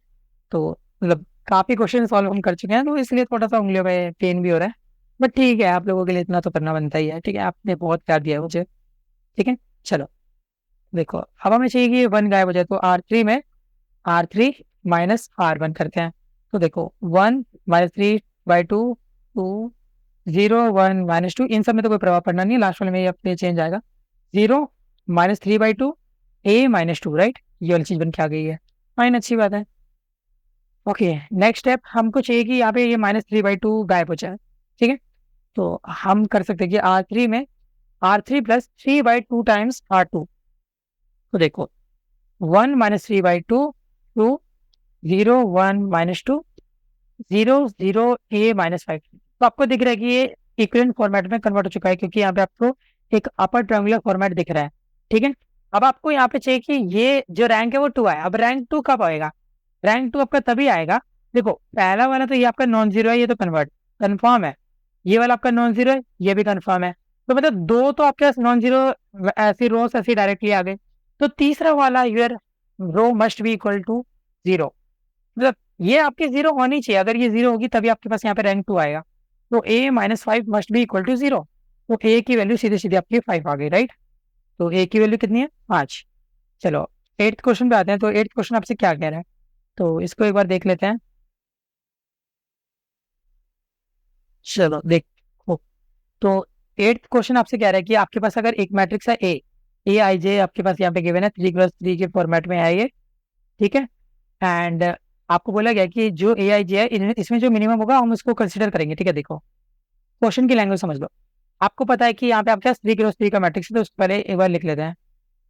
तो मतलब काफी क्वेश्चन सॉल्व हम कर चुके हैं, तो इसलिए थोड़ा सा उंगलियों में पेन भी हो रहा है, बट ठीक है, आप लोगों के लिए इतना तो करना बनता ही है, ठीक है. आपने बहुत प्यार दिया है मुझे, ठीक है. चलो देखो, अब हमें चाहिए कि 1 गायब हो जाए, तो R3 में R3 माइनस R1 करते हैं. तो देखो 1 -3/2 2 0 1 -2, इन सब में तो कोई प्रभाव पड़ना नहीं है, लास्ट वाले में ये चेंज आएगा. 0 -3/2 A -2, राइट. ये वाली चीज बन के आ गई है, फाइन, अच्छी बात है. ओके, नेक्स्ट स्टेप हमको चाहिए कि यहाँ पे ये -3/2 गायब हो जाए, ठीक है. तो हम कर सकते हैं कि R3 में R3 + 3/2 टाइम्स R2. तो देखो 1 -3/2 2 0 1 -2 0 0 a -5। तो आपको दिख रहा है कि ये इक्विवेलेंट फॉर्मेट में कन्वर्ट हो चुका है, क्योंकि यहाँ पे आपको एक अपर ट्रायंगुलर फॉर्मेट दिख रहा है। ठीक है, अब आपको यहाँ पे चाहिए कि ये जो रैंक है वो 2 आए। अब रैंक 2 कब आएगा? रैंक 2 आपका तभी आएगा, देखो पहला वाला तो ये आपका नॉन जीरो है, ये तो कन्वर्ट कन्फर्म है। ये वाला आपका नॉन जीरो है, ये भी कन्फर्म है। तो मतलब दो तो आपके पास नॉन जीरो ऐसी रोस ऐसी डायरेक्टली आ गए। तो तीसरा वाला your row must be equal to 0, मतलब ये आपकी 0 होनी चाहिए। अगर ये 0 होगी तभी आपके पास यहाँ पे रैंक 2 आएगा। तो a -5 must be equal to 0। तो a की वैल्यू सीधे सीधे आपकी 5 आ गई, राइट। तो a की वैल्यू कितनी है? 5। चलो 8th क्वेश्चन पे आते हैं। तो 8th क्वेश्चन आपसे क्या कह रहा है, तो इसको एक बार देख लेते हैं। चलो देखो, तो 8th क्वेश्चन आपसे कह रहा है कि आपके पास अगर एक मैट्रिक्स है ए आई जे, आपके पास यहाँ पे गिवन है 3x3 के फॉर्मेट में है ये। ठीक है, एंड आपको बोला गया कि जो ए आई जे है इसमें जो मिनिमम होगा हम उसको कंसिडर करेंगे। ठीक है, देखो क्वेश्चन की लैंग्वेज समझ लो। आपको पता है कि यहाँ पे आपके पास 3x3 का मैट्रिक्स है, तो उसको पहले एक बार लिख लेते हैं।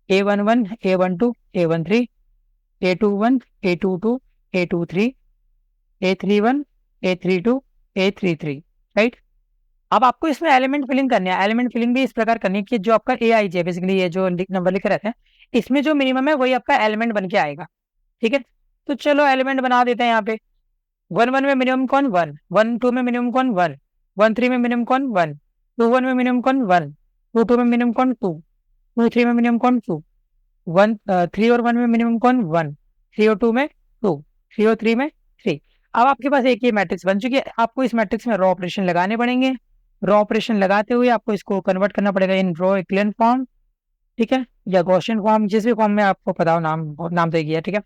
A11 A12 A13 A21 A22 A23 A31 A32 A33, right. अब आपको इसमें एलिमेंट फिलिंग करनी है। एलिमेंट फिलिंग भी इस प्रकार करनी है कि जो आपका ए आई जे बेसिकली ये जो नंबर लिखे रहते हैं, इसमें जो मिनिमम है वही आपका एलिमेंट बन के आएगा। ठीक है, तो चलो एलिमेंट बना देते हैं यहाँ पे। 1 1 में मिनिमम कौन? 1 1 2 में मिनिमम कौन? 1 1 3 में मिनिमम कौन? 1 2 1 में मिनिमम कौन? 1 2 2 में मिनिमम कौन? 2 2 3 में मिनिमम कौन? 2 1 3 और 1 में मिनिमम कौन? 1 3 और 2 में 2 3 और 3 में 3। अब आपके पास एक ये मैट्रिक्स बन चुकी है। आपको इस मैट्रिक्स में रो ऑपरेशन लगाने पड़ेंगे। रो ऑपरेशन लगाते हुए आपको इसको कन्वर्ट करना पड़ेगा इन रो इक्विवेलेंट फॉर्म। ठीक है, या गॉसियन फॉर्म, जिस भी फॉर्म में आपको पता हो, नाम तो एक ही है। ठीक है,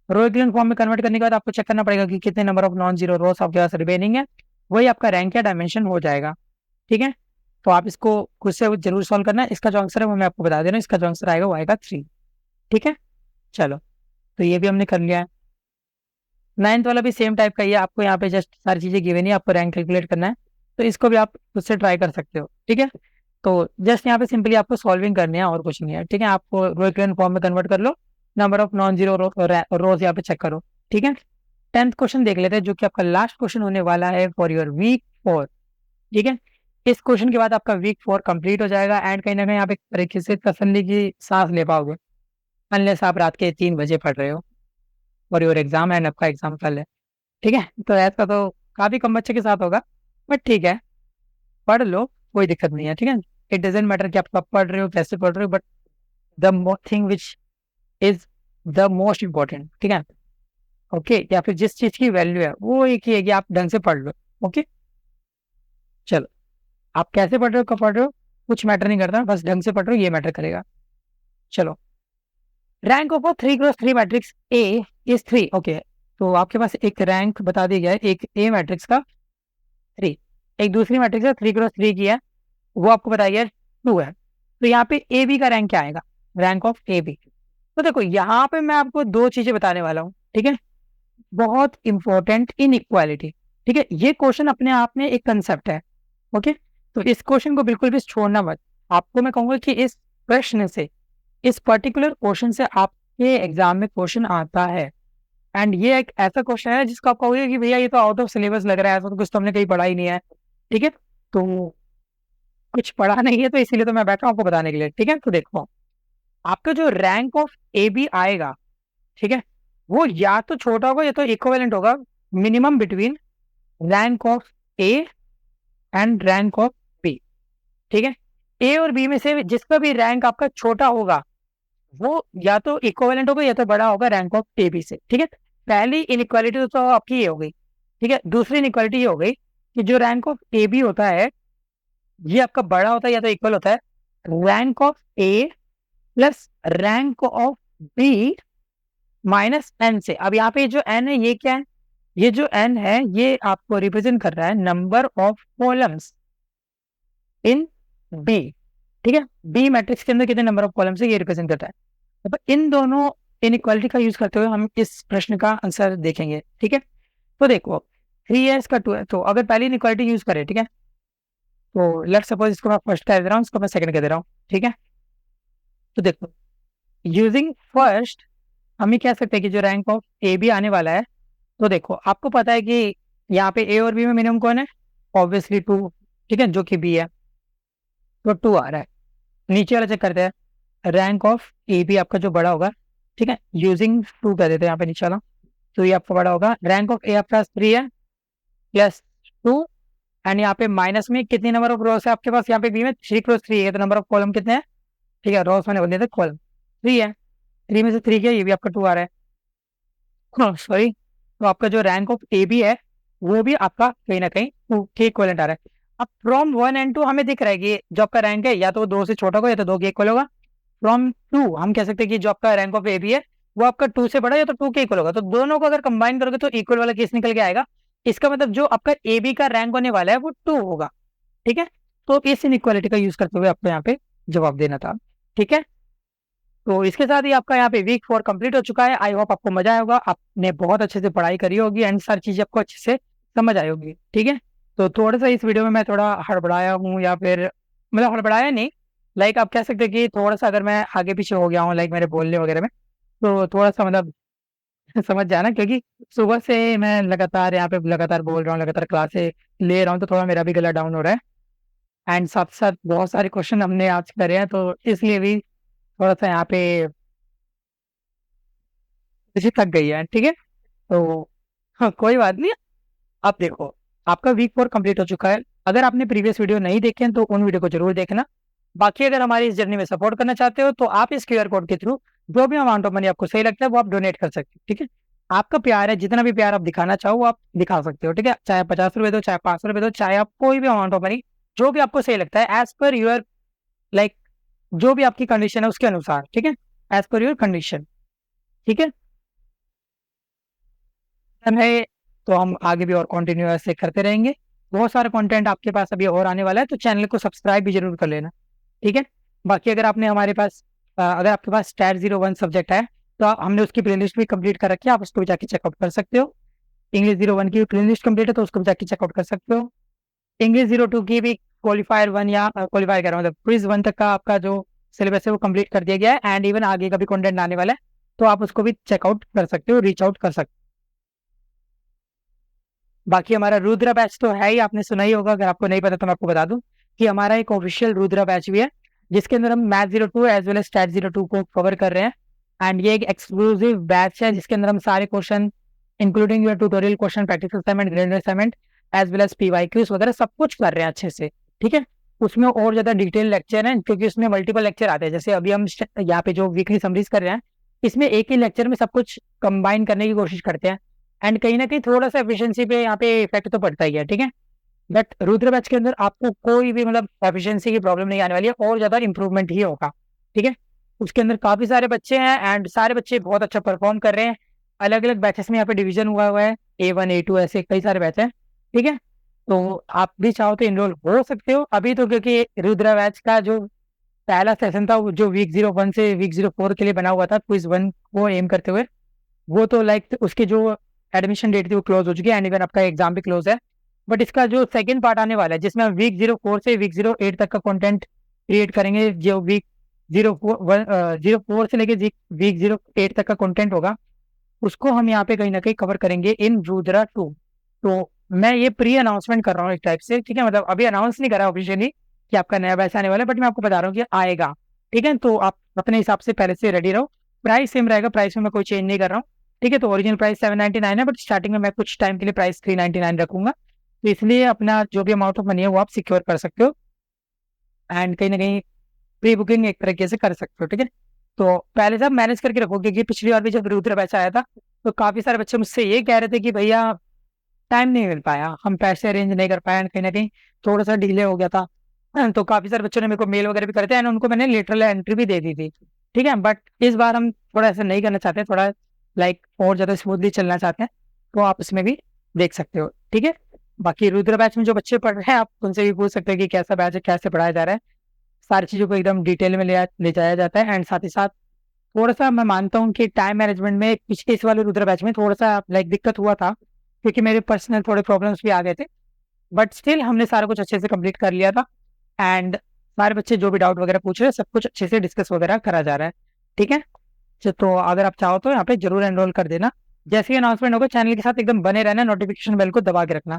रो इक्विवेलेंट फॉर्म में कन्वर्ट करने के बाद आपको चेक करना पड़ेगा कि कितने नंबर ऑफ नॉन जीरो रोस आपके पास रिमेनिंग है, वही आपका रैंक या डायमेंशन हो जाएगा। ठीक है, तो आप इसको खुद से जरूर सॉल्व करना है। इसका जो आंसर है वो मैं आपको बता दे रहा हूँ, इसका जो आंसर आएगा वो आएगा 3। ठीक है, चलो तो ये भी हमने कर लिया है। 9th वाला भी सेम टाइप का ही है। आपको यहाँ पे जस्ट सारी चीजें गिवन है, आपको रैंक कैलकुलेट करना है, तो इसको भी आप खुद से ट्राई कर सकते हो। ठीक है, तो जस्ट यहाँ पे सिंपली आपको सॉल्विंग करनी है और कुछ नहीं है। ठीक है, आपको रो इक्विवेलेंट फॉर्म में कन्वर्ट कर लो, number of non zero rows यहाँ पे चेक करो। ठीक है, 10th क्वेश्चन देख लेते हैं, जो कि आपका लास्ट क्वेश्चन होने वाला है फॉर योर वीक 4। ठीक है, इस क्वेश्चन के बाद आपका वीक 4 कंप्लीट हो जाएगा, एंड कहीं ना कहीं आप एक तरीके से तसल्ली की सांस ले पाओगे, अनलेस आप रात के 3 बजे पढ़ रहे हो और योर एग्जाम एंड आपका एग्जाम कल है। ठीक है, तो ऐसा तो काफी कम बच्चे के साथ होगा, बट ठीक है, पढ़ लो, कोई दिक्कत नहीं है। ठीक है, इट डजेंट मैटर कि आप कब पढ़ रहे हो, कैसे पढ़ रहे हो, but the thing which is the most important. ठीक है, ओके, या फिर जिस चीज की वैल्यू है वो एक ही है कि आप ढंग से पढ़ लो। ओके, चलो आप कैसे पढ़ रहे हो, कब पढ़ रहे हो, कुछ मैटर नहीं करता, बस ढंग से पढ़ रहे हो, ये मैटर करेगा। चलो, rank of 3x3 matrix A is 3। Okay, तो आपके पास एक रैंक बता दिया गया है, एक ए मैट्रिक्स का 3, एक दूसरी मैट्रिक्स है 3x3 की है, वो आपको बताया गया 2 है। तो यहाँ पे ए बी का रैंक क्या आएगा? Rank of A B. तो देखो यहाँ पे मैं आपको दो चीजें बताने वाला हूँ। ठीक है, बहुत इंपॉर्टेंट, इनइक्वालिटी। ठीक है, ये क्वेश्चन अपने आप में एक कंसेप्ट है। ओके, तो इस क्वेश्चन को बिल्कुल भी छोड़ना मत। आपको मैं कहूंगा कि इस प्रश्न से, इस पर्टिकुलर क्वेश्चन से आपके एग्जाम में क्वेश्चन आता है, एंड ये एक ऐसा क्वेश्चन है जिसको आप कहोगे कि भैया ये तो आउट ऑफ सिलेबस लग रहा है, ऐसा तो कुछ तो हमने कहीं पढ़ा ही नहीं है। ठीक है, तो कुछ पढ़ा नहीं है, तो इसीलिए तो मैं बैठा हूं आपको बताने के लिए। ठीक है, तो देखो आपका जो रैंक ऑफ ए बी आएगा, ठीक है, वो या तो छोटा होगा या तो इक्विवेलेंट होगा, minimum between rank of A and rank of B. ठीक है, ए और बी में से जिसका भी रैंक आपका छोटा होगा वो या तो इक्विवेलेंट होगा या तो बड़ा होगा रैंक ऑफ ए बी से। ठीक है, पहली इनइक्वालिटी तो आपकी ये हो गई। ठीक है, दूसरी इनइक्वालिटी ये हो गई कि जो रैंक ऑफ ए बी होता है ये आपका बड़ा होता है या तो इक्वल होता है rank of A plus rank of B minus n से। अब यहाँ पे जो एन है ये क्या है? ये जो एन है ये आपको रिप्रेजेंट कर रहा है number of columns in B. ठीक है, बी मैट्रिक्स के अंदर कितने नंबर ऑफ कॉलम्स है ये रिप्रेजेंट करता है। अब इन दोनों इनइक्वालिटी का यूज करते हुए हम इस प्रश्न का आंसर देखेंगे। ठीक है, तो देखो 3 है, इसका 2 है, तो अगर पहली इनइक्वालिटी यूज करें, ठीक है, तो लेट्स सपोज इसको मैं फर्स्ट कह दे रहा हूँ, इसको मैं सेकंड कह दे रहा हूँ। ठीक है, तो देखो यूजिंग फर्स्ट हम ये कह सकते हैं कि जो रैंक ऑफ ए बी आने वाला है तो देखो आपको पता है कि यहाँ पे ए और बी में मिनिमम कौन है, ऑब्वियसली 2, ठीक है, जो कि बी है, तो 2 आ रहा है। नीचे वाला चेक करते हैं, रैंक ऑफ ए बी आपका जो बड़ा होगा, ठीक है, यूजिंग 2 कर देते हैं यहाँ पे नीचे वाला, तो ये आपका बड़ा होगा। रैंक ऑफ ए आपका 3 है प्लस 2, एंड यहाँ पे माइनस में कितनी नंबर ऑफ रोज है आपके पास, यहाँ पे बी में 3 क्रॉस 3 है, तो नंबर ऑफ कॉलम कितने हैं, ठीक है, रोज मैंने बोल दिया था, कॉलम 3 है, 3 में से 3 किया, ये भी आपका 2 आ रहा है, सॉरी। तो आपका जो रैंक ऑफ ए बी है वो भी आपका कहीं ना कहीं 2 के इक्वलेंट आ रहा है। अब फ्रॉम 1 एंड 2 हमें दिख रहा है कि जो आपका रैंक है या तो 2 से छोटा होगा या तो 2 के इक्वल होगा। फ्रॉम 2 हम कह सकते हैं कि जो आपका रैंक ऑफ ए बी है वो आपका 2 से बड़ा या तो 2 के इक्वल होगा, तो दोनों को अगर कंबाइन करोगे तो इक्वल वाला केस निकल के आएगा। इसका मतलब जो आपका ए बी का रैंक होने वाला है वो 2 होगा, ठीक है। तो इस इनइक्वालिटी का यूज करते हुए आपको यहाँ पे जवाब देना था, ठीक है। तो इसके साथ ही आपका यहाँ पे वीक 4 कंप्लीट हो चुका है। आई होप आपको मजा आया होगा, आपने बहुत अच्छे से पढ़ाई करी होगी एंड सारी चीजें आपको अच्छे से समझ आई होगी, ठीक है। तो थोड़ा सा इस वीडियो में मैं थोड़ा हड़बड़ाया हूँ, या फिर मतलब हड़बड़ाया नहीं, लाइक आप कह सकते हैं कि थोड़ा सा अगर मैं आगे पीछे हो गया हूँ लाइक मेरे बोलने वगैरह में, तो थोड़ा सा मतलब समझ जाना, क्योंकि सुबह से मैं लगातार यहाँ पे लगातार बोल रहा हूँ, लगातार क्लासे ले रहा हूँ, तो थोड़ा मेरा भी गला डाउन हो रहा है। एंड साथ साथ बहुत सारे क्वेश्चन हमने आज करे हैं, तो इसलिए भी थोड़ा सा यहाँ पे मुझे थक गई है, ठीक है। तो हाँ, कोई बात नहीं। अब देखो आपका वीक 4 कंप्लीट हो चुका है। अगर आपने प्रीवियस वीडियो नहीं देखे हैं तो उन वीडियो को जरूर देखना। बाकी अगर हमारी इस जर्नी में सपोर्ट करना चाहते हो तो आप इस क्यूआर कोड के थ्रू जो भी अमाउंट ऑफ मनी आपको सही लगता है वो आप डोनेट कर सकते हो, ठीक है। आपका प्यार है, जितना भी प्यार आप दिखाना चाहो वो आप दिखा सकते हो, ठीक है। चाहे 50 रुपए दो, चाहे 500 रुपए दो, चाहे आप कोई भी अमाउंट ऑफ मनी, जो भी आपको सही लगता है एज पर यूर लाइक, जो भी आपकी कंडीशन है उसके अनुसार, ठीक है, एज पर योर कंडीशन, ठीक है। है तो हम आगे भी और कंटिन्यू ऐसे करते रहेंगे। बहुत सारा कंटेंट आपके पास अभी और आने वाला है, तो चैनल को सब्सक्राइब भी जरूर कर लेना, ठीक है। बाकी अगर आपने हमारे पास अगर आपके पास स्टैट 01 सब्जेक्ट है तो हमने उसकी प्लेलिस्ट भी कंप्लीट कर रखी है, आप उसको भी जाके चेकआउट कर सकते हो। इंग्लिश 01 की प्लेलिस्ट कंप्लीट है तो उसको भी जाके चेकआउट कर सकते हो। इंग्लिश 02 की भी क्वालिफायर 1 या क्वालिफायर कह रहा हूँ, मतलब क्विज 1 तक का आपका जो सिलेबस है वो कंप्लीट कर दिया गया है, एंड इवन आगे का भी कंटेंट आने वाला है, तो आप उसको भी चेकआउट कर सकते हो, रीच आउट कर सकते हो। बाकी हमारा रुद्रा बैच तो है ही, आपने सुना ही होगा, अगर आपको नहीं पता तो मैं आपको बता दूं कि हमारा एक ऑफिशियल रुद्रा बैच भी है, जिसके अंदर हम math 02 as well as stat 02 को कवर कर रहे हैं। एंड ये एक एक्सक्लूसिव बैच है जिसके अंदर हम सारे question including your tutorial question, practical assignment, grade assignment as well as PYQs वगैरह सब कुछ कर रहे हैं अच्छे से, ठीक है। उसमें और ज्यादा डिटेल लेक्चर हैं क्योंकि उसमें मल्टीपल लेक्चर आते हैं, जैसे अभी हम यहाँ पे जो वीकली समरीज कर रहे हैं इसमें एक ही लेक्चर में सब कुछ कंबाइन करने की कोशिश करते हैं। एंड कहीं ना कहीं थोड़ा सा एफिशिएंसी पे यहाँ पे इफेक्ट तो पड़ता ही है, ठीक है। बट रुद्र बैच के अंदर आपको कोई भी मतलब एफिशिएंसी की प्रॉब्लम नहीं आने वाली है, और ज्यादा इंप्रूवमेंट ही होगा, ठीक है। उसके अंदर काफी सारे बच्चे हैं एंड सारे बच्चे बहुत अच्छा परफॉर्म कर रहे हैं। अलग अलग बैचेस में यहाँ पे डिवीजन हुआ है, A1 A2 ऐसे कई सारे बैच हैं, ठीक है। तो आप भी चाहो तो इनरोल हो सकते हो अभी, तो क्योंकि रुद्रा बैच का जो पहला सेशन था जो वीक 01 से वीक 04 के लिए बना हुआ था क्विज 1 को एम करते हुए, वो तो लाइक उसकी जो एडमिशन डेट थी वो क्लोज हो चुकी है, एंड इवन आपका एग्जाम भी क्लोज है। बट इसका जो सेकंड पार्ट आने वाला है जिसमें हम वीक 04 से वीक 08 तक का कंटेंट क्रिएट करेंगे, जो वीक 04 से लेके वीक 08 तक का कंटेंट होगा उसको हम यहाँ पे कहीं ना कहीं कवर करेंगे इन रुद्रा 2। तो मैं ये प्री अनाउंसमेंट कर रहा हूँ एक टाइप से, ठीक है, मतलब अभी अनाउंस नहीं करा ऑफिशियली कि आपका नया बैच आने वाला है, बट मैं आपको बता रहा हूँ कि आएगा, ठीक है। तो आप अपने हिसाब से पहले से रेडी रहो। प्राइस सेम रहेगा, प्राइस में मैं कोई चेंज नहीं कर रहा हूँ, ठीक है। तो ओरिजिनल प्राइस 799 है, बट स्टार्टिंग में मैं कुछ टाइम के लिए प्राइस 399 रखूंगा, तो इसलिए अपना जो भी अमाउंट ऑफ मनी है वो आप सिक्योर कर सकते हो, एंड कहीं ना कहीं प्री बुकिंग एक तरीके से कर सकते हो, ठीक है। तो पहले से आप मैनेज करके रखो, क्योंकि पिछली बार भी जब रुद्र बैच आया था तो काफी सारे बच्चे मुझसे ये कह रहे थे कि भैया टाइम नहीं मिल पाया, हम पैसे अरेंज नहीं कर पाए, कहीं ना कहीं थोड़ा सा डिले हो गया था। तो काफी सारे बच्चों ने मेरे को मेल वगैरह भी करे थे एंड उनको मैंने लेटरल एंट्री भी दे दी थी, ठीक है। बट इस बार हम थोड़ा ऐसा नहीं करना चाहते, थोड़ा लाइक और ज्यादा स्मूथली चलना चाहते हैं, तो आप इसमें भी देख सकते हो, ठीक है। बाकी रुद्र बैच में जो बच्चे पढ़ रहे हैं आप उनसे भी पूछ सकते हैं कि कैसा बैच है, कैसे पढ़ाया जा रहा है, सारी चीजों को एकदम डिटेल में ले जाया जाता है। एंड साथ ही साथ थोड़ा सा मैं मानता हूँ कि टाइम मैनेजमेंट में पिछले इस वाले रुद्र बैच में थोड़ा सा लाइक दिक्कत हुआ था, क्योंकि मेरे पर्सनल थोड़े प्रॉब्लम्स भी आ गए थे, बट स्टिल हमने सारा कुछ अच्छे से कंप्लीट कर लिया था। एंड सारे बच्चे जो भी डाउट वगैरह पूछ रहे हैं सब कुछ अच्छे से डिस्कस वगैरह करा जा रहा है, ठीक है। तो अगर आप चाहो तो यहाँ पे जरूर एनरोल कर देना। जैसे ही अनाउंसमेंट होगा चैनल के साथ एकदम बने रहना, नोटिफिकेशन बेल को दबा के रखना,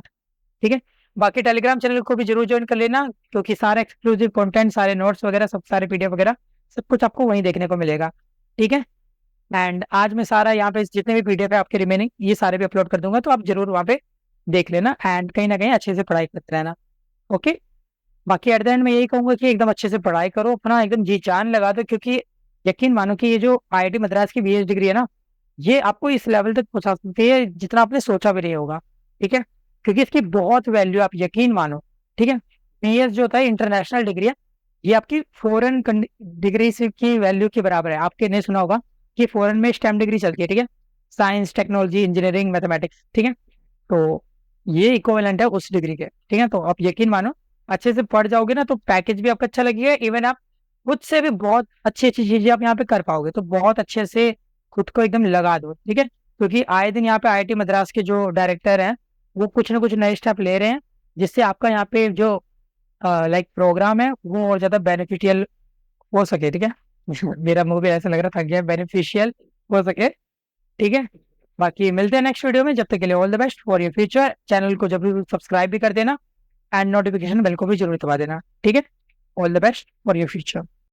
ठीक है। बाकी टेलीग्राम चैनल को भी जरूर ज्वाइन कर लेना, क्योंकि सारा एक्सक्लूसिव कंटेंट, सारे नोट्स वगैरह, सब सारे पीडीएफ वगैरह सब कुछ आपको वहीं देखने को मिलेगा, ठीक है। एंड आज मैं सारा यहाँ पे जितने भी पीडीएफ है आपके रिमेनिंग, ये सारे भी अपलोड कर दूंगा, तो आप जरूर वहाँ पे देख लेना एंड कहीं ना कहीं अच्छे से पढ़ाई करते रहना, ओके। बाकी एट द एंड मैं यही कहूंगा कि एकदम अच्छे से पढ़ाई करो, अपना एकदम जी जान लगा दो, क्योंकि यकीन मानो कि ये जो आईआईटी मद्रास की बीएस डिग्री है ना, ये आपको इस लेवल तक पहुंचा सकती है जितना आपने सोचा भी नहीं होगा, ठीक है। क्योंकि इसकी बहुत वैल्यू, आप यकीन मानो, ठीक है। बीएस जो होता है इंटरनेशनल डिग्री है, ये आपकी फॉरेन डिग्री की वैल्यू के बराबर है। आपने नहीं सुना होगा कि फॉरेन में स्टेम डिग्री चलती है, ठीक है, साइंस, टेक्नोलॉजी, इंजीनियरिंग, मैथमेटिक्स, ठीक है। तो ये इक्विवेलेंट है उस डिग्री के, ठीक है। तो आप यकीन मानो अच्छे से पढ़ जाओगे ना, तो पैकेज भी आपका अच्छा लगेगा, इवन आप खुद से भी बहुत अच्छी अच्छी चीजें आप यहाँ पे कर पाओगे। तो बहुत अच्छे से खुद को एकदम लगा दो, ठीक है। क्योंकि आए दिन यहाँ पे आईआईटी मद्रास के जो डायरेक्टर हैं, वो कुछ ना कुछ नए स्टेप ले रहे हैं, जिससे आपका यहाँ पे जो लाइक प्रोग्राम है वो और ज्यादा बेनिफिशियल हो सके, ठीक है। मेरा मुंह भी ऐसा लग रहा था गया, बेनिफिशियल हो सके, ठीक है। बाकी मिलते हैं नेक्स्ट वीडियो में, जब तक के लिए all the best for your future. Channel को जरूर सब्सक्राइब भी कर देना एंड नोटिफिकेशन बेल को भी जरूर दबा देना, ठीक है। All the best for your future.